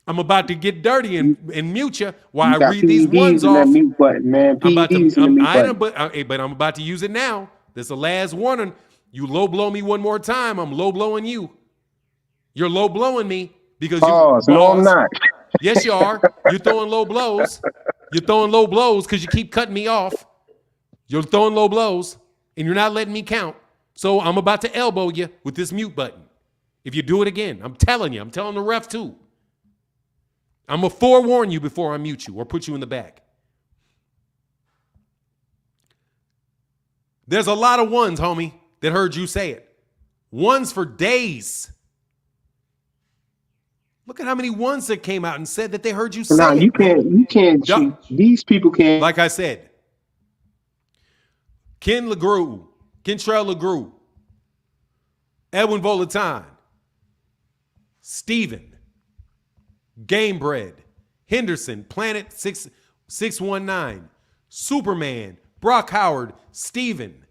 I'm about to get dirty and mute you while I got read these ones PEDs in that off. mute button, man. I'm about to. PEDs in the mute button. But I'm about to use it now. This is the last warning. You low blow me one more time, I'm low blowing you. You're low blowing me because Pause. No, I'm not. Yes, you are. You're throwing low blows. You're throwing low blows because you keep cutting me off. You're throwing low blows and you're not letting me count. So I'm about to elbow you with this mute button. If you do it again, I'm telling you. I'm telling the ref too. I'm going to forewarn you before I mute you or put you in the back. There's a lot of ones, homie, that heard you say it. Ones for days. Look at how many ones that came out and said that they heard you say Nah, it. you can't cheat. These people can't. Like I said, Kentrell LeGroux, Edwin Volaton, Steven, Gamebred, Henderson, Planet 619, Superman, Brock Howard, Steven.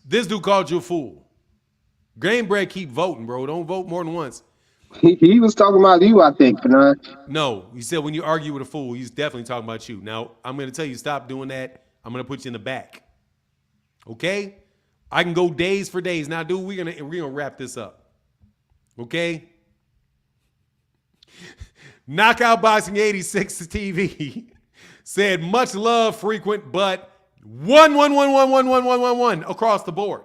This dude called you a fool. Gamebred, keep voting, bro. Don't vote more than once. He was talking about you, I think, Fanon. No, he said when you argue with a fool, he's definitely talking about you. Now, I'm going to tell you, stop doing that. I'm going to put you in the back. Okay? I can go days for days. Now, dude, we're gonna wrap this up. Okay? Knockout Boxing 86 TV said much love, frequent, but one across the board.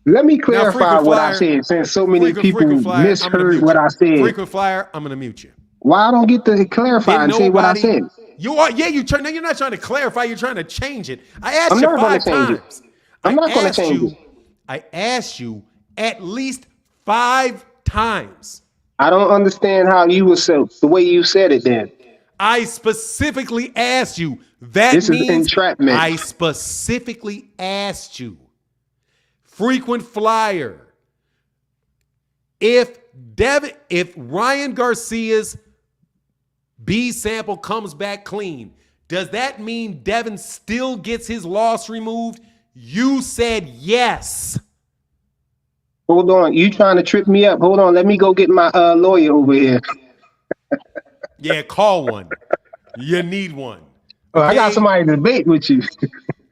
Let me clarify what I said, since so many people misheard what I said. Frequent flyer, I'm gonna mute you. Why I don't get to clarify and say what I said? You are, yeah. You're not trying to clarify. You're trying to change it. I asked I'm you not 5 gonna change times. I'm not going to change it. I asked you at least 5 times. I don't understand how you were so the way you said it. Then I specifically asked you. This is entrapment. I specifically asked you. Frequent flyer. If Ryan Garcia's B sample comes back clean, does that mean Devin still gets his loss removed? You said yes. Hold on. You trying to trip me up. Hold on. Let me go get my lawyer over here. Yeah, call one. You need one. Okay? I got somebody to debate with you.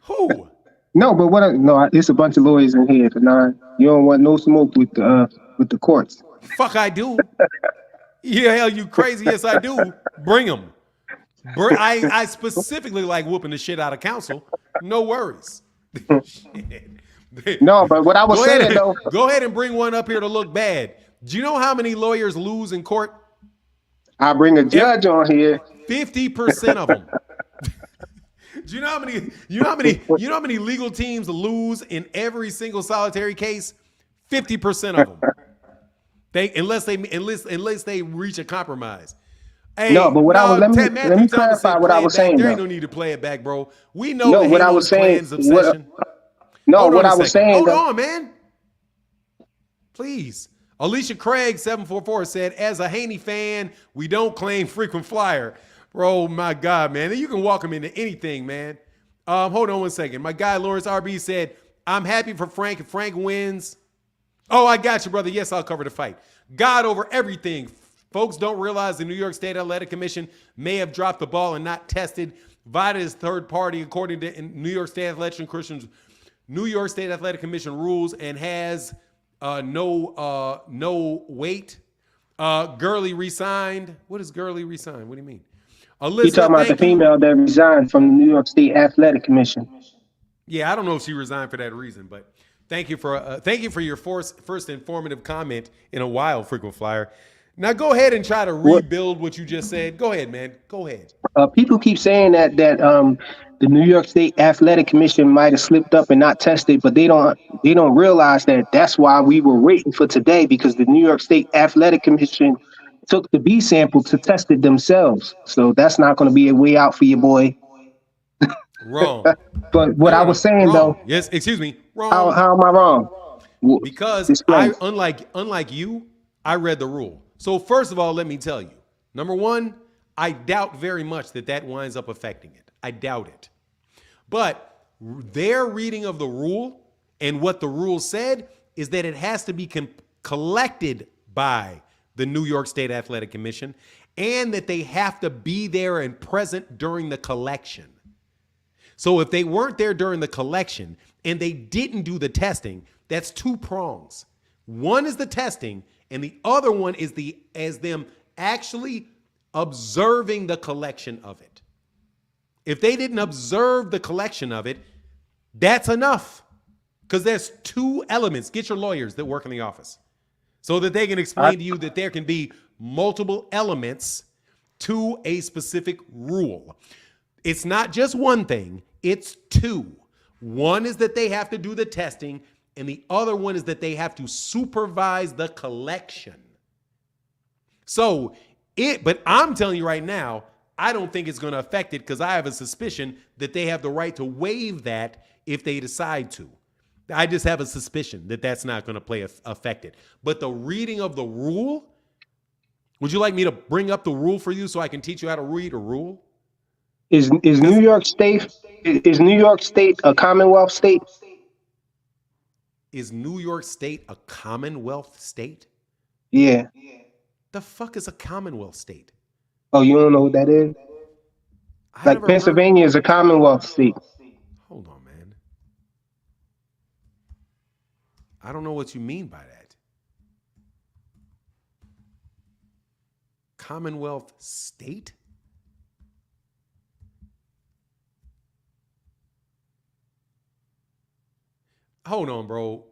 Who? No, but it's a bunch of lawyers in here. Nah, you don't want no smoke with the courts. Fuck, I do. Yeah, hell, you crazy? Yes, I do. Bring them. I specifically like whooping the shit out of counsel. No worries. No, but what I was saying though. Go ahead and bring one up here to look bad. Do you know how many lawyers lose in court? I bring a judge on here. 50% of them. Do you know how many legal teams lose in every single solitary case? 50% of them. Unless they reach a compromise. Hey, no, but let me clarify what I was saying. There ain't no need to play it back, bro. We know no, what I was saying. What I was saying. Hold on, man. Please. Alicia Craig 744 said, as a Haney fan, we don't claim frequent flyer. Bro, my God, man. You can walk him into anything, man. Hold on one second. My guy Lawrence RB said, I'm happy for Frank if Frank wins. Oh, I got you, brother. Yes, I'll cover the fight. God over everything. Folks don't realize the New York State Athletic Commission may have dropped the ball and not tested VITA is third party according to New York State Athletic Commission rules and has no weight. Gurley resigned. What is Gurley resigned? What do you mean? You talking about the female that resigned from the New York State Athletic Commission? Yeah, I don't know if she resigned for that reason, but thank you for your first informative comment in a while, frequent flyer. Now go ahead and try to rebuild what you just said. Go ahead, man. Go ahead. People keep saying that the New York State Athletic Commission might have slipped up and not tested, but they don't realize that that's why we were waiting for today, because the New York State Athletic Commission took the B sample to test it themselves. So that's not going to be a way out for your boy. Wrong. But what I was saying wrong. though, Yes, excuse me. Wrong. how am I wrong? Because Explain. unlike you, I read the rule. So first of all, let me tell you. Number one, I doubt very much that winds up affecting it. I doubt it. But their reading of the rule and what the rule said is that it has to be collected by the New York State Athletic Commission, and that they have to be there and present during the collection. So if they weren't there during the collection and they didn't do the testing, that's two prongs. One is the testing, and the other one is them actually observing the collection of it. If they didn't observe the collection of it, that's enough. Because there's two elements. Get your lawyers that work in the office so that they can explain to you that there can be multiple elements to a specific rule. It's not just one thing, it's two. One is that they have to do the testing, and the other one is that they have to supervise the collection. But I'm telling you right now, I don't think it's going to affect it, because I have a suspicion that they have the right to waive that if they decide to. I just have a suspicion that that's not going to affect it. But the reading of the rule, would you like me to bring up the rule for you so I can teach you how to read a rule? Is New York State a Commonwealth state? Is New York State a Commonwealth state? Yeah. The fuck is a Commonwealth state? Oh, you don't know what that is? Like Pennsylvania is a Commonwealth state. Hold on, man. I don't know what you mean by that. Commonwealth state? Hold on, bro.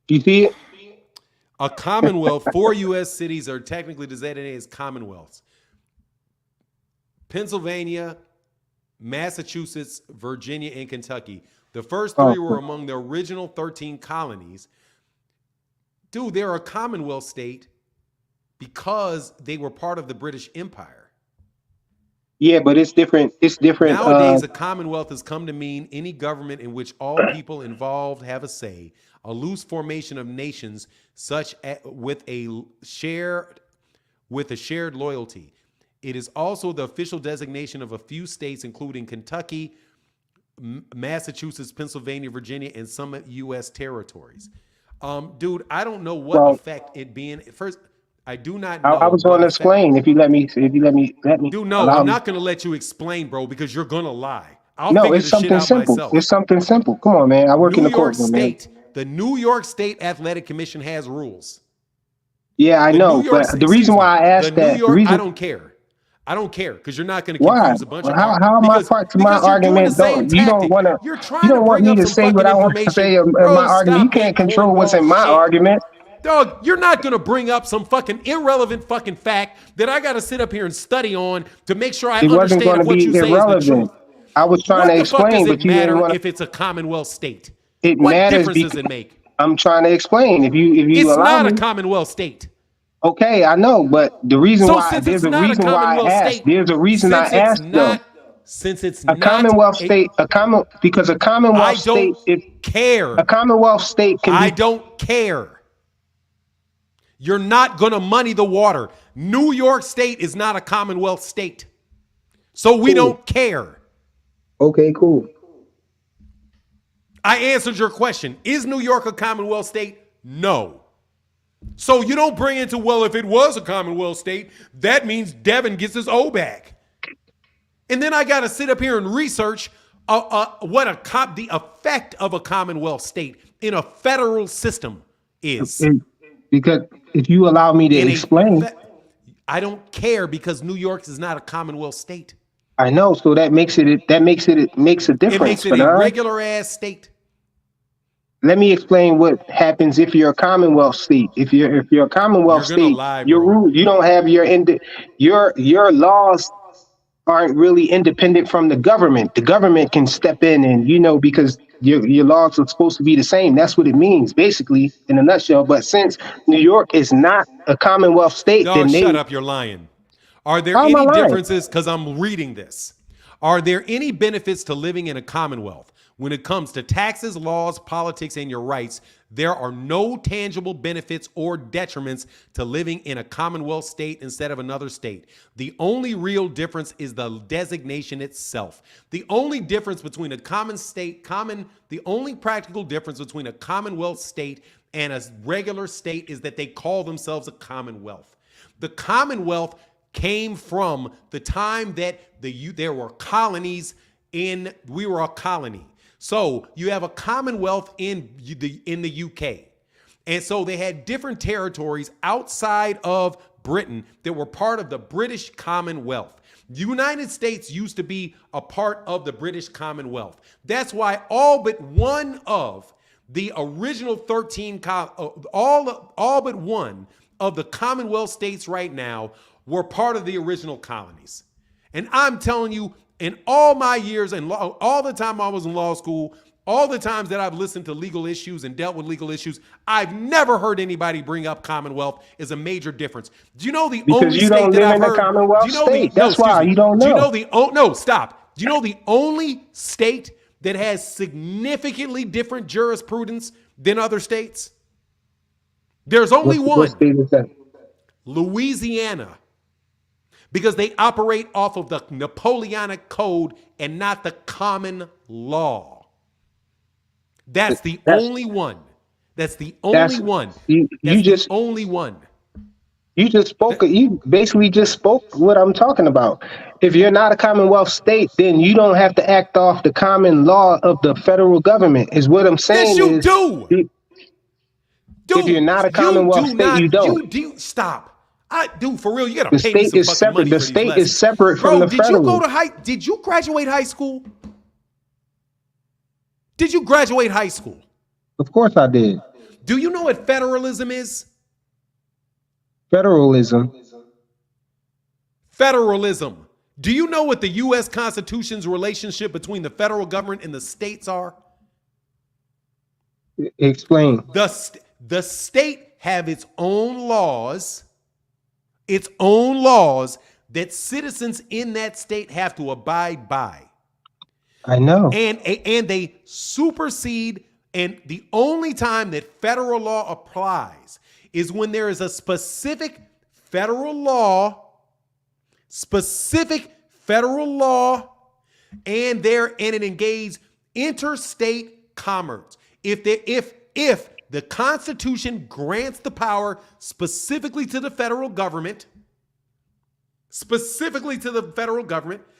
You see it? A Commonwealth, 4 U.S. cities are technically designated as Commonwealths. Pennsylvania, Massachusetts, Virginia, and Kentucky. The first three were among the original 13 colonies. Dude, they're a Commonwealth state because they were part of the British Empire. Yeah, but it's different. It's different. Nowadays, a Commonwealth has come to mean any government in which all people involved have a say, a loose formation of nations with a shared loyalty. It is also the official designation of a few states, including Kentucky, Massachusetts, Pennsylvania, Virginia, and some U.S. territories. Dude, I don't know what effect it being. First, I do not know. I was going to explain if you let me. Dude, no, I'm not going to let you explain, bro, because you're going to lie. It's something simple. Myself. It's something simple. Come on, man. I work in the courtroom, man. The New York State Athletic Commission has rules. Yeah, I know, but the reason why I asked that, I don't care. I don't care, because you're not going to confuse a bunch of. How am I part to my argument? You don't want to. You don't want me to say what I want to say in my argument. You can't control what's in my argument. Dog, you're not going to bring up some fucking irrelevant fucking fact that I got to sit up here and study on to make sure I understand what you say is the truth. I was trying to explain, but you didn't want to. If it's a Commonwealth state, it what matters. Difference does it make? I'm trying to explain. If you it's allow not me. A Commonwealth state. Okay, I know, but the reason why there's a reason why I asked. There's a reason I asked though. Since it's a Commonwealth state, because a Commonwealth state, care. A Commonwealth state can. I don't care. You're not going to muddy the water. New York State is not a Commonwealth state. So we don't care. Okay, cool. I answered your question. Is New York a Commonwealth state? No. So you don't bring into, well, if it was a Commonwealth state, that means Devin gets his O back. And then I got to sit up here and research the effect of a Commonwealth state in a federal system is. Because if you allow me to explain. I don't care, because New York is not a Commonwealth state. I know, so that makes a difference. It makes it a regular ass state. Let me explain what happens if you're a Commonwealth state. If you're a Commonwealth state, your rule, you don't have your laws aren't really independent from the government. The government can step in and, because your laws are supposed to be the same. That's what it means, basically, in a nutshell. But since New York is not a Commonwealth state, Dog, then shut up, you're lying. Are there how am I any lying? differences? Because I'm reading this. Are there any benefits to living in a Commonwealth? When it comes to taxes, laws, politics, and your rights, there are no tangible benefits or detriments to living in a Commonwealth state instead of another state. The only real difference is the designation itself. The only difference between the only practical difference between a Commonwealth state and a regular state is that they call themselves a Commonwealth. The Commonwealth came from the time that there were colonies we were a colony. So you have a Commonwealth in the UK. And so they had different territories outside of Britain that were part of the British Commonwealth. The United States used to be a part of the British Commonwealth. That's why all but one of the original 13, all but one of the Commonwealth states right now were part of the original colonies. And I'm telling you, in all my years and all the time I was in law school, all the times that I've listened to legal issues and dealt with legal issues, I've never heard anybody bring up Commonwealth as a major difference. Do you know the only you state don't that live I've in a heard? Commonwealth Do you know state. the, no, That's why excuse me. you don't Do you know. know the no, stop. Do you know the only state that has significantly different jurisprudence than other states? There's only one. What state is that? Louisiana. Because they operate off of the Napoleonic Code and not the common law. That's the only one. That's the only one. That's the only one. You just spoke. You basically just spoke what I'm talking about. If you're not a Commonwealth state, then you don't have to act off the common law of the federal government. Is what I'm saying. Yes, you do. Dude, if you're not a Commonwealth state, you don't. You do. Stop. Dude, for real, you gotta The pay me state some is fucking separate. money The for these state lessons. is separate from the federal. Did you graduate high school? Did you graduate high school? Of course I did. Do you know what federalism is? Federalism. Federalism. Do you know what the U.S. Constitution's relationship between the federal government and the states are? Explain. The state have its own laws that citizens in that state have to abide by. I know. And they supersede, and the only time that federal law applies is when there is a specific federal law, and it engages interstate commerce. If the Constitution grants the power specifically to the federal government,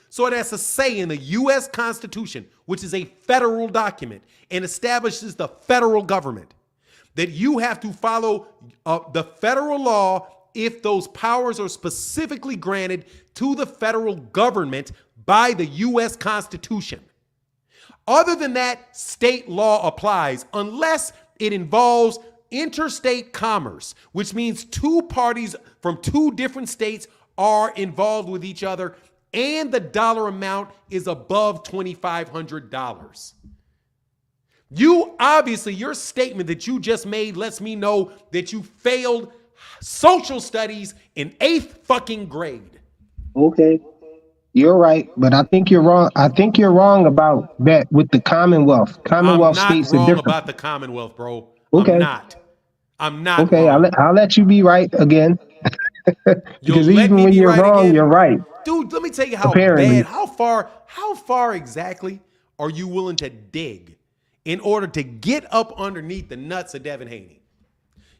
so it has a say in the U.S. Constitution, which is a federal document and establishes the federal government, that you have to follow the federal law if those powers are specifically granted to the federal government by the U.S. Constitution. Other than that, state law applies unless it involves interstate commerce, which means two parties from two different states are involved with each other and the dollar amount is above $2,500. Your statement that you just made lets me know that you failed social studies in 8th fucking grade. Okay. You're right, but I think you're wrong. I think you're wrong about that with the Commonwealth. Commonwealth states are different. I'm not wrong about the Commonwealth, bro. Okay. I'm not. Okay, wrong. I'll let you be right again. Because let even me when be you're right wrong, again? you're right. Dude, let me tell you how Apparently. bad, how far exactly are you willing to dig in order to get up underneath the nuts of Devin Haney?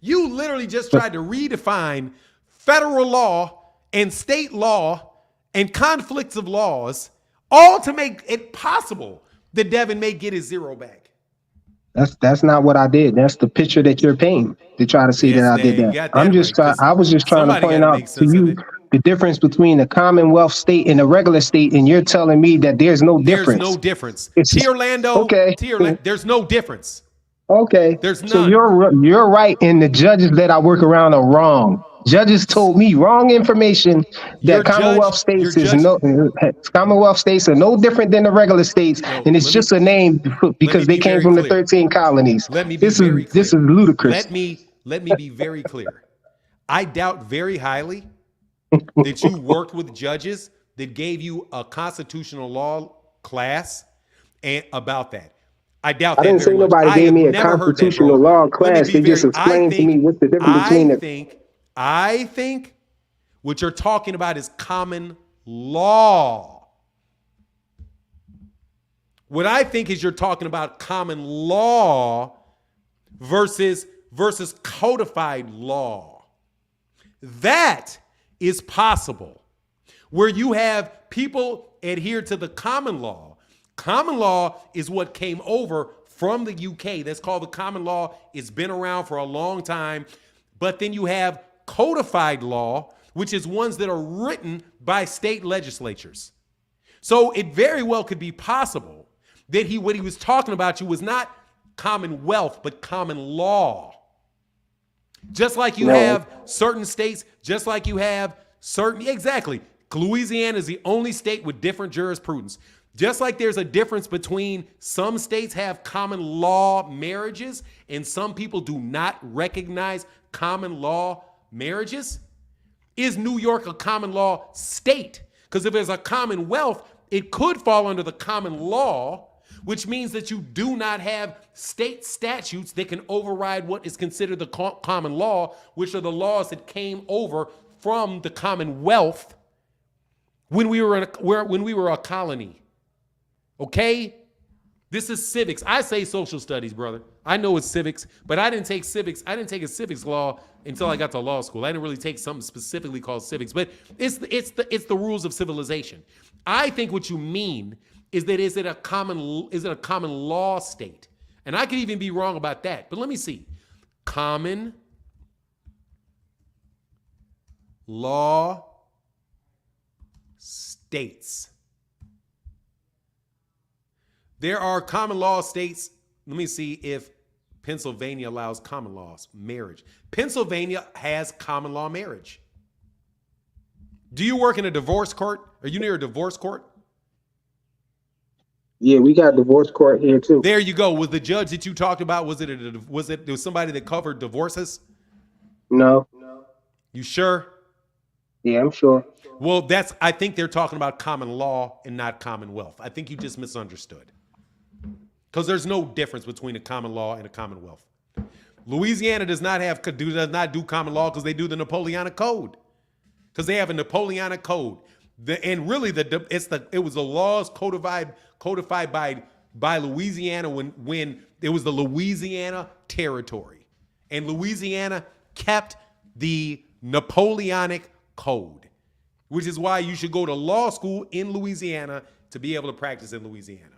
You literally just tried to redefine federal law and state law and conflicts of laws, all to make it possible that Devin may get his zero back. That's not what I did. That's the picture that you're painting to try to say Yes, that I man, did you that. got that I'm just right, 'cause I was just trying to somebody point gotta out make to sense of you it. the difference between a Commonwealth state and a regular state, and you're telling me that there's no difference. There's no difference. It's Tierlando, okay. There's no difference. Okay. There's none. So you're right, and the judges that I work around are wrong. Judges told me wrong information Your that judge, Commonwealth states is no Commonwealth states are no different than the regular states, Yo, and it's just a name let me because they be came very from the clear. 13 colonies. Let me be This is very clear. ludicrous. Let me be very clear. I doubt very highly that you worked with judges that gave you a constitutional law class and about that. I doubt I that didn't very say much. nobody I gave have me a never heard that, constitutional bro. law Let me class. be They just very. explained to me what's the difference between it. I think what you're talking about is common law. What I think is you're talking about common law versus codified law. That is possible. Where you have people adhere to the common law. Common law is what came over from the UK. That's called the common law. It's been around for a long time. But then you have codified law, which is ones that are written by state legislatures. So it very well could be possible that what he was talking about was not commonwealth, but common law. Just like you have certain states, just like you have certain, exactly. Louisiana is the only state with different jurisprudence. Just like there's a difference between some states have common law marriages and some people do not recognize common law marriages. Is New York a common law state? Because if there's a commonwealth, it could fall under the common law, which means that you do not have state statutes that can override what is considered the common law, which are the laws that came over from the Commonwealth when we were a colony. Okay? This is civics. I say social studies, brother. I know it's civics, but I didn't take civics. I didn't take a civics law until I got to law school. I didn't really take something specifically called civics, but it's the rules of civilization. I think what you mean is that is it a common law state? And I could even be wrong about that, but let me see. Common law states. There are common law states. Let me see if Pennsylvania allows common laws, marriage. Pennsylvania has common law marriage. Do you work in a divorce court? Are you near a divorce court? Yeah, we got divorce court here too. There you go. Was the judge that you talked about, was it somebody that covered divorces? No. You sure? Yeah, I'm sure. Well, I think they're talking about common law and not commonwealth. I think you just misunderstood. Because there's no difference between a common law and a commonwealth. Louisiana does not do common law because they do the Napoleonic Code. Because they have a Napoleonic Code. And really, it was the laws codified by Louisiana when it was the Louisiana Territory. And Louisiana kept the Napoleonic Code, which is why you should go to law school in Louisiana to be able to practice in Louisiana.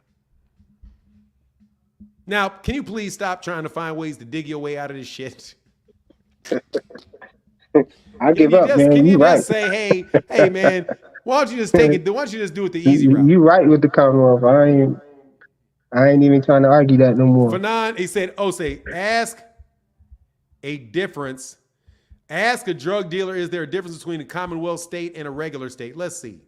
Now, can you please stop trying to find ways to dig your way out of this shit? I give up, man. Can you right. just say, hey, man, why don't you just take it? Why don't you just do it the easy route? You right with the Commonwealth. I ain't even trying to argue that no more. Fanon, he said, ask a drug dealer, is there a difference between a Commonwealth state and a regular state? Let's see.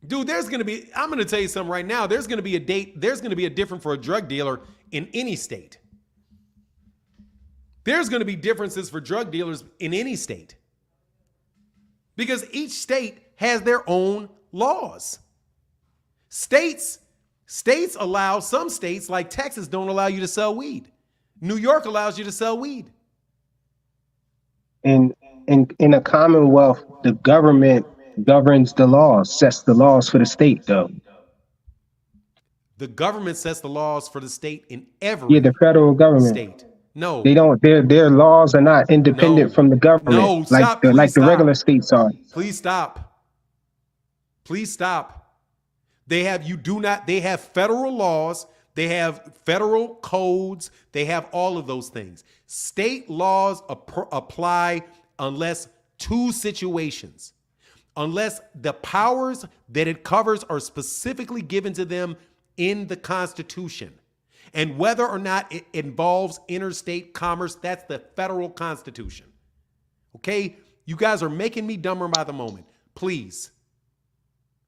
Dude, I'm going to tell you something right now. There's going to be a difference for a drug dealer in any state. There's going to be differences for drug dealers in any state. Because each state has their own laws. States allow, some states like Texas don't allow you to sell weed. New York allows you to sell weed. In a Commonwealth, the government governs the laws, sets the laws for the state, though. The government sets the laws for the state in every the federal government state. No, they don't. Their laws are not independent from the government. No, stop. Like the regular states are. Please stop. Please stop. They have federal laws. They have federal codes. They have all of those things. State laws apply unless two situations. unless the powers that it covers are specifically given to them in the Constitution. And whether or not it involves interstate commerce, that's the federal Constitution. Okay? You guys are making me dumber by the moment. Please.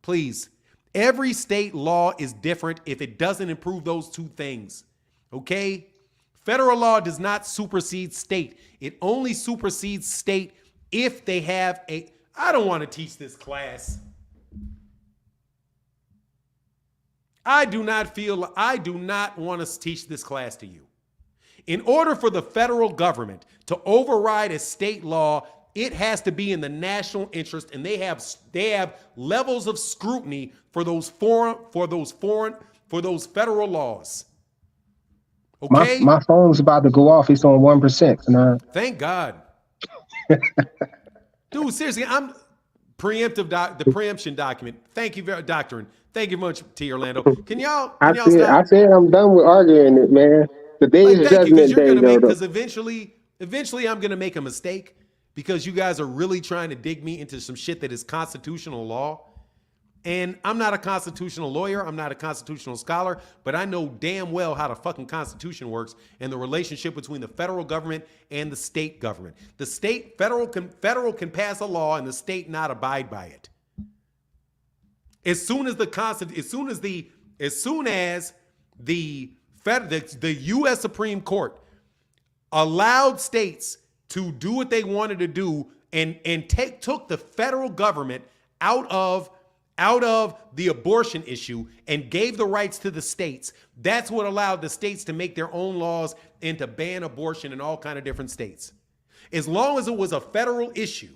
Please. Every state law is different if it doesn't improve those two things. Okay? Federal law does not supersede state. It only supersedes state if they have a... I don't want to teach this class. I do not want to teach this class to you. In order for the federal government to override a state law, it has to be in the national interest, and they have levels of scrutiny for those federal laws. Okay? My phone's about to go off. It's on 1%. Thank God. Dude, seriously, I'm the preemption document. Thank you very doctrine. Thank you much, T. Orlando. Can y'all I stop? said I'm done with arguing it, man. The day is judgment day, though. Because eventually I'm gonna make a mistake because you guys are really trying to dig me into some shit that is constitutional law. And I'm not a constitutional lawyer. I'm not a constitutional scholar, but I know damn well how the fucking Constitution works and the relationship between the federal government and the state government. The federal can pass a law and the state not abide by it. As soon as the U.S. Supreme Court allowed states to do what they wanted to do and took the federal government out of the abortion issue and gave the rights to the states, that's what allowed the states to make their own laws and to ban abortion in all kind of different states. As long as it was a federal issue,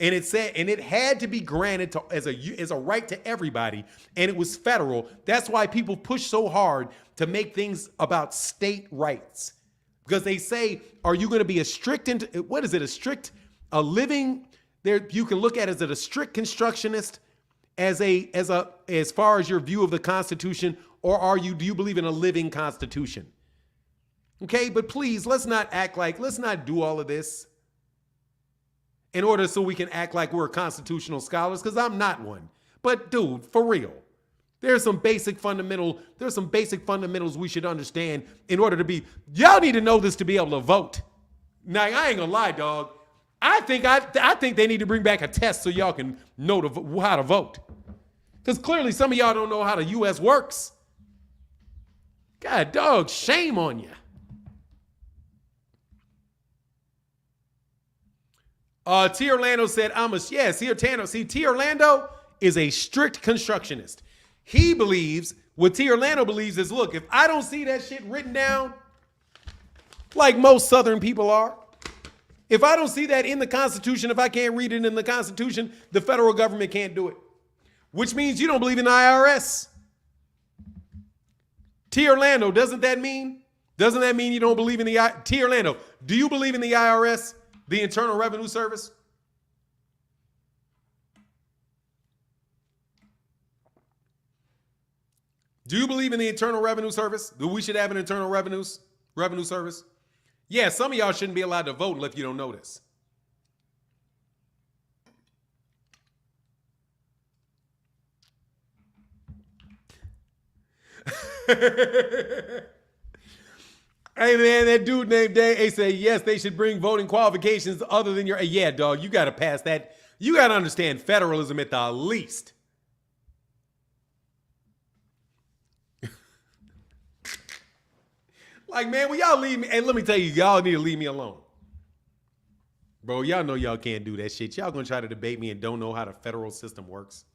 and it had to be granted as a right to everybody, and it was federal. That's why people push so hard to make things about state rights, because they say, "Are you going to be a living?" There you can look at it as a strict constructionist, as far as your view of the Constitution, or do you believe in a living Constitution? Okay, but please let's not do all of this in order so we can act like we're constitutional scholars, because I'm not one. But dude, for real, there's some basic fundamentals we should understand in order to be. Y'all need to know this to be able to vote. Now I ain't gonna lie, dog. I think they need to bring back a test so y'all can know how to vote, because clearly some of y'all don't know how the U.S. works. God, dog, shame on you. T. Orlando said, T. Orlando is a strict constructionist. What T. Orlando believes is, look, if I don't see that shit written down, like most Southern people are, if I don't see that in the Constitution, if I can't read it in the Constitution, the federal government can't do it. Which means you don't believe in the IRS. T. Orlando, doesn't that mean you don't believe in the IRS? T. Orlando, do you believe in the IRS? The Internal Revenue Service? Do you believe in the Internal Revenue Service? That we should have an Internal Revenue Service? Yeah, some of y'all shouldn't be allowed to vote if you don't know this. Hey man, that dude named Dave said, yes, they should bring voting qualifications other than your... Yeah, dog, you got to pass that. You got to understand federalism at the least. Like, man, will y'all leave me? And let me tell you, y'all need to leave me alone. Bro, y'all know y'all can't do that shit. Y'all gonna try to debate me and don't know how the federal system works.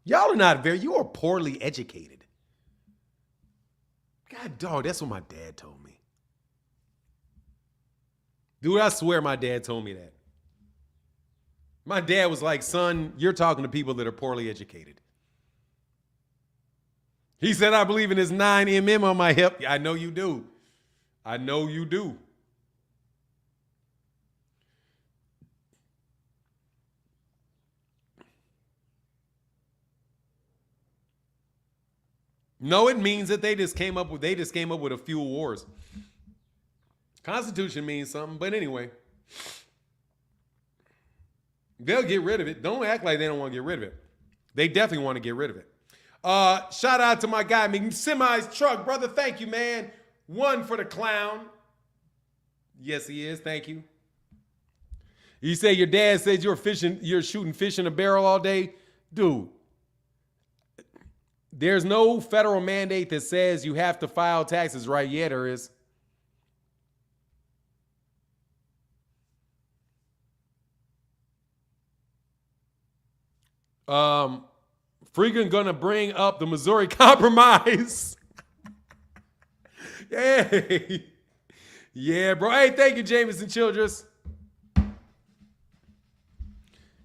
Y'all are you are poorly educated. God, dog, that's what my dad told me. Dude, I swear my dad told me that. My dad was like, son, you're talking to people that are poorly educated. He said, I believe in this 9mm on my hip. I know you do. I know you do. No, it means that they just came up with a few wars. Constitution means something, but anyway. They'll get rid of it. Don't act like they don't want to get rid of it. They definitely want to get rid of it. Shout out to my guy, Semi's Truck, brother. Thank you, man. One for the clown. Yes, he is. Thank you. You say your dad said you're shooting fish in a barrel all day? Dude, there's no federal mandate that says you have to file taxes, right? Yeah, there is. Freaking gonna bring up the Missouri Compromise. Hey. Yeah, bro. Hey, thank you, Jameson Childress.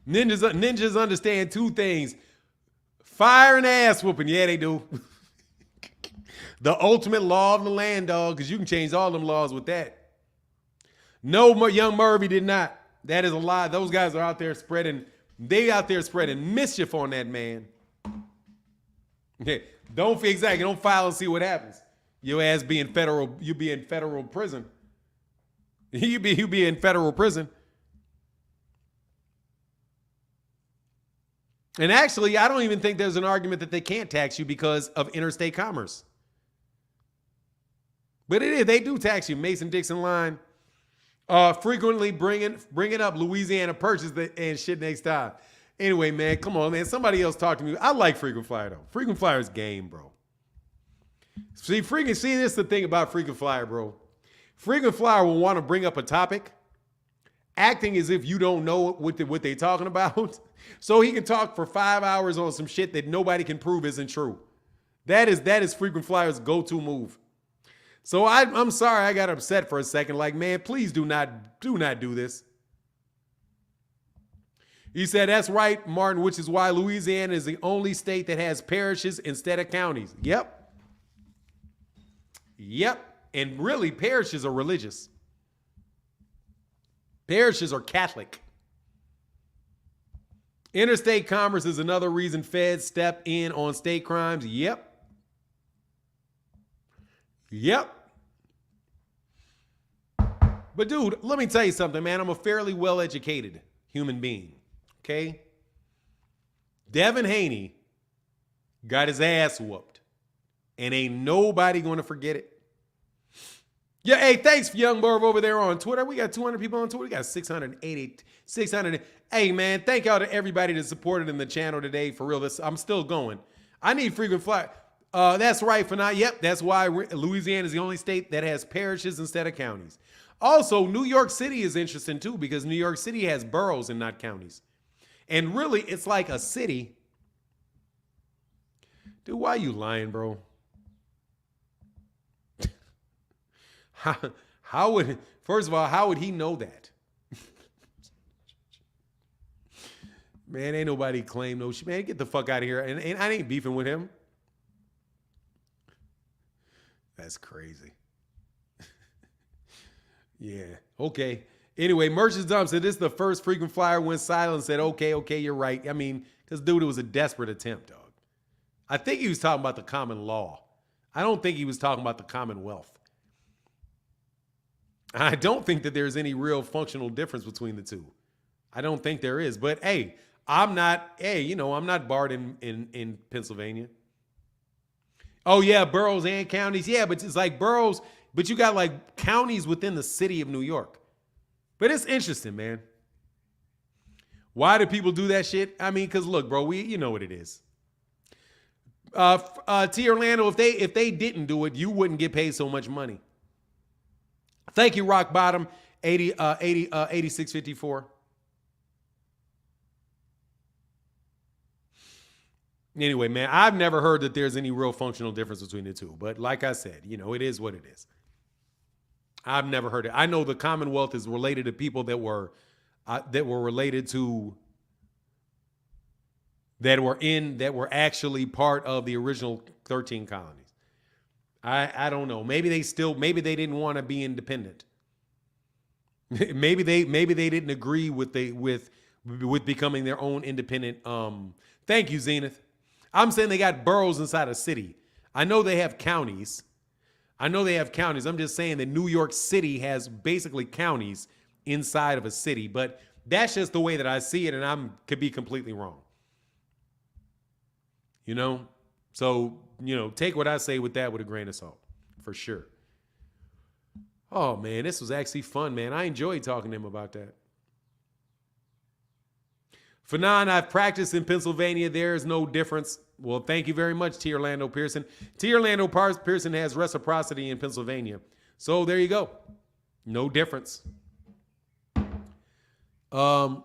Ninjas understand two things. Fire and ass whooping. Yeah, they do. The ultimate law of the land, dog, because you can change all them laws with that. No, Young Murphy did not. That is a lie. Those guys are out there spreading mischief on that man. Don't file and see what happens. Your ass be in federal prison. You be in federal prison. And actually, I don't even think there's an argument that they can't tax you because of interstate commerce. But it is, they do tax you. Mason-Dixon line. Frequently bringing up Louisiana Purchase and shit next time. Anyway, man, come on, man. Somebody else talk to me. I like Frequent Flyer, though. Frequent Flyer's game, bro. See, this is the thing about Frequent Flyer, bro. Frequent Flyer will want to bring up a topic, acting as if you don't know what they're talking about, so he can talk for 5 hours on some shit that nobody can prove isn't true. That is Frequent Flyer's go-to move. So I'm sorry I got upset for a second. Like, man, please do not do this. He said, that's right, Martin, which is why Louisiana is the only state that has parishes instead of counties. Yep. And really, parishes are religious. Parishes are Catholic. Interstate commerce is another reason feds step in on state crimes. Yep. But dude, let me tell you something, man. I'm a fairly well-educated human being. Okay? Devin Haney got his ass whooped. And ain't nobody going to forget it. Yeah, hey, thanks, Young Burb over there on Twitter. We got 200 people on Twitter. We got 600. Hey, man, thank y'all to everybody that supported in the channel today. For real, I'm still going. I need frequent flyer. That's right, for now. Yep, that's why Louisiana is the only state that has parishes instead of counties. Also, New York City is interesting, too, because New York City has boroughs and not counties. And really, it's like a city. Dude, why are you lying, bro? First of all, how would he know that? Man, ain't nobody claim no shit. Man, get the fuck out of here. And I ain't beefing with him. That's crazy. Yeah, okay. Anyway, Merchants Dump said this is the first frequent flyer went silent and said, okay, you're right. I mean, because dude, it was a desperate attempt, dog. I think he was talking about the common law. I don't think he was talking about the Commonwealth. I don't think that there's any real functional difference between the two. I don't think there is. But hey, I'm not barred in Pennsylvania. Oh yeah, boroughs and counties. Yeah, but it's like boroughs, but you got like counties within the city of New York. But it's interesting, man. Why do people do that shit? I mean, because look, bro, you know what it is. T Orlando, if they didn't do it, you wouldn't get paid so much money. Thank you, Rock Bottom, 8654. Anyway, man, I've never heard that there's any real functional difference between the two. But like I said, it is what it is. I've never heard it. I know the Commonwealth is related to people that were related to that were actually part of the original 13 colonies. I don't know. Maybe they didn't want to be independent. maybe they didn't agree with becoming their own independent. Thank you, Zenith. I'm saying they got boroughs inside a city. I know they have counties. I'm just saying that New York City has basically counties inside of a city, but that's just the way that I see it, and I could be completely wrong. You know? So, take what I say with that with a grain of salt, for sure. Oh, man, this was actually fun, man. I enjoyed talking to him about that. Fanon, I've practiced in Pennsylvania. There is no difference. Well, thank you very much, T. Orlando Pearson. T. Orlando Pearson has reciprocity in Pennsylvania. So there you go. No difference. I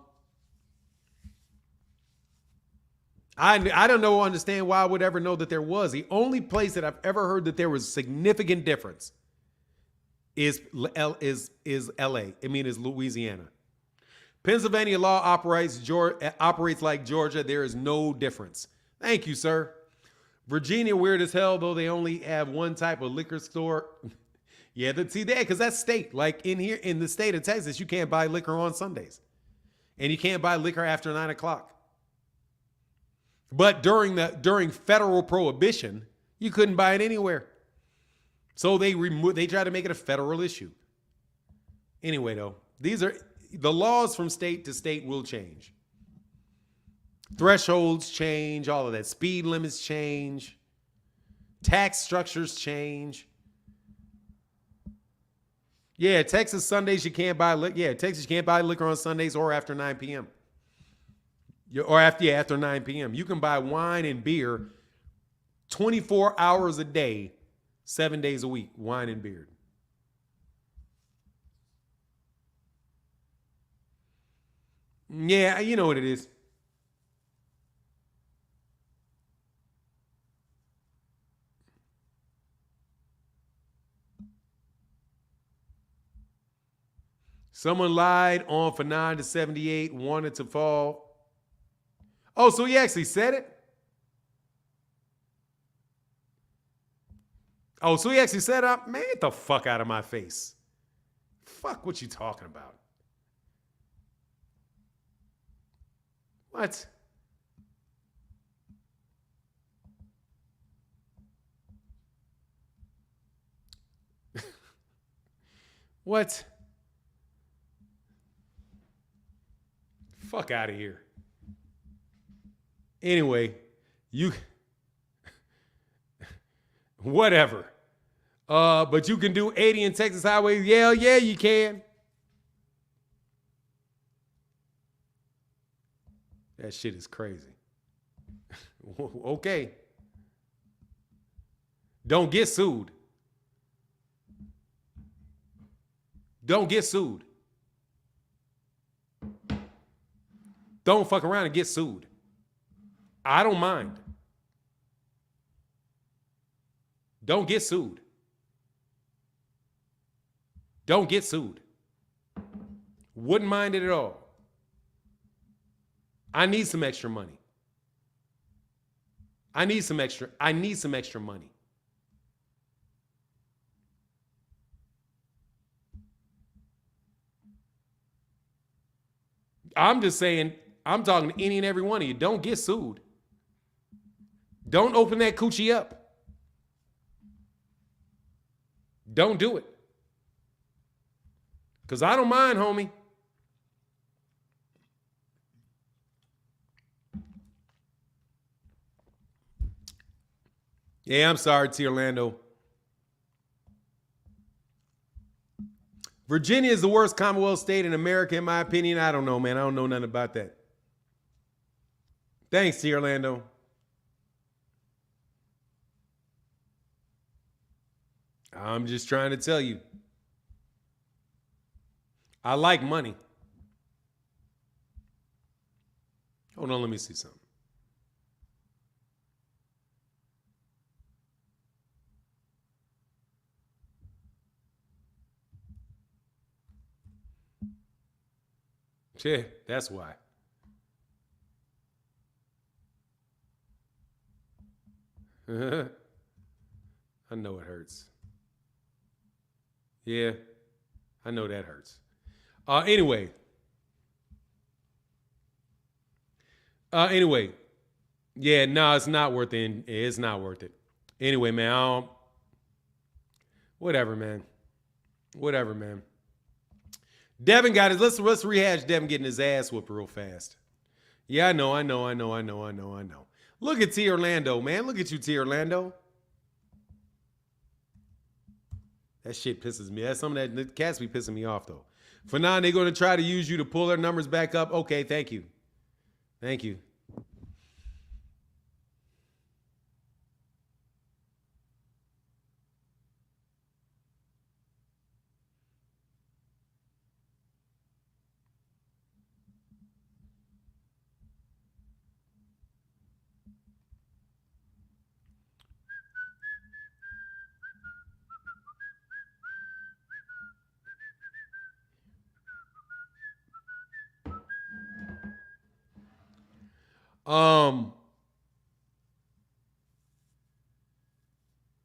don't understand why I would ever know that there was. The only place that I've ever heard that there was significant difference is LA. Is Louisiana. Pennsylvania law operates like Georgia. There is no difference. Thank you, sir. Virginia, weird as hell, though they only have one type of liquor store. Yeah, see that, because that's state. Like in here, in the state of Texas, you can't buy liquor on Sundays. And you can't buy liquor after 9 o'clock. But during federal prohibition, you couldn't buy it anywhere. So they try to make it a federal issue. Anyway, though, the laws from state to state will change. Thresholds change, all of that. Speed limits change. Tax structures change. Yeah, Texas Sundays you can't buy liquor. Yeah, Texas you can't buy liquor on Sundays or after 9 p.m. Or after 9 p.m. You can buy wine and beer 24 hours a day, 7 days a week. Wine and beer. Yeah, you know what it is. Someone lied on for 9 to 78, wanted to fall. Oh, so he actually said it? Oh, so he actually said, man, get the fuck out of my face. Fuck what you talking about? What? What? Fuck out of here. Anyway, whatever. But you can do 80 in Texas highways. Yeah, you can. That shit is crazy. Okay. Don't get sued. Don't get sued. Don't fuck around and get sued. I don't mind. Don't get sued. Don't get sued. Wouldn't mind it at all. I need some extra money. I need some extra money. I'm just saying, I'm talking to any and every one of you. Don't get sued. Don't open that coochie up. Don't do it. Because I don't mind, homie. Yeah, I'm sorry, T. Orlando. Virginia is the worst Commonwealth state in America, in my opinion. I don't know, man. I don't know nothing about that. Thanks, T. Orlando. I'm just trying to tell you. I like money. Hold on, let me see something. Yeah, that's why. I know it hurts. Yeah, I know that hurts. Anyway. Yeah, no, it's not worth it. It's not worth it. Anyway, man, whatever, man. Devin got it. Let's rehash Devin getting his ass whooped real fast. Yeah, I know. Look at T Orlando, man. Look at you, T Orlando. That shit pisses me. That's some of that cats be pissing me off though. For now, they're going to try to use you to pull their numbers back up. Okay, thank you. Thank you.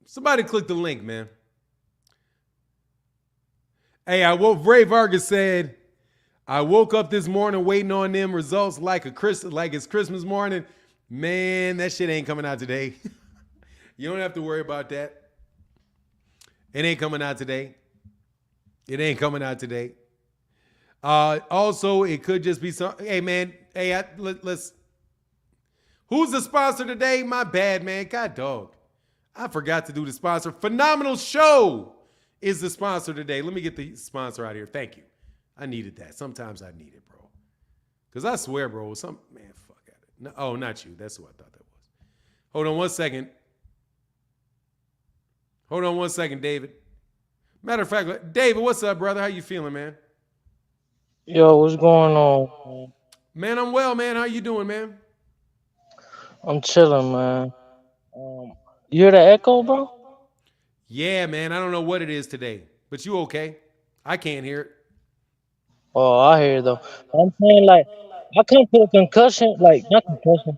Somebody click the link, man. Hey, Ray Vargas said, I woke up this morning waiting on them results like it's Christmas morning. Man, that shit ain't coming out today. You don't have to worry about that. It ain't coming out today. Also, it could just be some. Hey, man. Hey, let's. Who's the sponsor today? My bad, man. God dog. I forgot to do the sponsor. Phenomenal Show is the sponsor today. Let me get the sponsor out here. Thank you. I needed that. Sometimes I need it, bro. Because I swear, bro, man, fuck at it. No, oh, not you. That's who I thought that was. Hold on one second. David. Matter of fact, David, what's up, brother? How you feeling, man? Yo, what's going on? Man, I'm well, man. How you doing, man? I'm chilling, man. You hear the echo, bro? Yeah, man. I don't know what it is today, but you okay? I can't hear it. Oh, I hear it, though. I'm saying, like, I come to a concussion, like, not concussion,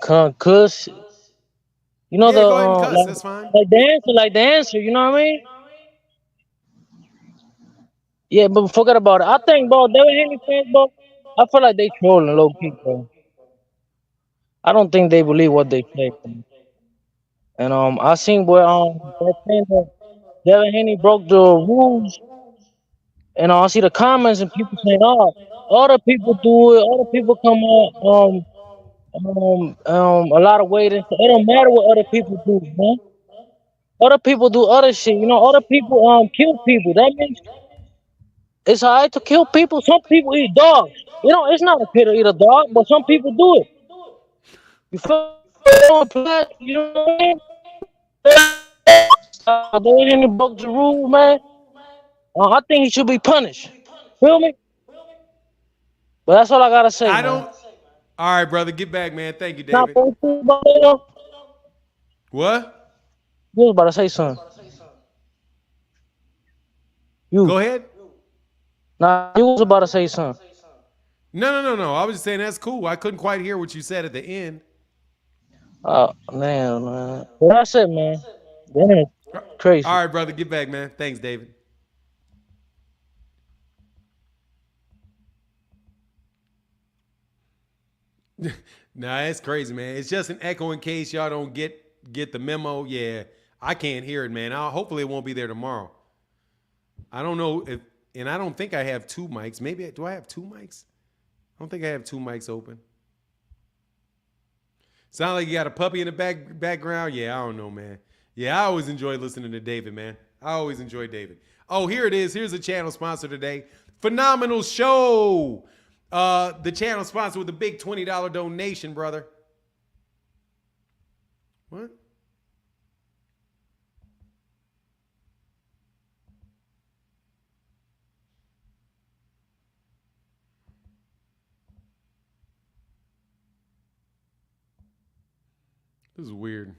concuss. You know Yeah, go ahead and cuss. like, That's fine. like the answer, you know what I mean? Yeah, but forget about it. I think, bro, Devin Haney fans, bro, I feel like they trolling low key, bro. I don't think they believe what they say, bro. And I seen where they're saying that Devin Haney broke the rules. And I see the comments and people saying, "Oh, other people do it. Other people come out a lot of weight. And it don't matter what other people do, man. Other people do other shit. You know, other people kill people. That means it's alright to kill people. Some people eat dogs. You know, it's not okay to eat a dog, but some people do it. You feel me? You know what I mean? They didn't broke the rule, man. I think he should be punished. Feel me? But that's all I gotta say, I man. don't. All right, brother. Get back, man. Thank you, Not David. What? You was about to say something. Go ahead. Nah, you was about to say something. No. I was just saying that's cool. I couldn't quite hear what you said at the end. Oh, man. Well, that's it, man. Damn, crazy. All right, brother. Get back, man. Thanks, David. Nah, it's crazy, man. It's just an echo in case y'all don't get the memo. Yeah, I can't hear it, man. Hopefully it won't be there tomorrow. I don't know if, and I don't think I have two mics. Maybe, do I have two mics? I don't think I have two mics open. Sound like you got a puppy in the background? Yeah, I don't know, man. Yeah, I always enjoy listening to David, man. I always enjoy David. Oh, here it is. Here's a channel sponsor today. Phenomenal Show. The channel sponsor with a big $20 donation, brother. What? This is weird.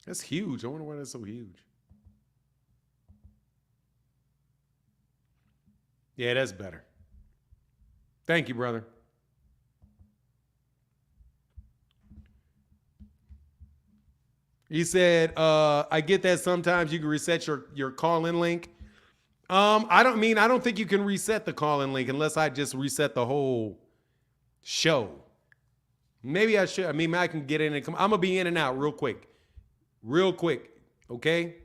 That's huge. I wonder why that's so huge. Yeah, that's better. Thank you, brother. He said, I get that sometimes you can reset your call-in link. I don't think you can reset the call-in link unless I just reset the whole show. Maybe I should. I mean, I can get in and come. I'm going to be in and out real quick. Okay?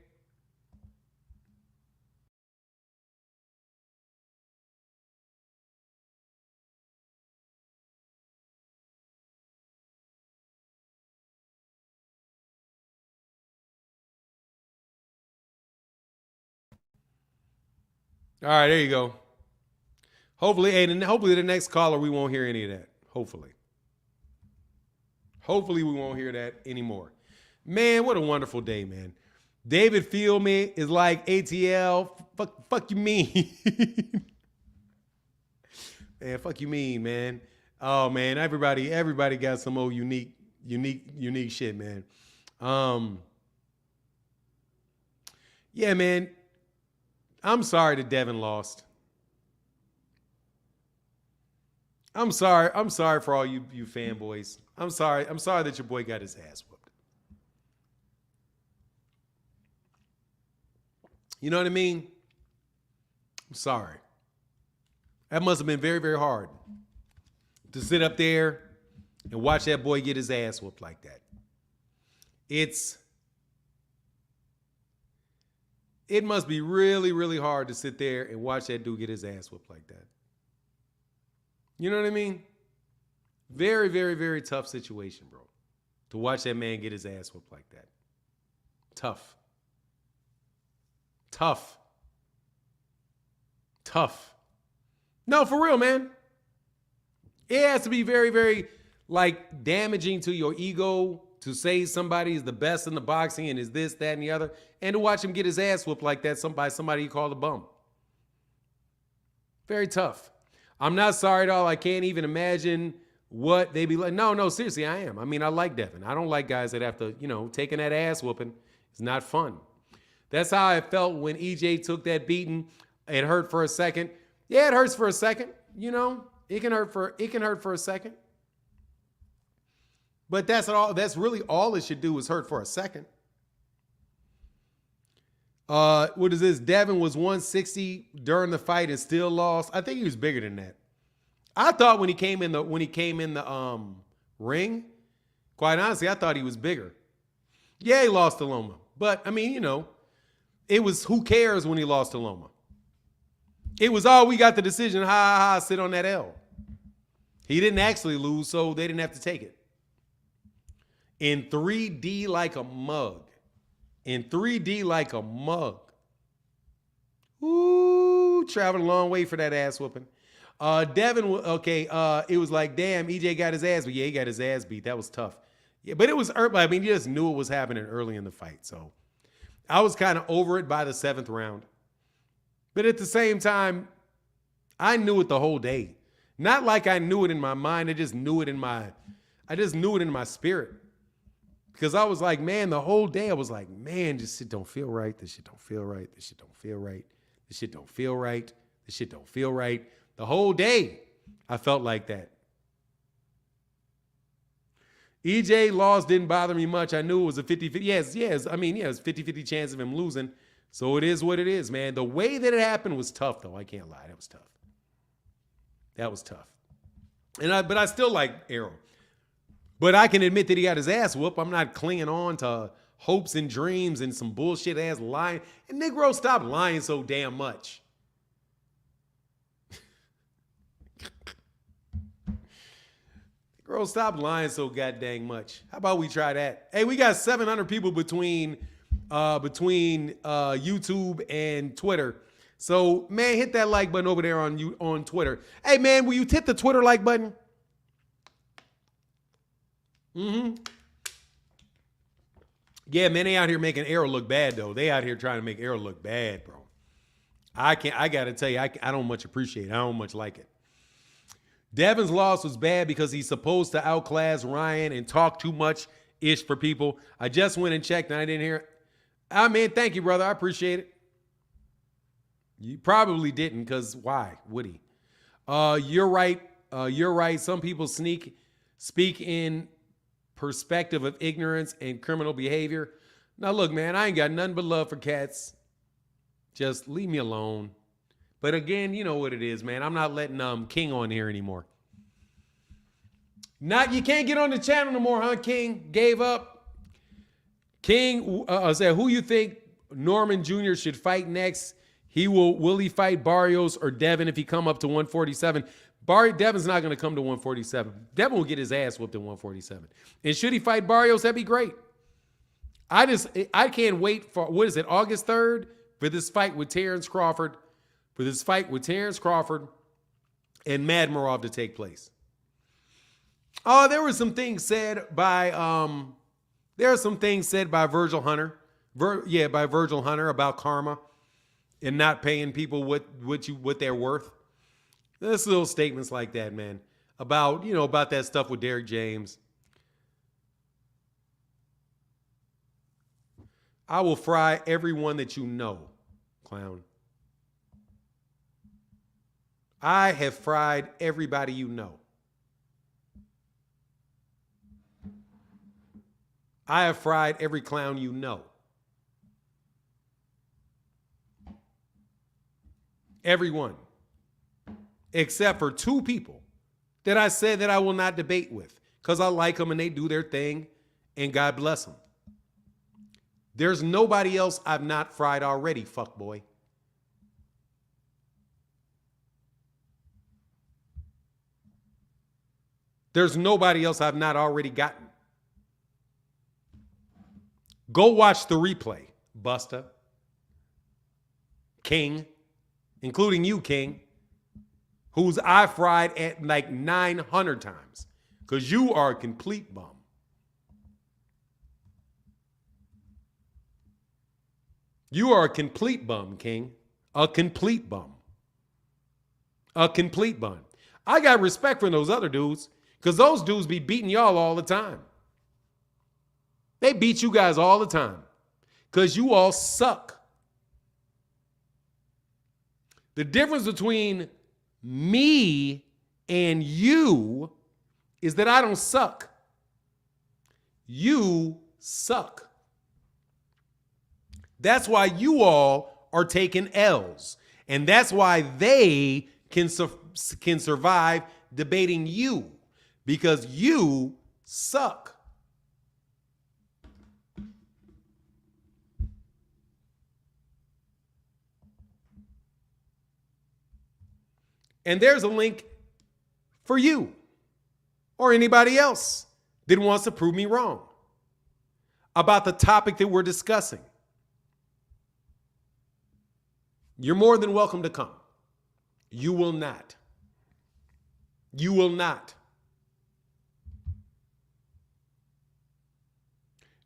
All right, there you go. Hopefully, and hopefully the next caller we won't hear any of that. Hopefully we won't hear that anymore. Man, what a wonderful day, man. David Feel Me is like ATL. Fuck you mean? Man, fuck you mean, man. Oh man, everybody got some old unique shit, man. Yeah, man. I'm sorry that Devin lost. I'm sorry for all you fanboys. I'm sorry that your boy got his ass whooped. You know what I mean? I'm sorry. That must have been very, very hard to sit up there and watch that boy get his ass whooped like that. It must be really, really hard to sit there and watch that dude get his ass whooped like that. You know what I mean? Very, very, very tough situation, bro. To watch that man get his ass whooped like that. Tough. No, for real, man. It has to be very, very, like, damaging to your ego to say somebody is the best in the boxing and is this, that, and the other, and to watch him get his ass whooped like that by somebody you call a bum. Very tough. I'm not sorry at all. I can't even imagine what they be like. No, seriously, I am. I mean, I like Devin. I don't like guys that have to, taking that ass whooping. It's not fun. That's how I felt when EJ took that beating. It hurt for a second. Yeah, it hurts for a second. It can hurt for a second. But that's really all it should do is hurt for a second. What is this? Devin was 160 during the fight and still lost. I think he was bigger than that. I thought when he came in the ring, quite honestly, I thought he was bigger. Yeah, he lost to Loma. But I mean, it was who cares when he lost to Loma. It was we got the decision, sit on that L. He didn't actually lose, so they didn't have to take it. In 3D like a mug. Ooh, traveled a long way for that ass whooping. Devin, it was like, damn, EJ got his ass, but yeah, he got his ass beat. That was tough. Yeah, but it was, I mean, you just knew it was happening early in the fight. So I was kind of over it by the 7th round. But at the same time, I knew it the whole day. Not like I knew it in my mind. I just knew it in my spirit. Because I was like, man, the whole day I was like, man, this shit don't feel right. This shit don't feel right. This shit don't feel right. This shit don't feel right. This shit don't feel right. The whole day I felt like that. EJ loss didn't bother me much. I knew it was a 50-50. Yes. I mean, yeah, it was 50-50 chance of him losing. So it is what it is, man. The way that it happened was tough, though. I can't lie. That was tough. But I still like Errol. But I can admit that he got his ass whooped. I'm not clinging on to hopes and dreams and some bullshit ass lying. And Negro, stop lying so damn much. Negro, stop lying so goddamn much. How about we try that? Hey, we got 700 people between YouTube and Twitter. So, man, hit that like button over there on Twitter. Hey, man, will you hit the Twitter like button? Yeah, man, they out here making Errol look bad, though. They out here trying to make Errol look bad, bro. I got to tell you, I don't much appreciate it. I don't much like it. Devin's loss was bad because he's supposed to outclass Ryan and talk too much-ish for people. I just went and checked, and I didn't hear it. I mean, thank you, brother. I appreciate it. You probably didn't, because why would he? You're right. Some people speak in perspective of ignorance and criminal behavior. Now, look, man, I ain't got nothing but love for cats. Just leave me alone. But again, you know what it is, man. I'm not letting King on here anymore. You can't get on the channel no more, huh, King? Gave up. King said, who you think Norman Jr. should fight next? Will he fight Barrios or Devin if he come up to 147? Devin's not going to come to 147. Devin will get his ass whooped at 147. And should he fight Barrios, that'd be great. I can't wait for, August 3rd for this fight with Terrence Crawford for this fight with Terrence Crawford and Madmarov to take place. Oh, there were some things said by Virgil Hunter. By Virgil Hunter about karma and not paying people what they're worth. There's little statements like that, man. About that stuff with Derrick James. I will fry everyone that you know, clown. I have fried everybody you know. I have fried every clown you know. Everyone. Except for two people that I said that I will not debate with because I like them and they do their thing and God bless them. There's nobody else I've not fried already, fuckboy. There's nobody else I've not already gotten. Go watch the replay, Busta. King, including you, King, whose I fried at like 900 times because you are a complete bum. You are a complete bum, King. A complete bum. A complete bum. I got respect for those other dudes because those dudes be beating y'all all the time. They beat you guys all the time because you all suck. The difference between me and you is that I don't suck. You suck. That's why you all are taking L's. And that's why they can survive debating you. Because you suck. And there's a link for you or anybody else that wants to prove me wrong about the topic that we're discussing. You're more than welcome to come. You will not. You will not.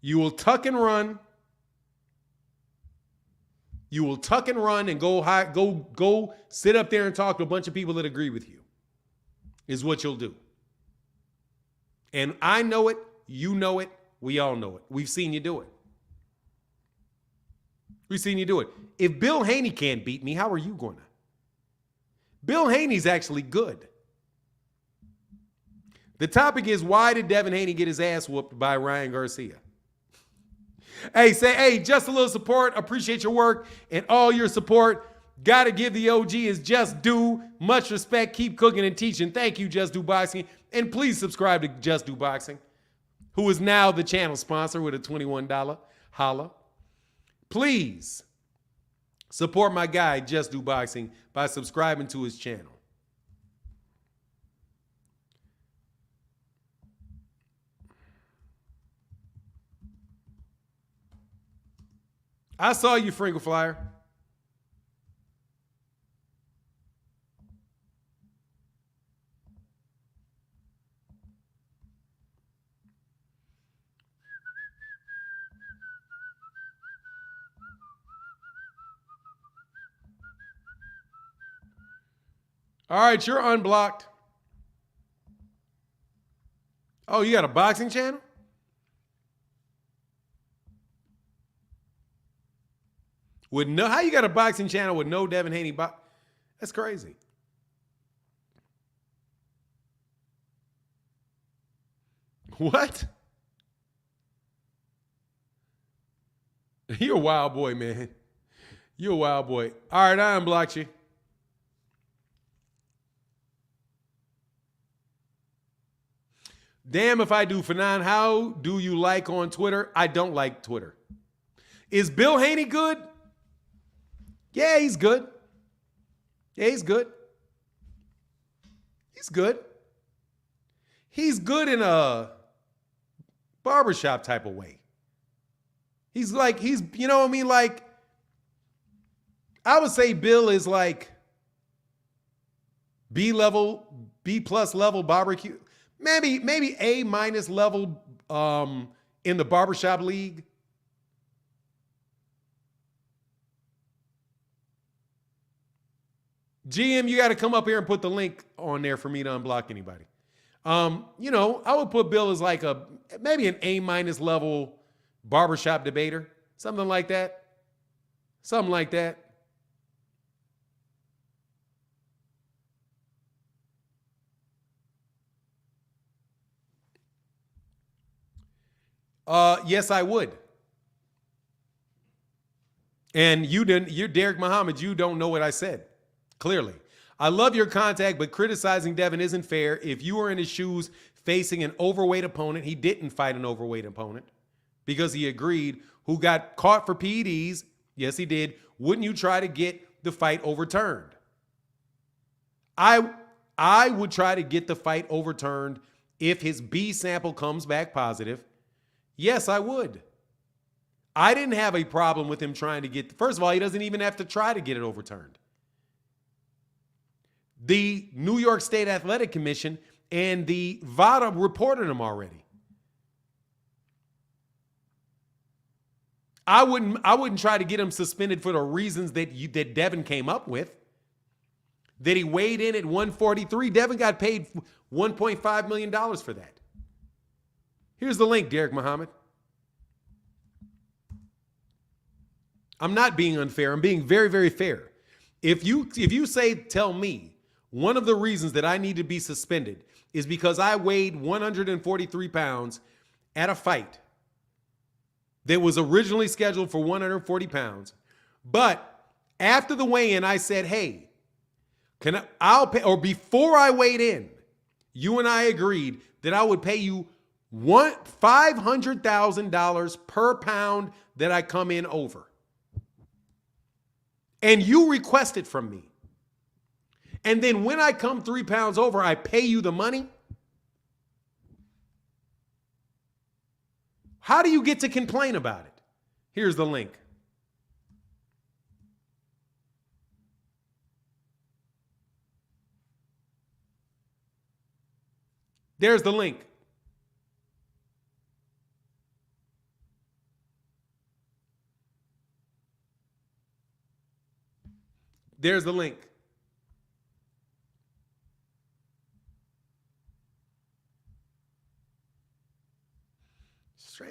You will tuck and run. You will tuck and run and go sit up there and talk to a bunch of people that agree with you. Is what you'll do. And I know it, you know it, we all know it. We've seen you do it. We've seen you do it. If Bill Haney can't beat me, how are you going to? Bill Haney's actually good. The topic is, why did Devin Haney get his ass whooped by Ryan Garcia? Hey, just a little support. Appreciate your work and all your support. Gotta give the OG his just due. Much respect. Keep cooking and teaching. Thank you, Just Do Boxing. And please subscribe to Just Do Boxing, who is now the channel sponsor with a $21 holla. Please support my guy, Just Do Boxing, by subscribing to his channel. I saw you, Frinkle Flyer. All right, you're unblocked. Oh, you got a boxing channel? How you got a boxing channel with no Devin Haney That's crazy. What? You're a wild boy, man. You're a wild boy. All right, I unblocked you. Damn if I do, Fanon. How do you like on Twitter? I don't like Twitter. Is Bill Haney good? Yeah, he's good. Yeah, he's good. He's good. He's good in a barbershop type of way. You know what I mean? Like, I would say Bill is like B plus level barbecue, maybe A minus level in the barbershop league. GM, you got to come up here and put the link on there for me to unblock anybody. I would put Bill as like maybe an A minus level barbershop debater, something like that. Something like that. Yes, I would. And you're Derek Muhammad. You don't know what I said. Clearly. I love your contact, but criticizing Devin isn't fair. If you were in his shoes facing an overweight opponent, he didn't fight an overweight opponent because he agreed, who got caught for PEDs. Yes, he did. Wouldn't you try to get the fight overturned? I would try to get the fight overturned if his B sample comes back positive. Yes, I would. I didn't have a problem with him trying to get, first of all, he doesn't even have to try to get it overturned. The New York State Athletic Commission and the VADA reported him already. I wouldn't try to get him suspended for the reasons that Devin came up with. That he weighed in at 143. Devin got paid $1.5 million for that. Here's the link, Derek Muhammad. I'm not being unfair. I'm being very, very fair. If you tell me one of the reasons that I need to be suspended is because I weighed 143 pounds at a fight that was originally scheduled for 140 pounds, but after the weigh-in, I said, hey, I'll pay, or before I weighed in, you and I agreed that I would pay you $500,000 per pound that I come in over. And you requested from me. And then when I come 3 pounds over, I pay you the money. How do you get to complain about it? Here's the link. There's the link. There's the link.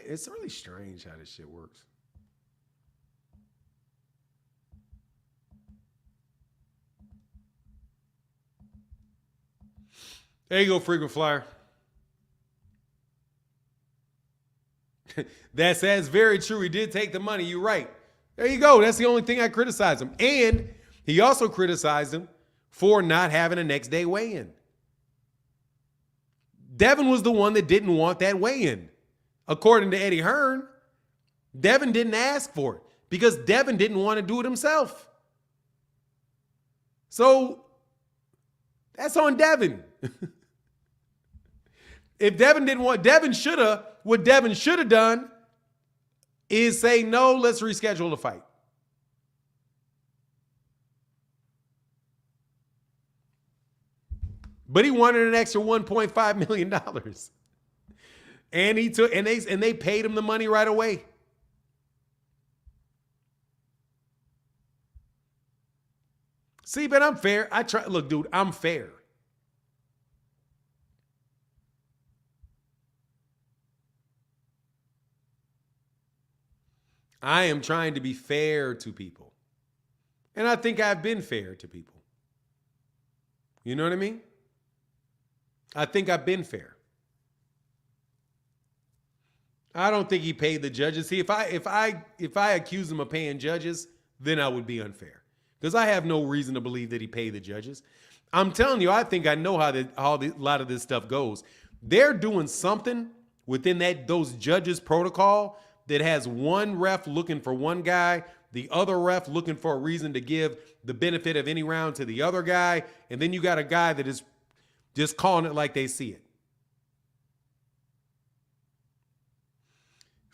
It's really strange how this shit works. There you go, frequent flyer. That's very true. He did take the money. You're right. There you go. That's the only thing I criticize him. And he also criticized him for not having a next day weigh-in. Devin was the one that didn't want that weigh-in. According to Eddie Hearn, Devin didn't ask for it because Devin didn't want to do it himself. So that's on Devin. If Devin didn't want, what Devin should have done is say, no, let's reschedule the fight. But he wanted an extra $1.5 million. And they paid him the money right away. See, but I'm fair. Look, dude, I'm fair. I am trying to be fair to people. And I think I've been fair to people. You know what I mean? I think I've been fair. I don't think he paid the judges. See, if I accuse him of paying judges, then I would be unfair. Because I have no reason to believe that he paid the judges. I'm telling you, I think I know how a lot of this stuff goes. They're doing something within those judges' protocol that has one ref looking for one guy, the other ref looking for a reason to give the benefit of any round to the other guy, and then you got a guy that is just calling it like they see it.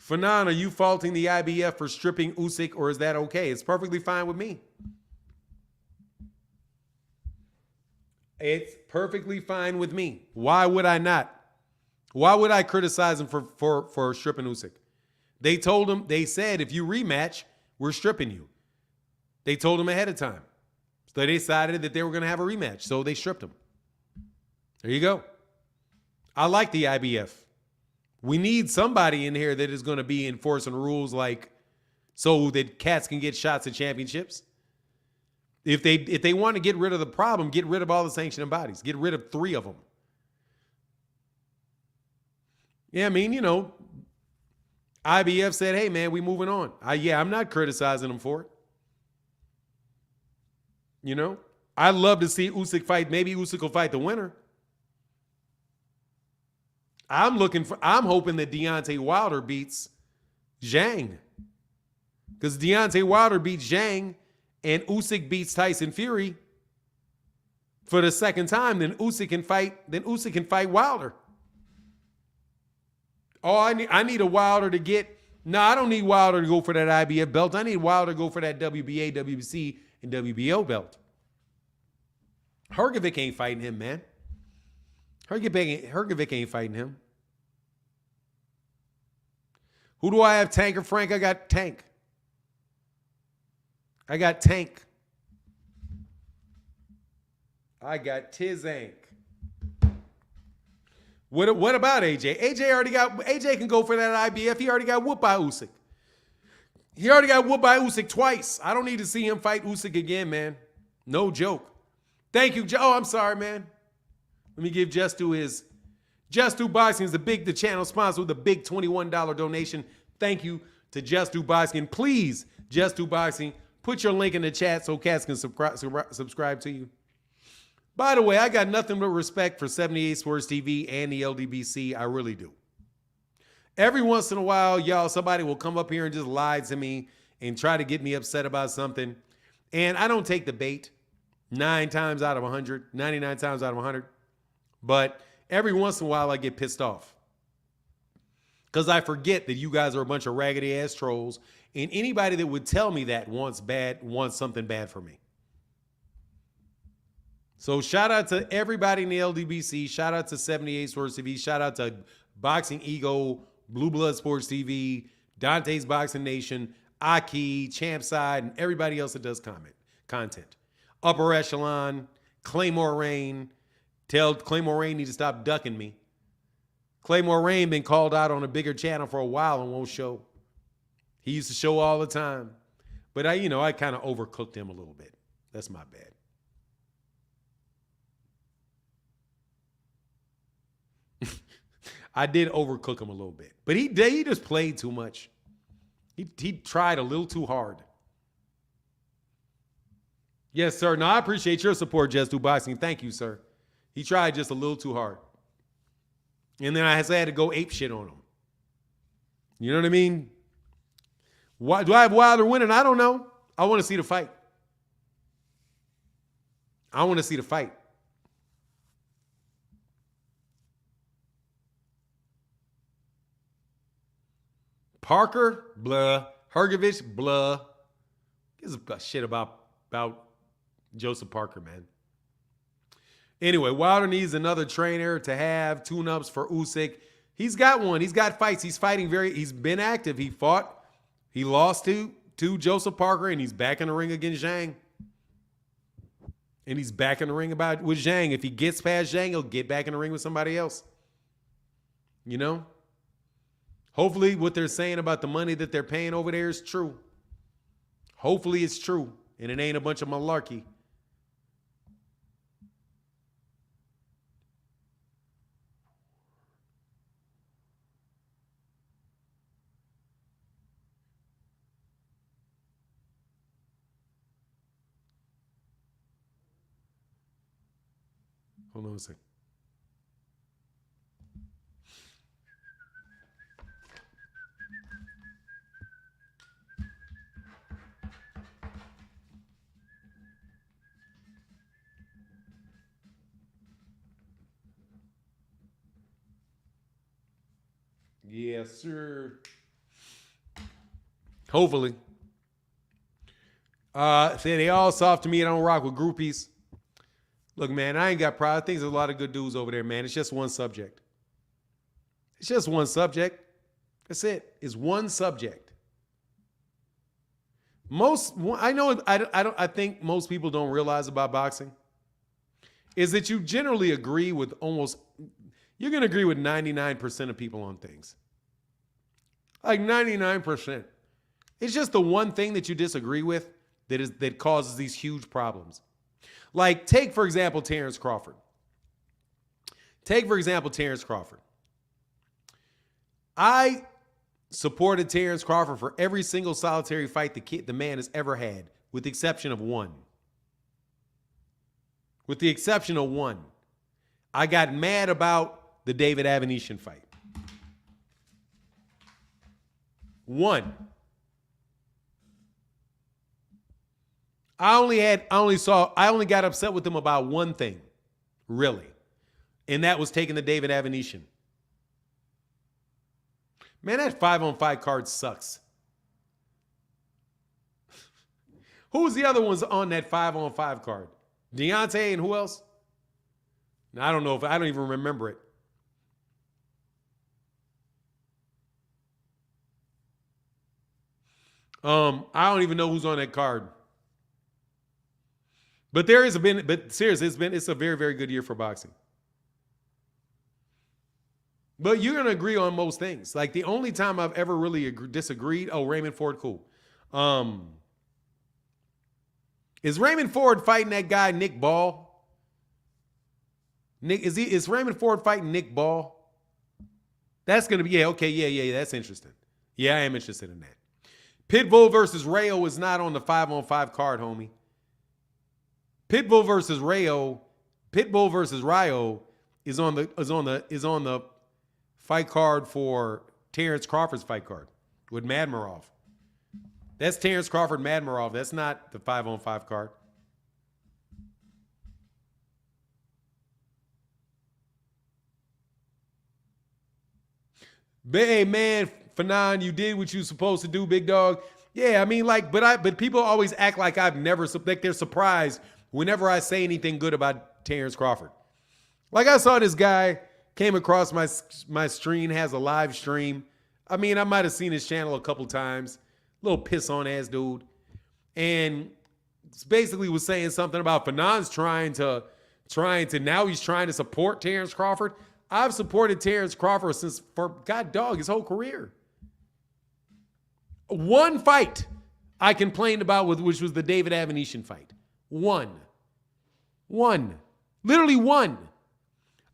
Fanon, are you faulting the IBF for stripping Usyk, or is that okay? It's perfectly fine with me. It's perfectly fine with me. Why would I not? Why would I criticize him for stripping Usyk? They told him, they said, if you rematch, we're stripping you. They told him ahead of time. So they decided that they were going to have a rematch. So they stripped him. There you go. I like the IBF. We need somebody in here that is going to be enforcing rules like so that cats can get shots at championships. If they want to get rid of the problem, get rid of all the sanctioning bodies. Get rid of 3 of them. Yeah, I mean, you know, IBF said, hey, man, we moving on. I'm not criticizing them for it. You know, I'd love to see Usyk fight. Maybe Usyk will fight the winner. I'm hoping that Deontay Wilder beats Zhang. Because Deontay Wilder beats Zhang and Usyk beats Tyson Fury for the second time, then Usyk can fight Wilder. Oh, I need a Wilder to get. No, I don't need Wilder to go for that IBF belt. I need Wilder to go for that WBA, WBC, and WBO belt. Hrgovic ain't fighting him, man. Hrgovic ain't fighting him. Who do I have, Tank or Frank? I got Tank. I got Tizank. What about AJ? AJ can go for that IBF. He already got whooped by Usyk. He already got whooped by Usyk twice. I don't need to see him fight Usyk again, man. No joke. Thank you, Joe. Oh, I'm sorry, man. Let me give Just Do his. Just Do Boxing is the channel sponsor with a big $21 donation. Thank you to Just Do Boxing. Please, Just Do Boxing, put your link in the chat so cats can subscribe to you. By the way, I got nothing but respect for 78 Sports TV and the LDBC. I really do. Every once in a while, y'all, somebody will come up here and just lie to me and try to get me upset about something. And I don't take the bait 99 times out of 100. But every once in a while, I get pissed off. Because I forget that you guys are a bunch of raggedy ass trolls. And anybody that would tell me that wants something bad for me. So shout out to everybody in the LDBC. Shout out to 78 Sports TV. Shout out to Boxing Ego, Blue Blood Sports TV, Dante's Boxing Nation, Aki, Champside, and everybody else that does content. Upper Echelon, Claymore Rain. Tell Claymore Rain need to stop ducking me. Claymore Rain been called out on a bigger channel for a while and won't show. He used to show all the time. But I kind of overcooked him a little bit. That's my bad. I did overcook him a little bit. But he just played too much. He tried a little too hard. Yes, sir. No, I appreciate your support, Just Do Boxing. Thank you, sir. He tried just a little too hard. And then I had to go ape shit on him. You know what I mean? Why do I have Wilder winning? I don't know. I want to see the fight. Parker, blah. Hrgovic, blah. Gives a shit about Joseph Parker, man. Anyway, Wilder needs another trainer to have tune-ups for Usyk. He's got one. He's got fights. He's fighting he's been active. He fought. He lost to Joseph Parker, and he's back in the ring against Zhang. And he's back in the ring with Zhang. If he gets past Zhang, he'll get back in the ring with somebody else. You know? Hopefully what they're saying about the money that they're paying over there is true. Hopefully it's true, and it ain't a bunch of malarkey. Hold on a second. Yes, sir. Hopefully. Say they all soft to me. I don't rock with groupies. Look, man, I ain't got pride. I think there's a lot of good dudes over there, man. It's just one subject. It's just one subject. That's it. It's one subject. I think most people don't realize about boxing is that you generally agree with you're going to agree with 99% of people on things. Like 99%. It's just the one thing that you disagree with that causes these huge problems. Like, take, for example, Terrence Crawford. I supported Terrence Crawford for every single solitary fight the man has ever had, with the exception of one. I got mad about the David Avenetian fight. One. I only got upset with him about one thing, really. And that was taking the David Avenetian. Man, that 5-on-5 card sucks. Who was the other ones on that 5-on-5 card? Deontay and who else? I don't know I don't even remember it. I don't even know who's on that card. But seriously, it's a very, very good year for boxing. But you're going to agree on most things. Like, the only time I've ever really disagreed, Raymond Ford, cool. Is Raymond Ford fighting that guy, Nick Ball? Is Raymond Ford fighting Nick Ball? That's going to be, yeah, that's interesting. Yeah, I am interested in that. Pitbull versus Rayo is not on the 5-on-5 card, homie. Pitbull versus Rayo is on the fight card for Terrence Crawford's fight card with Madmarov. That's Terrence Crawford, Madmarov. That's not the 5-on-5 card. Hey, man, Fanon, you did what you supposed to do, big dog. Yeah, I mean, like, but people always act like they're surprised whenever I say anything good about Terrence Crawford. Like, I saw this guy came across my stream, has a live stream. I mean, I might have seen his channel a couple times. Little piss on ass dude. And basically was saying something about Fanon's trying to now he's trying to support Terrence Crawford. I've supported Terrence Crawford his whole career. One fight I complained about which was the David Avenetian fight. One. Literally one.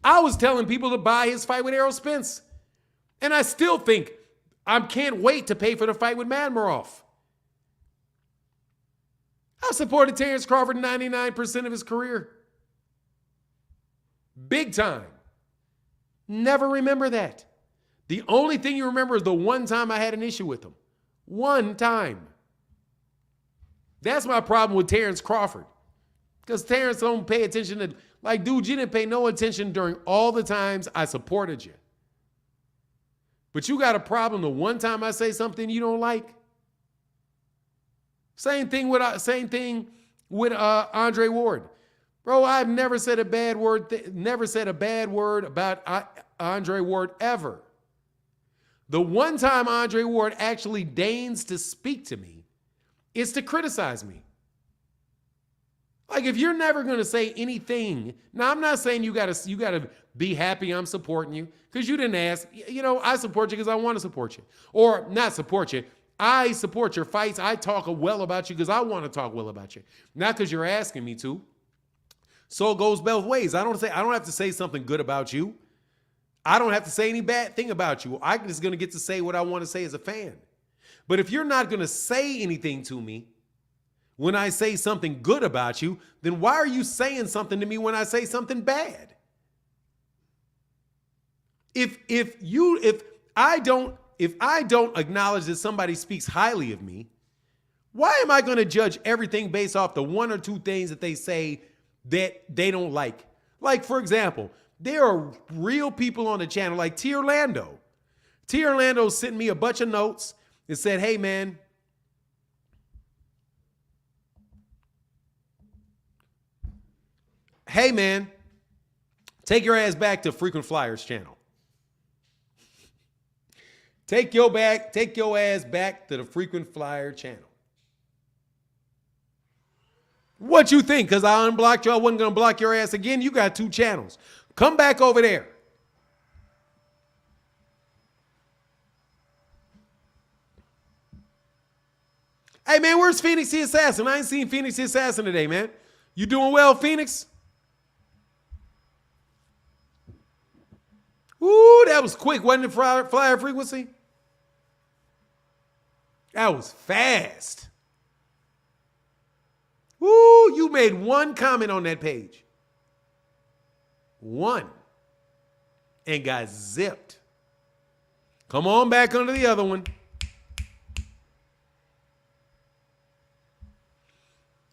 I was telling people to buy his fight with Errol Spence. And I still think I can't wait to pay for the fight with Madmarov. I've supported Terrence Crawford 99% of his career. Big time. Never remember that. The only thing you remember is the one time I had an issue with him. One time. That's my problem with Terrence Crawford. Because Terrence don't pay attention to, like, dude, you didn't pay no attention during all the times I supported you. But you got a problem the one time I say something you don't like. Same thing with Andre Ward. Bro, I've never said a bad word about Andre Ward ever. The one time Andre Ward actually deigns to speak to me is to criticize me. Like, if you're never going to say anything, now I'm not saying you gotta be happy I'm supporting you, because you didn't ask. I support you because I want to support you. Or not support you. I support your fights. I talk well about you because I want to talk well about you. Not because you're asking me to. So it goes both ways. I don't have to say something good about you. I don't have to say any bad thing about you. I'm just going to get to say what I want to say as a fan. But if you're not going to say anything to me when I say something good about you, then why are you saying something to me when I say something bad? If I don't acknowledge that somebody speaks highly of me, why am I going to judge everything based off the one or two things that they say that they don't like? Like, for example, there are real people on the channel like T. Orlando. T. Orlando sent me a bunch of notes and said, hey, man, Hey, man, take your ass back to Frequent Flyers channel. Take your ass back to the Frequent Flyer channel. What you think? Because I unblocked you, I wasn't going to block your ass again. You got 2 channels. Come back over there. Hey, man, where's Phoenix the Assassin? I ain't seen Phoenix the Assassin today, man. You doing well, Phoenix? Ooh, that was quick, wasn't it, Flyer Frequency? That was fast. Ooh, you made 1 comment on that page. 1. And got zipped. Come on back under the other one.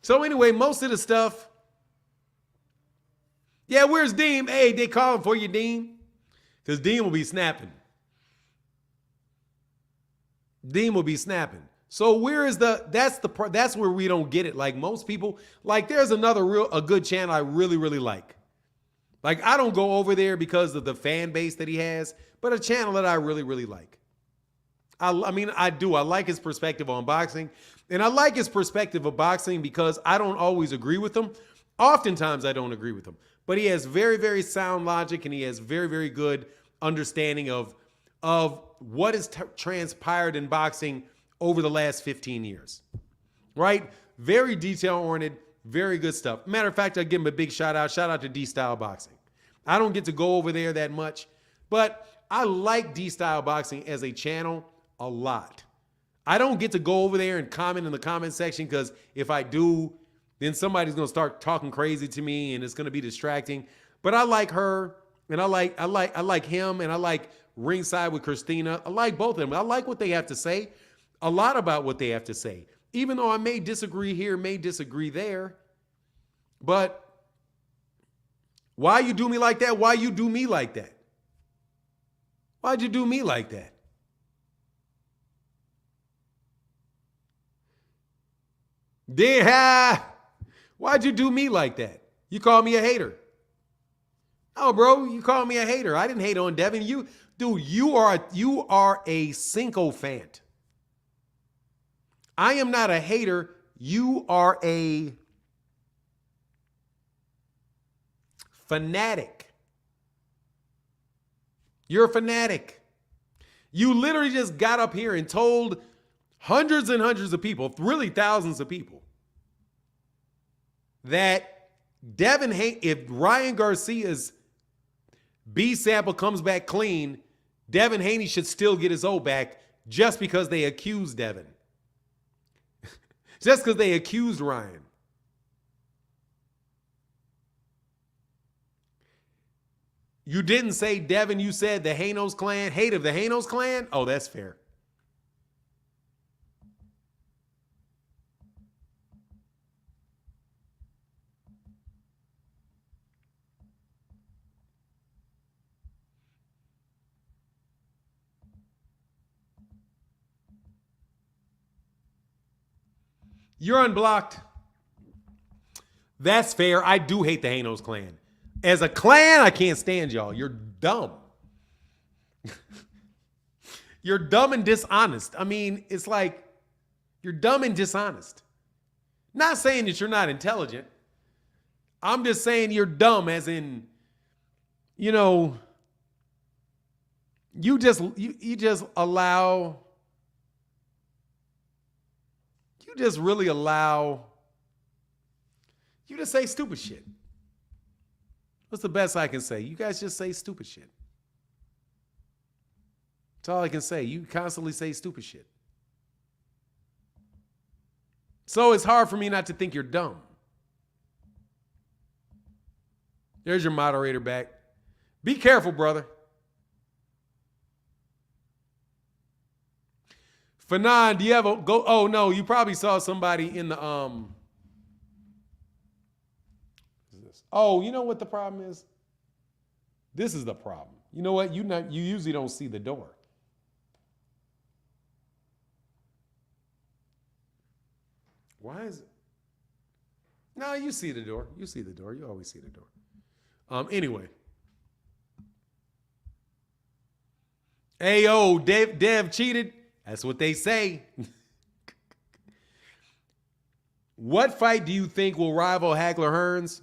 So anyway, most of the stuff. Yeah, where's Dean? Hey, they calling for you, Dean. Because Dean will be snapping. Dean will be snapping. So where is that's where we don't get it. Like most people, like there's a good channel I really, really like. Like I don't go over there because of the fan base that he has, but a channel that I really, really like. I mean, I do. I like his perspective on boxing. And I like his perspective of boxing because I don't always agree with him. Oftentimes I don't agree with him. But he has very, very sound logic and he has very, very good understanding of what has transpired in boxing over the last 15 years. Right? Very detail-oriented, very good stuff. Matter of fact, I give him a big shout out. Shout out to D-Style Boxing. I don't get to go over there that much, but I like D-Style Boxing as a channel a lot. I don't get to go over there and comment in the comment section because if I do, then somebody's going to start talking crazy to me and it's going to be distracting. But I like her and I like him and I like Ringside with Christina. I like both of them. I like what they have to say, a lot about what they have to say. Even though I may disagree here, may disagree there. But why you do me like that? Why you do me like that? Why'd you do me like that? Why'd you do me like that? You call me a hater. Oh, bro, you call me a hater. I didn't hate on Devin. You are a sycophant. I am not a hater. You are a fanatic. You're a fanatic. You literally just got up here and told hundreds and hundreds of people, really thousands of people, that Devin Haney, if Ryan Garcia's B sample comes back clean, Devin Haney should still get his O back just because they accused Devin. Just because they accused Ryan. You didn't say Devin, you said the Hanos clan, hate of the Hanos clan? Oh, that's fair. You're unblocked. That's fair. I do hate the Hanos clan. As a clan, I can't stand y'all. You're dumb. You're dumb and dishonest. I mean, it's like you're dumb and dishonest. Not saying that you're not intelligent. I'm just saying you're dumb as in, you know, you just allow, you just really allow you to say stupid shit. What's the best I can say? You guys just say stupid shit. That's all I can say. You constantly say stupid shit. So it's hard for me not to think you're dumb. There's your moderator back. Be careful, brother. Fanon, do you have a go? Oh no, you probably saw somebody in the Oh, you know what the problem is? This is the problem. You know what? You usually don't see the door. Why is it? No, you see the door. You see the door. You always see the door. Anyway. Ayo, Dev cheated. That's what they say. What fight do you think will rival Hagler Hearns?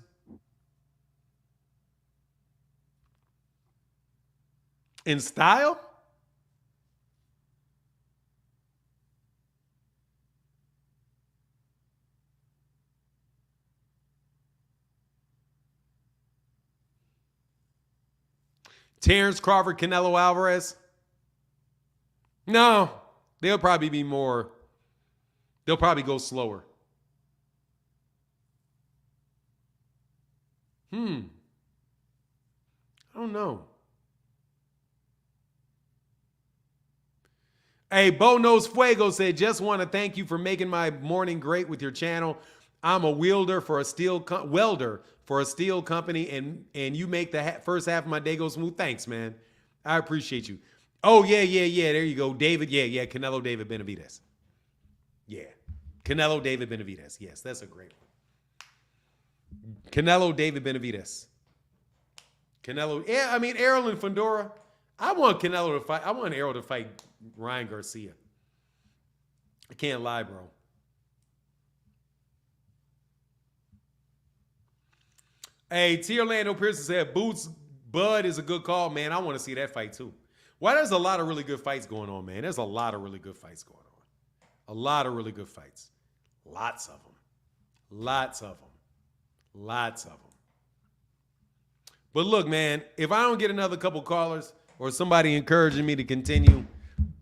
In style? Terrence Crawford, Canelo Alvarez? No, they'll probably be more. They'll probably go slower. I don't know. Hey, Bo Knows Fuego said, just want to thank you for making my morning great with your channel. I'm a welder for a steel company, and you make the first half of my day go smooth. Thanks, man. I appreciate you. Oh, yeah. There you go. David, yeah. Canelo David Benavidez. Yeah. Canelo David Benavidez. Yes, that's a great one. Canelo David Benavidez. Canelo, yeah, I mean, Errol and Fundora. I want Canelo to fight. I want Errol to fight Ryan Garcia. I can't lie, bro. Hey, T. Orlando Pearson said, Boots Bud is a good call, man. I want to see that fight too. Why, there's a lot of really good fights going on, man. There's a lot of really good fights going on. A lot of really good fights. Lots of them. Lots of them. Lots of them. But look, man, if I don't get another couple callers or somebody encouraging me to continue,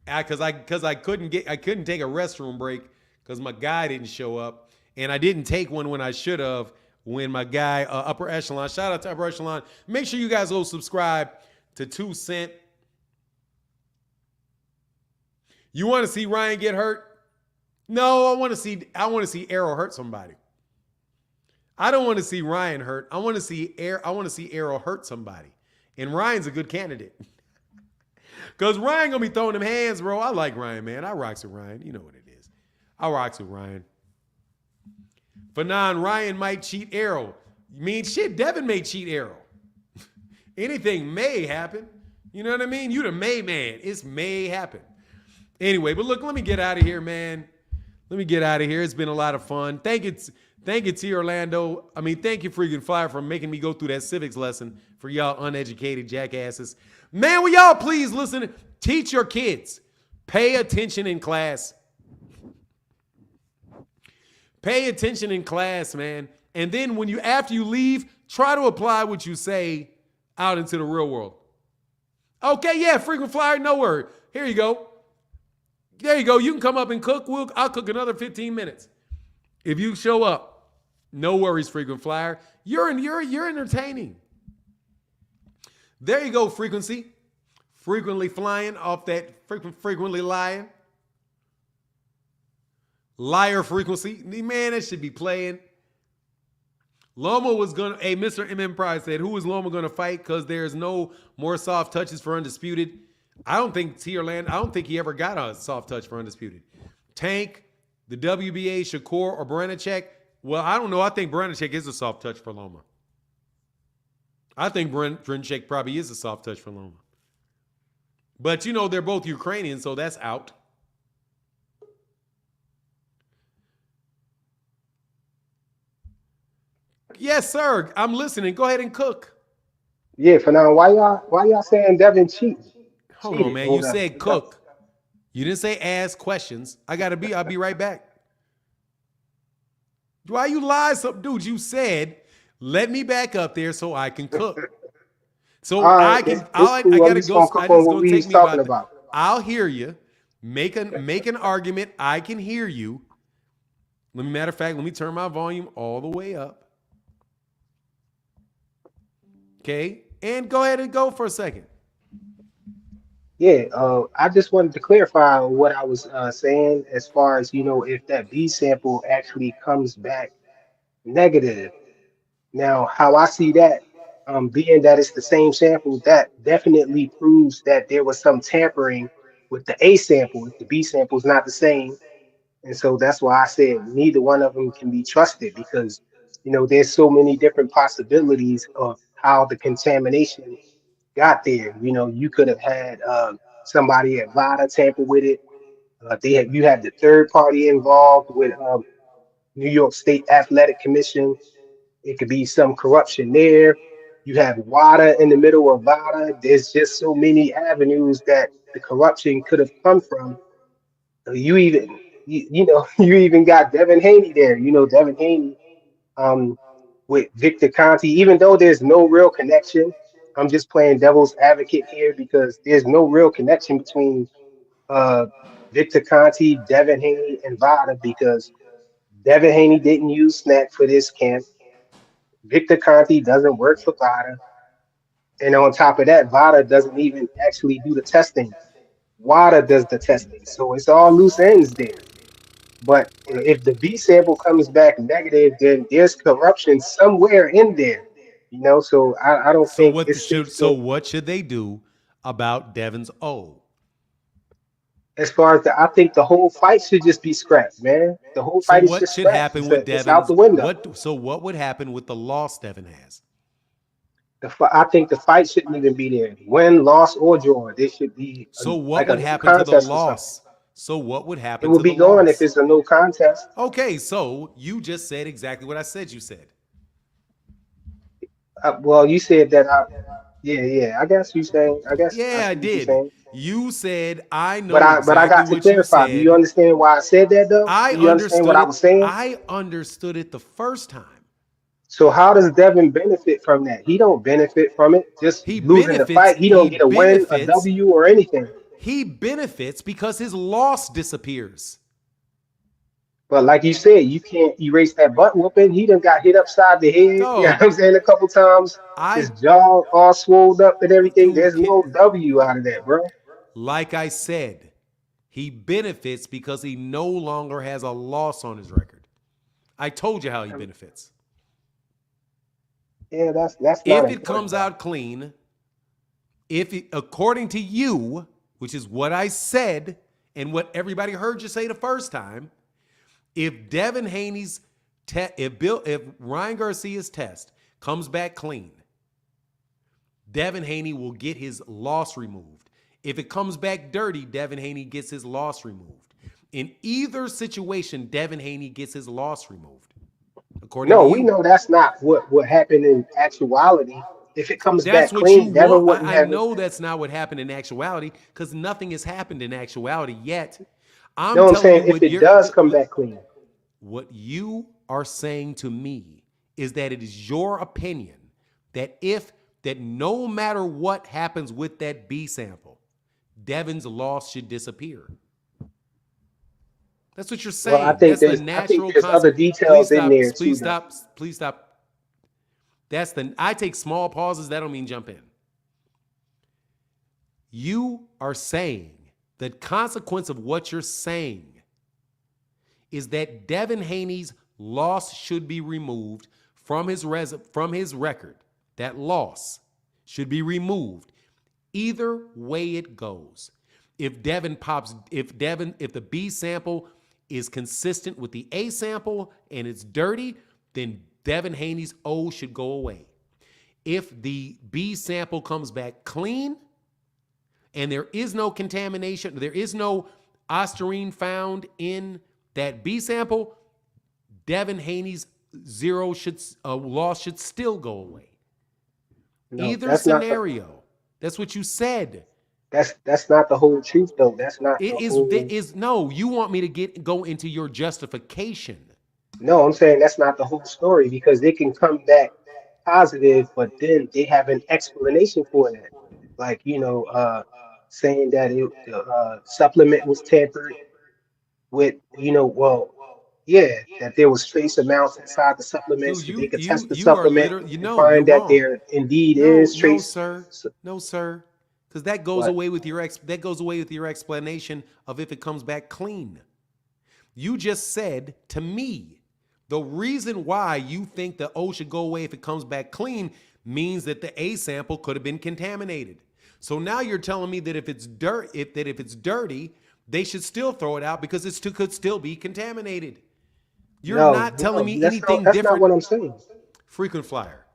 because I couldn't take a restroom break because my guy didn't show up, and I didn't take one when I should have when my guy Upper Echelon. Shout out to Upper Echelon. Make sure you guys go subscribe to 2 Cent. You want to see Ryan get hurt? No, I want to see Errol hurt somebody. I don't want to see Ryan hurt. I want to see Errol hurt somebody. And Ryan's a good candidate. Because Ryan going to be throwing them hands, bro. I like Ryan, man. I rocks with Ryan. You know what it is. I rocks with Ryan. Fanon, Ryan might cheat Errol. You mean, shit, Devin may cheat Errol. Anything may happen. You know what I mean? You the May man. It's may happen. Anyway, but look, let me get out of here, man. Let me get out of here. It's been a lot of fun. Thank you, T. Orlando. I mean, thank you, Freaking Flyer, for making me go through that civics lesson for y'all uneducated jackasses. Man, will y'all please listen? Teach your kids. Pay attention in class. Pay attention in class, man. And then after you leave, try to apply what you say out into the real world. Okay, yeah, Frequent Flyer, no word. Here you go. There you go. You can come up and cook. I'll cook another 15 minutes. If you show up, no worries, Frequent Flyer. You're entertaining. There you go, Frequency. Frequently flying off that frequently lying. Liar Frequency. Man, that should be playing. Loma was going to, Mr. MM Price said, who is Loma going to fight? Because there's no more soft touches for Undisputed. I don't think he ever got a soft touch for Undisputed. Tank, the WBA, Shakur, or Brenacek. Well, I don't know. I think Brenacek is a soft touch for Loma. I think Brenacek probably is a soft touch for Loma. But, they're both Ukrainian, so that's out. Yes, sir. I'm listening. Go ahead and cook. Yeah, for now, why y'all saying Devin cheating? Hold on, man. You said cook. You didn't say ask questions. I'll be right back. Why you lie? Dude, you said, let me back up there so I can cook. So I can, I gotta go. It's gonna take me about. I'll hear you. Make an argument. I can hear you. Matter of fact, let me turn my volume all the way up. Okay, and go ahead and go for a second. Yeah, I just wanted to clarify what I was saying as far as, if that B sample actually comes back negative. Now, how I see that, being that it's the same sample, that definitely proves that there was some tampering with the A sample. If the B sample is not the same. And so that's why I said neither one of them can be trusted, because there's so many different possibilities of how the contamination got there. You could have had somebody at VADA tamper with it. You had the third party involved with New York State Athletic Commission. It could be some corruption there. You have WADA in the middle of VADA. There's just so many avenues that the corruption could have come from. You even got Devin Haney there. Devin Haney um, with Victor Conti, even though there's no real connection. I'm just playing devil's advocate here because there's no real connection between uh, Victor Conti, Devin Haney, and Vada because Devin Haney didn't use Snack for this camp. Victor Conti doesn't work for Vada. And on top of that, Vada doesn't even actually do the testing. WADA does the testing. So it's all loose ends there. But if the B sample comes back negative, then there's corruption somewhere in there. So I don't So think what it's should safe to, what should they do about Devin's O? as far as I think the whole fight should just be scrapped, man. The whole So fight is what just should scrapped. happen with It's out Devin's the window. what would happen with the loss Devin has? I think the fight shouldn't even be there. Win, loss, or draw. There should be So what like a would no happen to the contest or something. loss? So what would It happen will to the be gone if loss? it's a no contest. Okay, so you just said exactly what I said you said. Well, you said that yeah. I guess you saying. I guess I Yeah, I see what you're did. saying. You said I But know I exactly got to what you clarify. Do you said. understand why I said that though? I Do you understand what understood I it. was saying? I understood it the first time. So how does Devin benefit from that? He don't benefit from it. Just He losing the benefits, fight. He don't he get a win, a benefits, W, or anything. he benefits because his loss disappears. But like you said, you can't erase that butt whooping. He done got hit upside the head. You know what Dog, I'm saying? A couple times. I His jaw all swelled up and everything. dude, There's no W out of that, bro. like I said, he benefits because he no longer has a loss on his record. I told you how he benefits. Yeah, that's not If it important, comes though. out clean, according to you, which is what I said and what everybody heard you say the first time, if Devin Haney's if Ryan Garcia's test comes back clean, Devin Haney will get his loss removed. If it comes back dirty, Devin Haney gets his loss removed. In either situation, Devin Haney gets his loss removed. According No, to we you. know that's not what happened in actuality. If it comes That's back what you clean, Devin want. wouldn't I have it. know that's not what happened in actuality because nothing has happened in actuality yet. I'm No, I'm telling you saying if what it does come back clean. what you are saying to me is that it is your opinion that no matter what happens with that B sample, Devin's loss should disappear. That's what you're Well, saying. That's the natural there's other consequence. details in there too. Please Though. stop. Please stop. I take small pauses. That don't mean jump in. You are saying the consequence of what you're saying is that Devin Haney's loss should be removed from his record. That loss should be removed. Either way it goes. If the B sample is consistent with the A sample and it's dirty, then Devin Haney's O should go away. If the B sample comes back clean and there is no contamination, there is no ostarine found in that B sample, Devin Haney's loss should still go away. No, Either that's not scenario. That's what you said. that's not the whole truth though. That's not the whole. No, you want me to go into your justification. No, I'm saying that's not the whole story because they can come back positive, but then they have an explanation for that. Like, saying that the supplement was tampered with, yeah, that there was trace amounts inside the supplements, Dude, so they could you test the you are supplement literally, and you're find that wrong. there indeed No, is trace. sir. So, No, sir. Because that goes what? away with your explanation of if it comes back clean. You just said to me, the reason why you think the O should go away if it comes back clean means that the A sample could have been contaminated. So now you're telling me that if it's dirty, they should still throw it out because it could still be contaminated. You're not telling me anything that's different. not what I'm saying. Frequent flyer.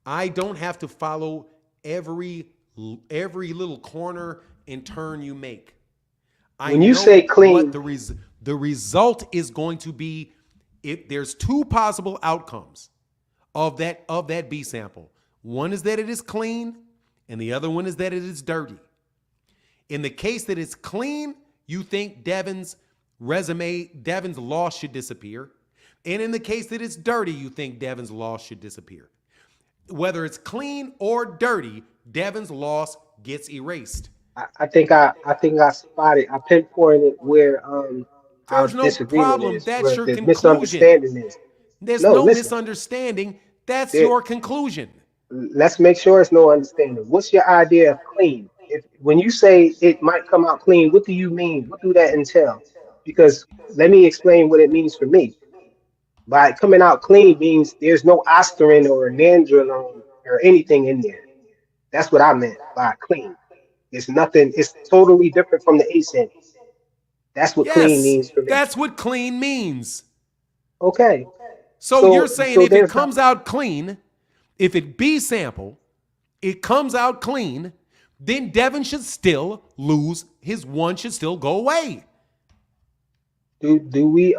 I don't have to follow every little corner and turn you make. When you say clean, what the result is going to be. If there's two possible outcomes of that B sample. One is that it is clean, and the other one is that it is dirty. In the case that it's clean, you think Devin's loss should disappear. And in the case that it's dirty, you think Devin's loss should disappear. Whether it's clean or dirty, Devin's loss gets erased. I think I spotted. I pinpointed where there's no problem. Is, that's your the conclusion. Misunderstanding is. There's no misunderstanding. That's your conclusion. Let's make sure it's no understanding. What's your idea of clean? When you say it might come out clean, what do you mean? What do that entail? Because let me explain what it means for me. By coming out clean means there's no aspirin or nandrolone or anything in there. That's what I meant by clean. It's nothing. It's totally different from the A sample. That's what clean means for me. That's what clean means. Okay. So you're saying if it comes out clean, if it B sample, it comes out clean, then Devin should still lose. His one should still go away. Do we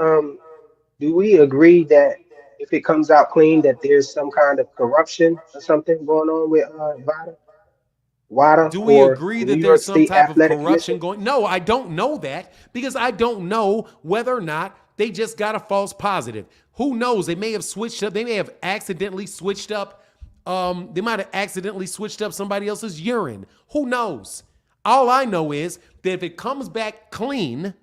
agree that if it comes out clean that there's some kind of corruption or something going on with WADA? Do we agree that there's some type of corruption going? No, I don't know that because I don't know whether or not they just got a false positive. Who knows? They may have switched up. They may have accidentally switched up. They might have accidentally switched up somebody else's urine. Who knows? All I know is that if it comes back clean,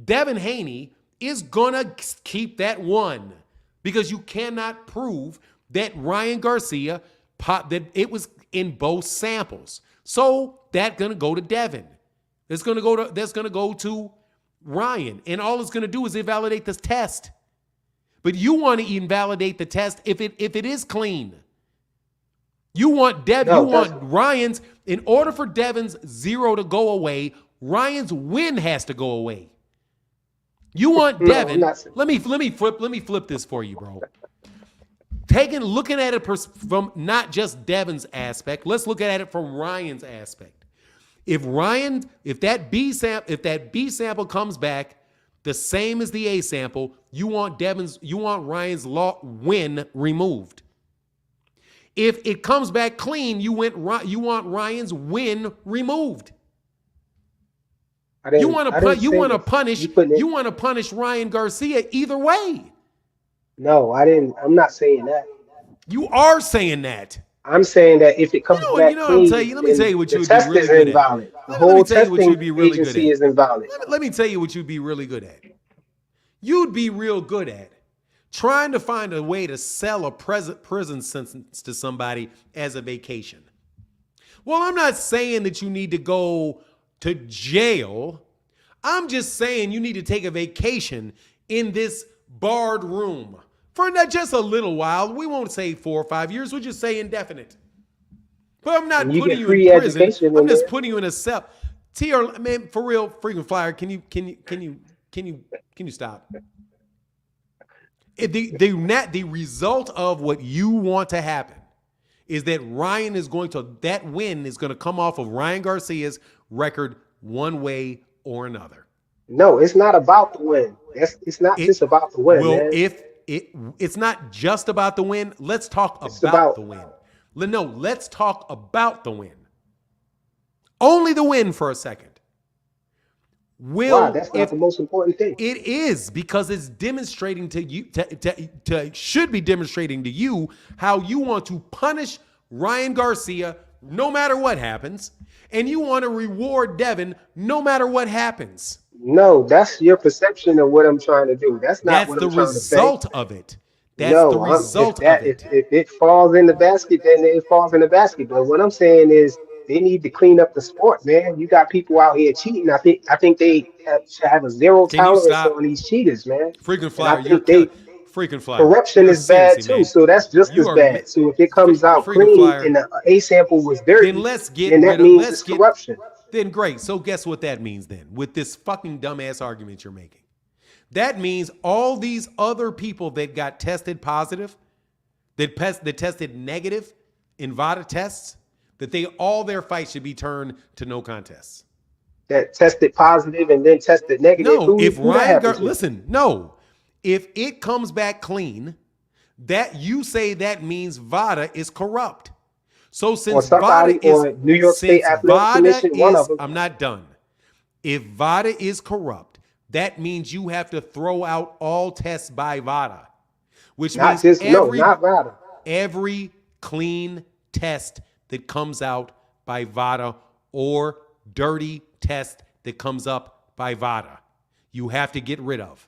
Devin Haney is going to keep that one because you cannot prove that Ryan Garcia, that it was in both samples. So that's going to go to Devin. That's going to go to Ryan. And all it's going to do is invalidate this test. But you want to invalidate the test if it is clean. You want Ryan's, in order for Devin's 0 to go away, Ryan's win has to go away. You want Devin. Let me flip this for you, bro. Looking at it from not just Devin's aspect, let's look at it from Ryan's aspect. If that B sample comes back the same as the A sample, you want Ryan's win removed. If it comes back clean, you want Ryan's win removed. You want to punish Ryan Garcia either way. No, I didn't. I'm not saying that. You are saying that. I'm saying that if it comes back clean, let me tell you what you would be test really is good invalid. at. The whole testing really agency is invalid. Let me tell you what you'd be really good at. You'd be real good at trying to find a way to sell a prison sentence to somebody as a vacation. Well, I'm not saying that you need to go to jail. I'm just saying you need to take a vacation in this barred room for not just a little while. We won't say 4 or 5 years. We'll just say indefinite. But I'm not putting you in prison. I'm just putting you in a cell. TR, man, for real, freaking flyer. Can you stop? The result of what you want to happen is that that win is going to come off of Ryan Garcia's record one way or another. No, it's not about the win. It's not just about the win. Well, man. if it's not just about the win, let's talk about the win. No, let's talk about the win. Only the win for a second. That's not the most important thing. It is, because it's demonstrating to you, should be demonstrating to you how you want to punish Ryan Garcia no matter what happens, and you want to reward Devin no matter what happens. No, that's your perception of what I'm trying to do. That's not what I'm trying to say. That's the result of it. That's the result of it. If it falls in the basket, then it falls in the basket. But what I'm saying is they need to clean up the sport, man. You got people out here cheating. I think they should have a zero tolerance on these cheaters, man. Freaking flyer, freaking flyer. Corruption is bad too, so that's just as bad. So if it comes out clean and the A sample was dirty, then that means it's corruption. Then great. So guess what that means then with this fucking dumbass argument you're making? That means all these other people that got tested positive, that tested negative in VADA tests, that all their fights should be turned to no contests. That tested positive and then tested negative. No, if Ryan if it comes back clean, that you say that means VADA is corrupt. So since VADA is New York State Athletic Commission, one of them. I'm not done. If VADA is corrupt, that means you have to throw out all tests by VADA, which not means not VADA. Every clean test that comes out by VADA or dirty test that comes up by VADA, you have to get rid of.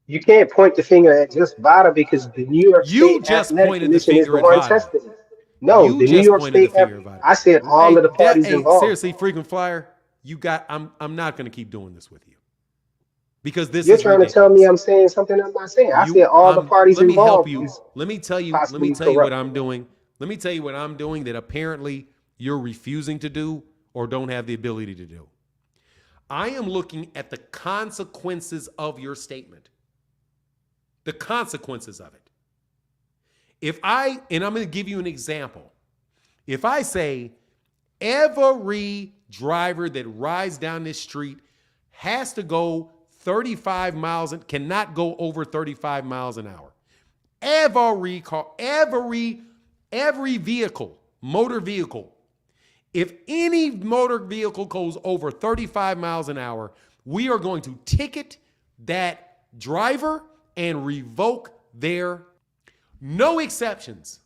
You can't point the finger at just VADA because the New York State Athletic Commission is the one testing it. No, the New York State. I said all of the parties involved. Seriously, frequent flyer, I'm not going to keep doing this with you because you're trying to tell me I'm saying something I'm not saying. I said all the parties involved. Let me tell you what I'm doing. Let me tell you what I'm doing that apparently you're refusing to do or don't have the ability to do. I am looking at the consequences of your statement. The consequences of it. I'm going to give you an example. If I say every driver that rides down this street has to go 35 miles and cannot go over 35 miles an hour. Every car, every vehicle, motor vehicle, if any motor vehicle goes over 35 miles an hour, we are going to ticket that driver and revoke their no exceptions.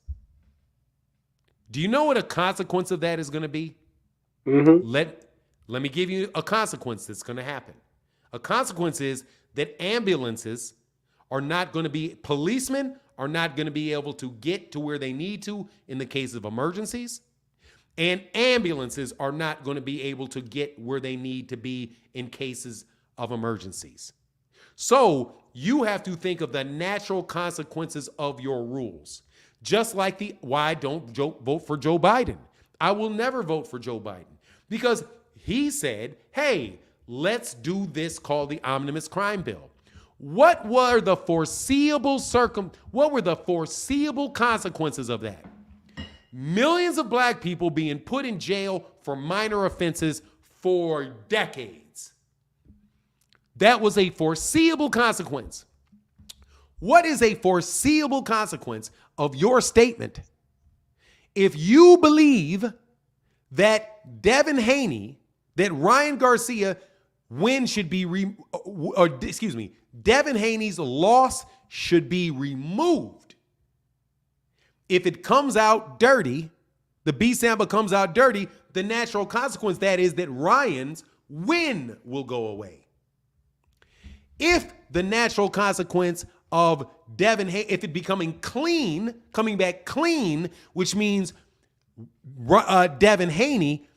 Do you know what a consequence of that is going to be? Mm-hmm. Let me give you a consequence that's going to happen. A consequence is that ambulances are not going to be, policemen are not going to be able to get to where they need to in the case of emergencies. And ambulances are not going to be able to get where they need to be in cases of emergencies. So you have to think of the natural consequences of your rules. Just like why I don't vote for Joe Biden. I will never vote for Joe Biden because he said, hey, let's do this called the omnibus crime bill. What were the foreseeable consequences of that? Millions of black people being put in jail for minor offenses for decades. That was a foreseeable consequence. What is a foreseeable consequence of your statement? If you believe that Devin Haney, that Ryan Garcia win should be, Devin Haney's loss should be removed. If it comes out dirty, the B sample comes out dirty, the natural consequence that is that Ryan's win will go away. If the natural consequence of Devin Haney, if it coming back clean, which means Devin Haney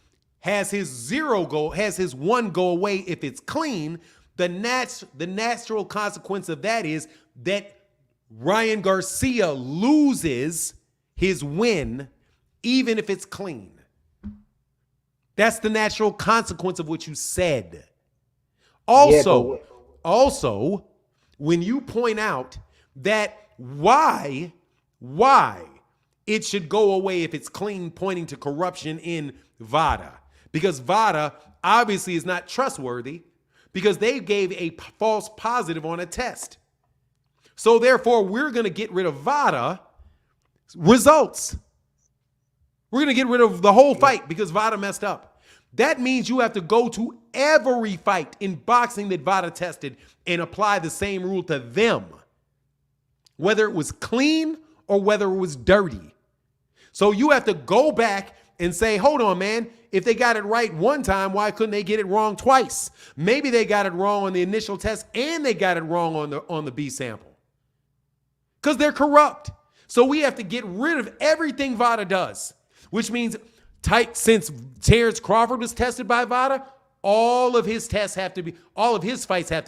has his one go away if it's clean, the natural consequence of that is that Ryan Garcia loses his win even if it's clean. That's the natural consequence of what you said. Also, when you point out that why it should go away if it's clean, pointing to corruption in VADA, because VADA obviously is not trustworthy because they gave a false positive on a test. So therefore, we're going to get rid of VADA results. We're going to get rid of the whole fight because VADA messed up. That means you have to go to every fight in boxing that VADA tested and apply the same rule to them, whether it was clean or whether it was dirty. So you have to go back and say, hold on, man, if they got it right one time, why couldn't they get it wrong twice? Maybe they got it wrong on the initial test and they got it wrong on the B sample because they're corrupt. So we have to get rid of everything VADA does, which means since Terrence Crawford was tested by VADA, all of his fights have to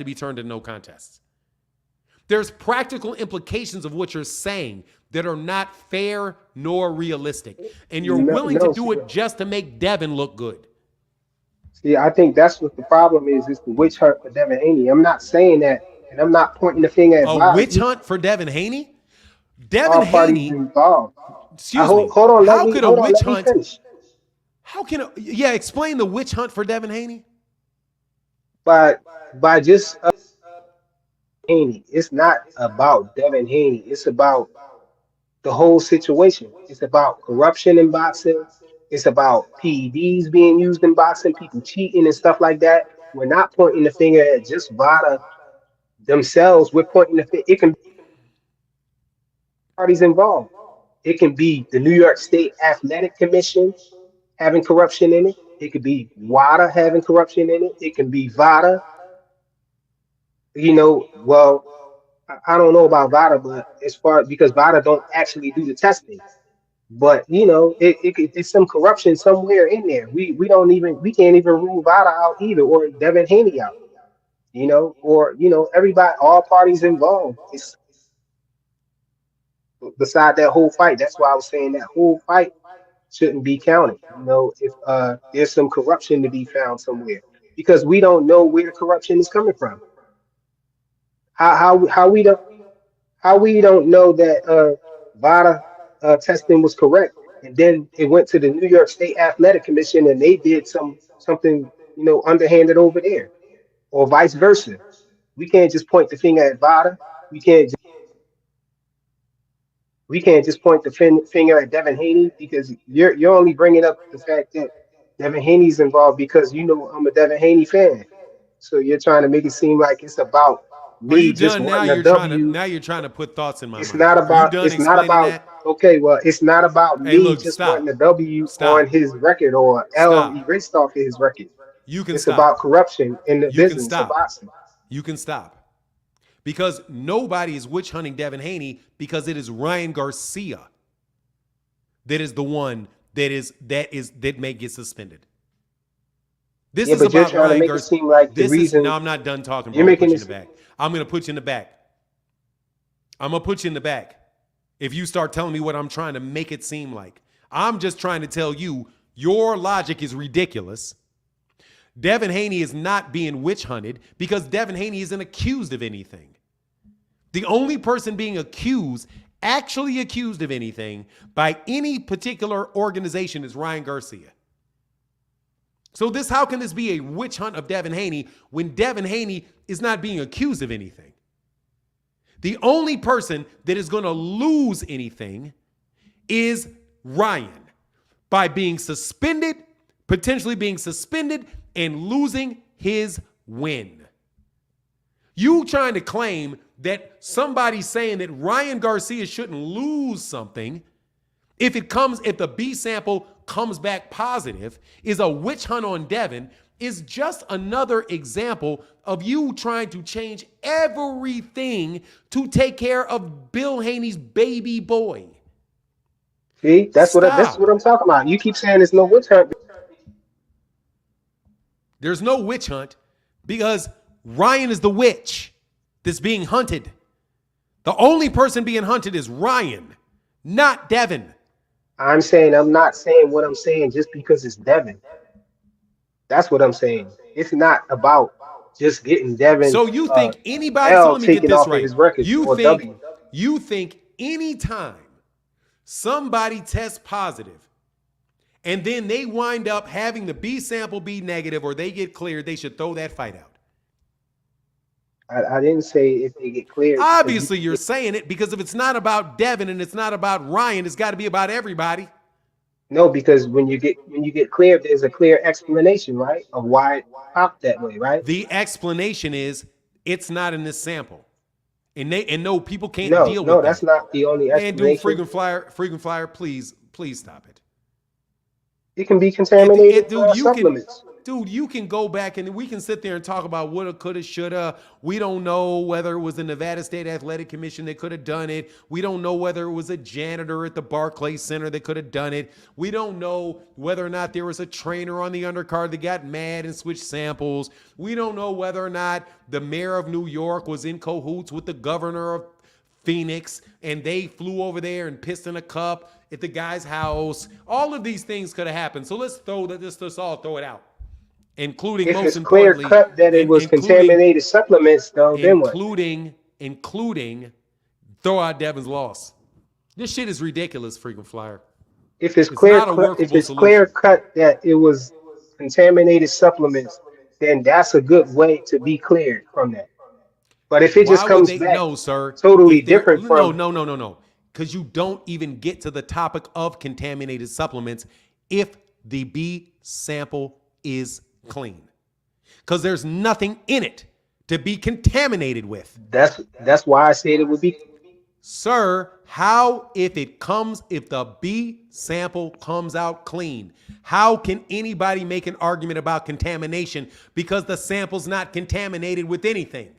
be turned into no contests. There's practical implications of what you're saying that are not fair nor realistic. And you're willing to do it just to make Devin look good. See, I think that's what the problem is the witch hunt for Devin Haney. I'm not saying that and I'm not pointing the finger at A Vada. witch hunt for Devin Haney? Devin All parties Haney, involved. excuse me. Hold on, How could a witch let me hunt? finish. How can explain the witch hunt for Devin Haney? By just Haney, it's not about Devin Haney. It's about the whole situation. It's about corruption in boxing. It's about PEDs being used in boxing, people cheating and stuff like that. We're not pointing the finger at just Vada themselves. We're pointing the finger. It can be parties involved. It can be the New York State Athletic Commission having corruption in it. It could be WADA having corruption in it. It can be VADA. Well, I don't know about VADA, but as far because VADA don't actually do the testing. But it's some corruption somewhere in there. We can't even rule VADA out either, or Devin Haney out. Or everybody, all parties involved. It's beside that whole fight. That's why I was saying that whole fight shouldn't be counted. If there's some corruption to be found somewhere, because we don't know where the corruption is coming from. How we don't know that VADA testing was correct, and then it went to the New York State Athletic Commission and they did something underhanded over there, or vice versa. We can't just point the finger at VADA. We can't just point the finger at Devin Haney, because you're only bringing up the fact that Devin Haney's involved because I'm a Devin Haney fan. So you're trying to make it seem like it's about Are you me just done now? wanting a Now you're trying to put thoughts in my It's mind. not Are you about. done It's not explaining about. that? Okay, well, it's not about Hey, me look, just stop. wanting a W Stop. on his record or Stop. L erased off of his record. You can It's stop. about corruption in the You can business stop. of boxing. You can stop. Because nobody is witch hunting Devin Haney, because it is Ryan Garcia that is the one that may get suspended. This Yeah, is but you're about trying to Ryan make it Garcia. seem like the reason. No, I'm not done talking. You're I'm gonna making put you in this. the back. I'm gonna put you in the back. I'm gonna put you in the back. If you start telling me what I'm trying to make it seem like, I'm just trying to tell you your logic is ridiculous. Devin Haney is not being witch hunted because Devin Haney isn't accused of anything. The only person being actually accused of anything by any particular organization is Ryan Garcia. So how can this be a witch hunt of Devin Haney when Devin Haney is not being accused of anything? The only person that is going to lose anything is Ryan by being suspended, potentially being suspended, and losing his win. You trying to claim that somebody's saying that Ryan Garcia shouldn't lose something if the B sample comes back positive is a witch hunt on Devin is just another example of you trying to change everything to take care of Bill Haney's baby boy. See, that's what I'm talking about. You keep saying there's no witch hunt. There's no witch hunt because Ryan is the witch that's being hunted. The only person being hunted is Ryan, not Devin. I'm not saying what I'm saying just because it's Devin. That's what I'm saying. It's not about just getting Devin. So you think anybody? L So let me get taken this off of right. his record or W. You think anytime somebody tests positive and then they wind up having the B sample be negative or they get cleared, they should throw that fight out? I didn't say if they get cleared. Obviously, you're saying it because if it's not about Devin and it's not about Ryan, it's got to be about everybody. No, because when you get cleared, there's a clear explanation, right, of why it popped that way, right? The explanation is it's not in this sample, and no people can't deal with No, that. that's not the only explanation. Man, dude, frequent flyer, please stop it. It can be contaminated supplements. Dude, you can go back and we can sit there and talk about woulda, coulda, shoulda. We don't know whether it was the Nevada State Athletic Commission that could have done it. We don't know whether it was a janitor at the Barclays Center that could have done it. We don't know whether or not there was a trainer on the undercard that got mad and switched samples. We don't know whether or not the mayor of New York was in cahoots with the governor of Phoenix and they flew over there and pissed in a cup at the guy's house. All of these things could have happened. So let's all throw it out. including If most it's clear importantly, cut that it was contaminated supplements, though, then what? including throw out Devin's loss. This shit is ridiculous, freaking flyer. If it's It's not a clear workable cut that it was contaminated supplements, then that's a good way to be cleared from that. But if it just Why would comes they? back No, sir. totally If they're different from no. Because you don't even get to the topic of contaminated supplements if the B sample is clean. Because there's nothing in it to be contaminated with. that's why I said it would be. Sir, how if the B sample comes out clean? How can anybody make an argument about contamination because the sample's not contaminated with anything?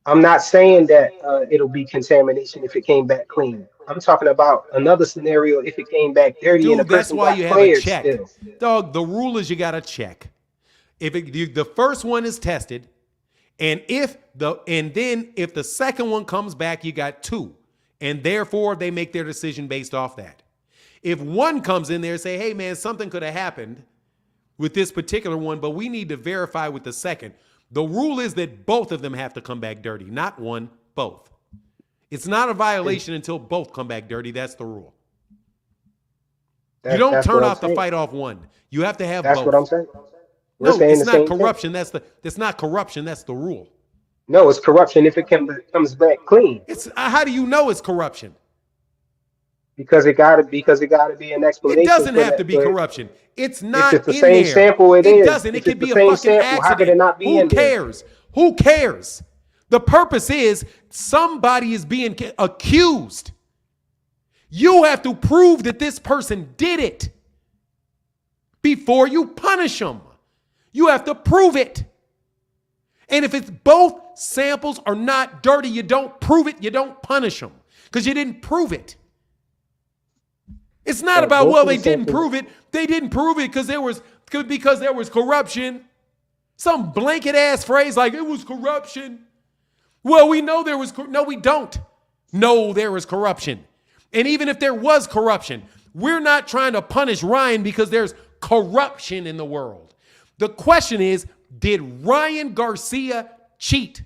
I'm not saying that it'll be contamination if it came back clean. I'm talking about another scenario if it came back dirty and the Dude, that's person why got you have a cleared check. still. Dog, the rule is you got to check. If the first one is tested, and if the second one comes back, you got two. And therefore, they make their decision based off that. If one comes in there and say, hey, man, something could have happened with this particular one, but we need to verify with the second. The rule is that both of them have to come back dirty, not one, both. It's not a violation until both come back dirty. That's the rule. You don't turn off the fight off one. You have to have both. That's what I'm saying. No, it's not corruption. That's not corruption. That's the rule. No, it's corruption if it comes back clean. It's how do you know it's corruption? Because it gotta be an explanation. It doesn't have to be corruption. It's not if it's the in same there. sample, it is. Doesn't. It If could it's be the a same fucking sample, accident. how could it not be Who in there? cares? Who cares? The purpose is somebody is being accused. You have to prove that this person did it before you punish them. You have to prove it. And if it's both samples are not dirty, you don't prove it, you don't punish them because you didn't prove it. It's not about, well, they didn't prove it. They didn't prove it because there was corruption. Some blanket ass phrase like it was corruption. Well, we know there was, no, we don't know there was corruption. And even if there was corruption, we're not trying to punish Ryan because there's corruption in the world. The question is, did Ryan Garcia cheat?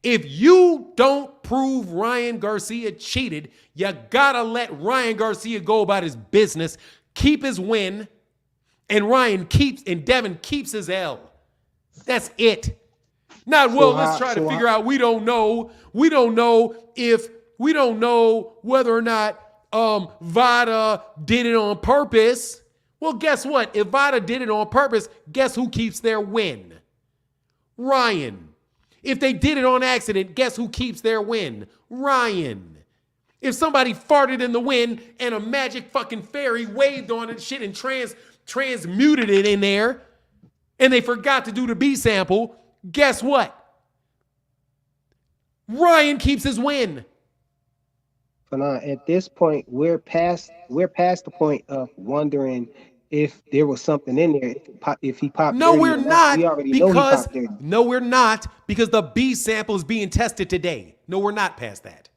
If you don't prove Ryan Garcia cheated, you gotta let Ryan Garcia go about his business, keep his win, and Devin keeps his L. That's it. Not, well, let's try to figure out, we don't know whether or not Vada did it on purpose. Well, guess what? If Vada did it on purpose, guess who keeps their win? Ryan. If they did it on accident, guess who keeps their win? Ryan. If somebody farted in the wind and a magic fucking fairy waved on it shit and transmuted it in there, and they forgot to do the B sample, guess what? Ryan keeps his win. But at this point, we're past the point of wondering if there was something in there. If he popped, no, dirty we're not. we already know he popped dirty. No, we're not, because the B sample is being tested today. No, we're not past that.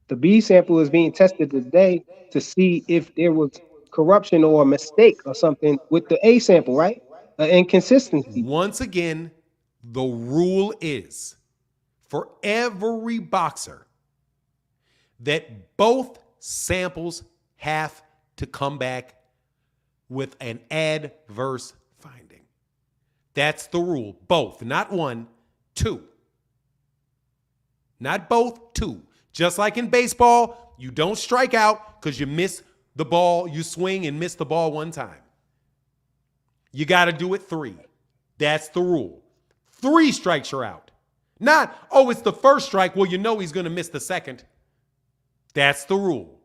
The B sample is being tested today to see if there was corruption or a mistake or something with the A sample, right? Inconsistency. Once again, the rule is for every boxer that both samples have to come back with an adverse finding. That's the rule. Both, not one, two. Not both, two. Just like in baseball, you don't strike out because you miss the ball, you swing and miss the ball one time. You got to do it three. That's the rule. 3 strikes, you're out. Not, oh, it's the first strike. Well, you know he's going to miss the second. That's the rule.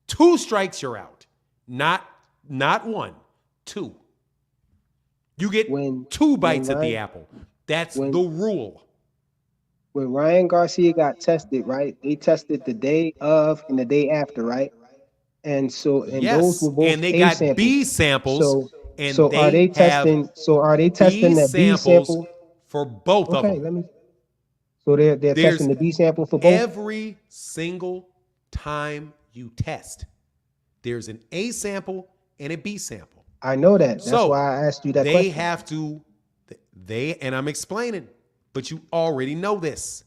2 strikes, you're out. Not 1, 2. You get 2 bites at the apple. That's the rule. When Ryan Garcia got tested, right? They tested the day of and the day after, right? And so, yes, those were both and they A got samples. B samples. So are they testing that B sample for both of them? Okay, let me. So they're testing the B sample for both. Every single time you test, there's an A sample and a B sample. I know that. That's So why I asked you that they question. have to, and I'm explaining, but you already know this.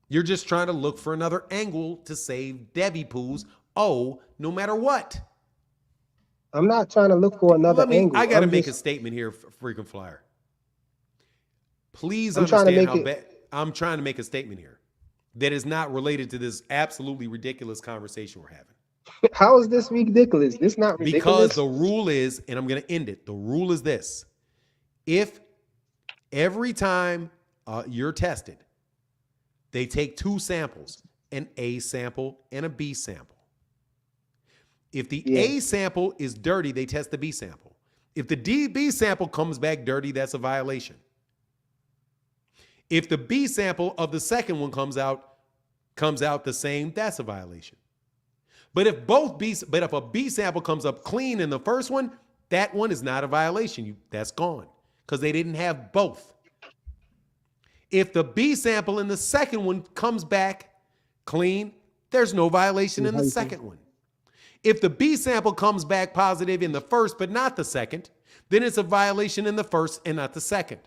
You're just trying to look for another angle to save Debbie Poo's. Oh, no matter what. I'm not trying to look for another angle. I got to make a statement here, freaking flyer. Please I'm trying to understand make how it. bad. I'm trying to make a statement here that is not related to this absolutely ridiculous conversation we're having. How is this ridiculous? This not ridiculous. Because the rule is, and I'm going to end it. The rule is this: if every time you're tested, they take two samples, an A sample and a B sample. If the A sample is dirty, they test the B sample. If the B sample comes back dirty, that's a violation. If the B sample of the second one comes out the same, that's a violation. But if a B sample comes up clean in the first one, that one is not a violation. That's gone because they didn't have both. If the B sample in the second one comes back clean, there's no violation in the second one. If the B sample comes back positive in the first but not the second, then it's a violation in the first and not the second.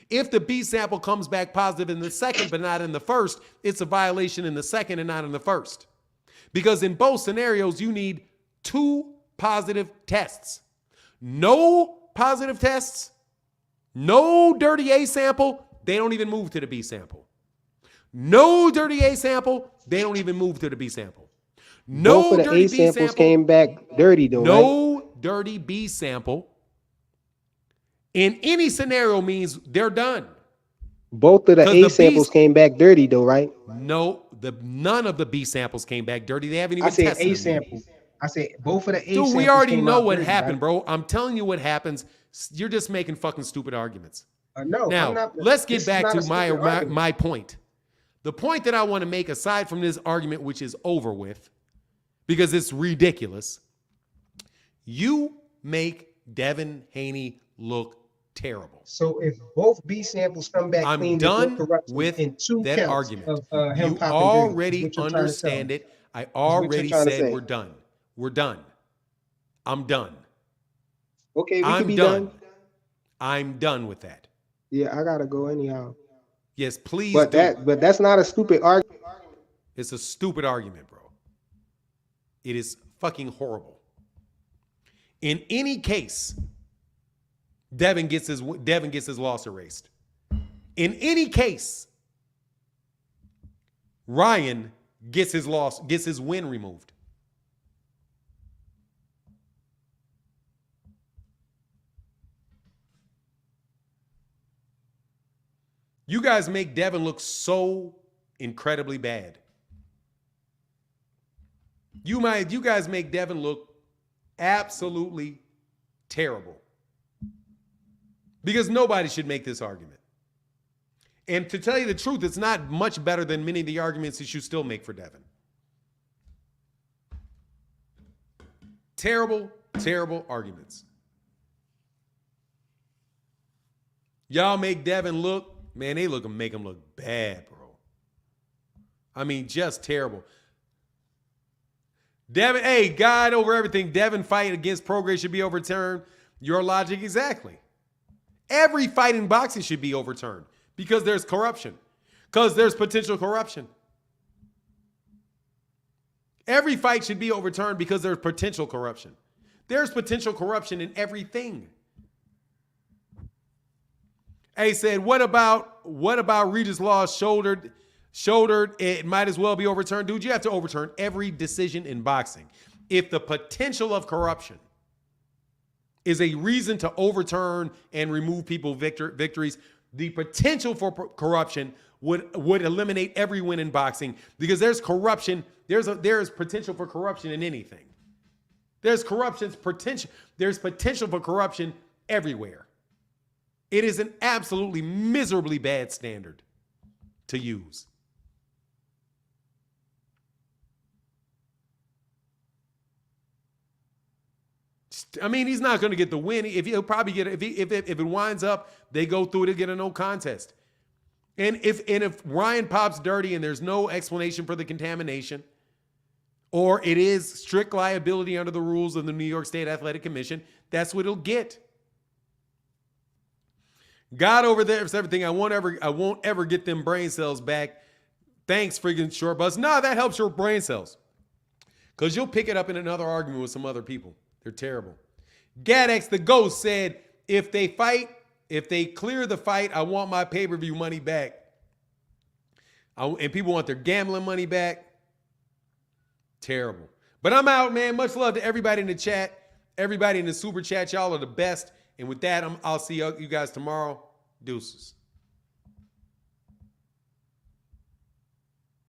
If the B sample comes back positive in the second but not in the first, it's a violation in the second and not in the first. Because in both scenarios, you need two positive tests. No positive tests, no dirty A sample, they don't even move to the B sample. No dirty A sample, they don't even move to the B sample. No Both of the dirty A B samples sample, came back dirty though, right? no dirty B sample in any scenario means they're done. Both of the A samples came back dirty though, right? No, none of the B samples came back dirty. They haven't even I said tested A them sample. yet. I said both of the A samples. Dude, we already came know out what dirty, happened, right? bro. I'm telling you what happens. You're just making fucking stupid arguments. No, Now, I'm not, let's get back to my my point. The point that I want to make, aside from this argument, which is over with, because it's ridiculous, you make Devin Haney look terrible. So if both B samples come back I'm clean, done no corruption with in two that counts argument. of him You popping already dirty, understand it. I you're already trying to said say. we're done. We're done. I'm done. Okay, we I'm can be done. done. I'm done with that. Yeah, I gotta go anyhow. Yes, please But do. that's not a stupid argument. It's a stupid argument, bro. It is fucking horrible. In any case, Devin gets his loss erased. In any case, Ryan gets his win removed. You guys make Devin look so incredibly bad. You guys make Devin look absolutely terrible. Because nobody should make this argument. And to tell you the truth, it's not much better than many of the arguments that you still make for Devin. Terrible, terrible arguments. Y'all make Devin look, man, make him look bad, bro. I mean, just terrible. Devin, hey, God over everything. Devin fight against progress should be overturned. Your logic, exactly. Every fight in boxing should be overturned because there's corruption, because there's potential corruption. Every fight should be overturned because there's potential corruption. There's potential corruption in everything. Hey said, what about Regis Law's shouldered? It might as well be overturned. Dude, you have to overturn every decision in boxing. If the potential of corruption is a reason to overturn and remove people victories, the potential for corruption would eliminate every win in boxing because there's corruption. There's potential for corruption in anything. There's potential for corruption everywhere. It is an absolutely miserably bad standard to use. I mean, he's not going to get the win. If he'll probably get if it winds up, they go through to get a no contest. And if Ryan pops dirty and there's no explanation for the contamination, or it is strict liability under the rules of the New York State Athletic Commission. That's what it'll get. God over there is everything. I won't ever get them brain cells back. Thanks, friggin' short bus. No, that helps your brain cells. Because you'll pick it up in another argument with some other people. They're terrible. Gadex the Ghost said, if they clear the fight, I want my pay-per-view money back. And people want their gambling money back. Terrible. But I'm out, man. Much love to everybody in the chat. Everybody in the super chat. Y'all are the best. And with that, I'll see you guys tomorrow. Deuces.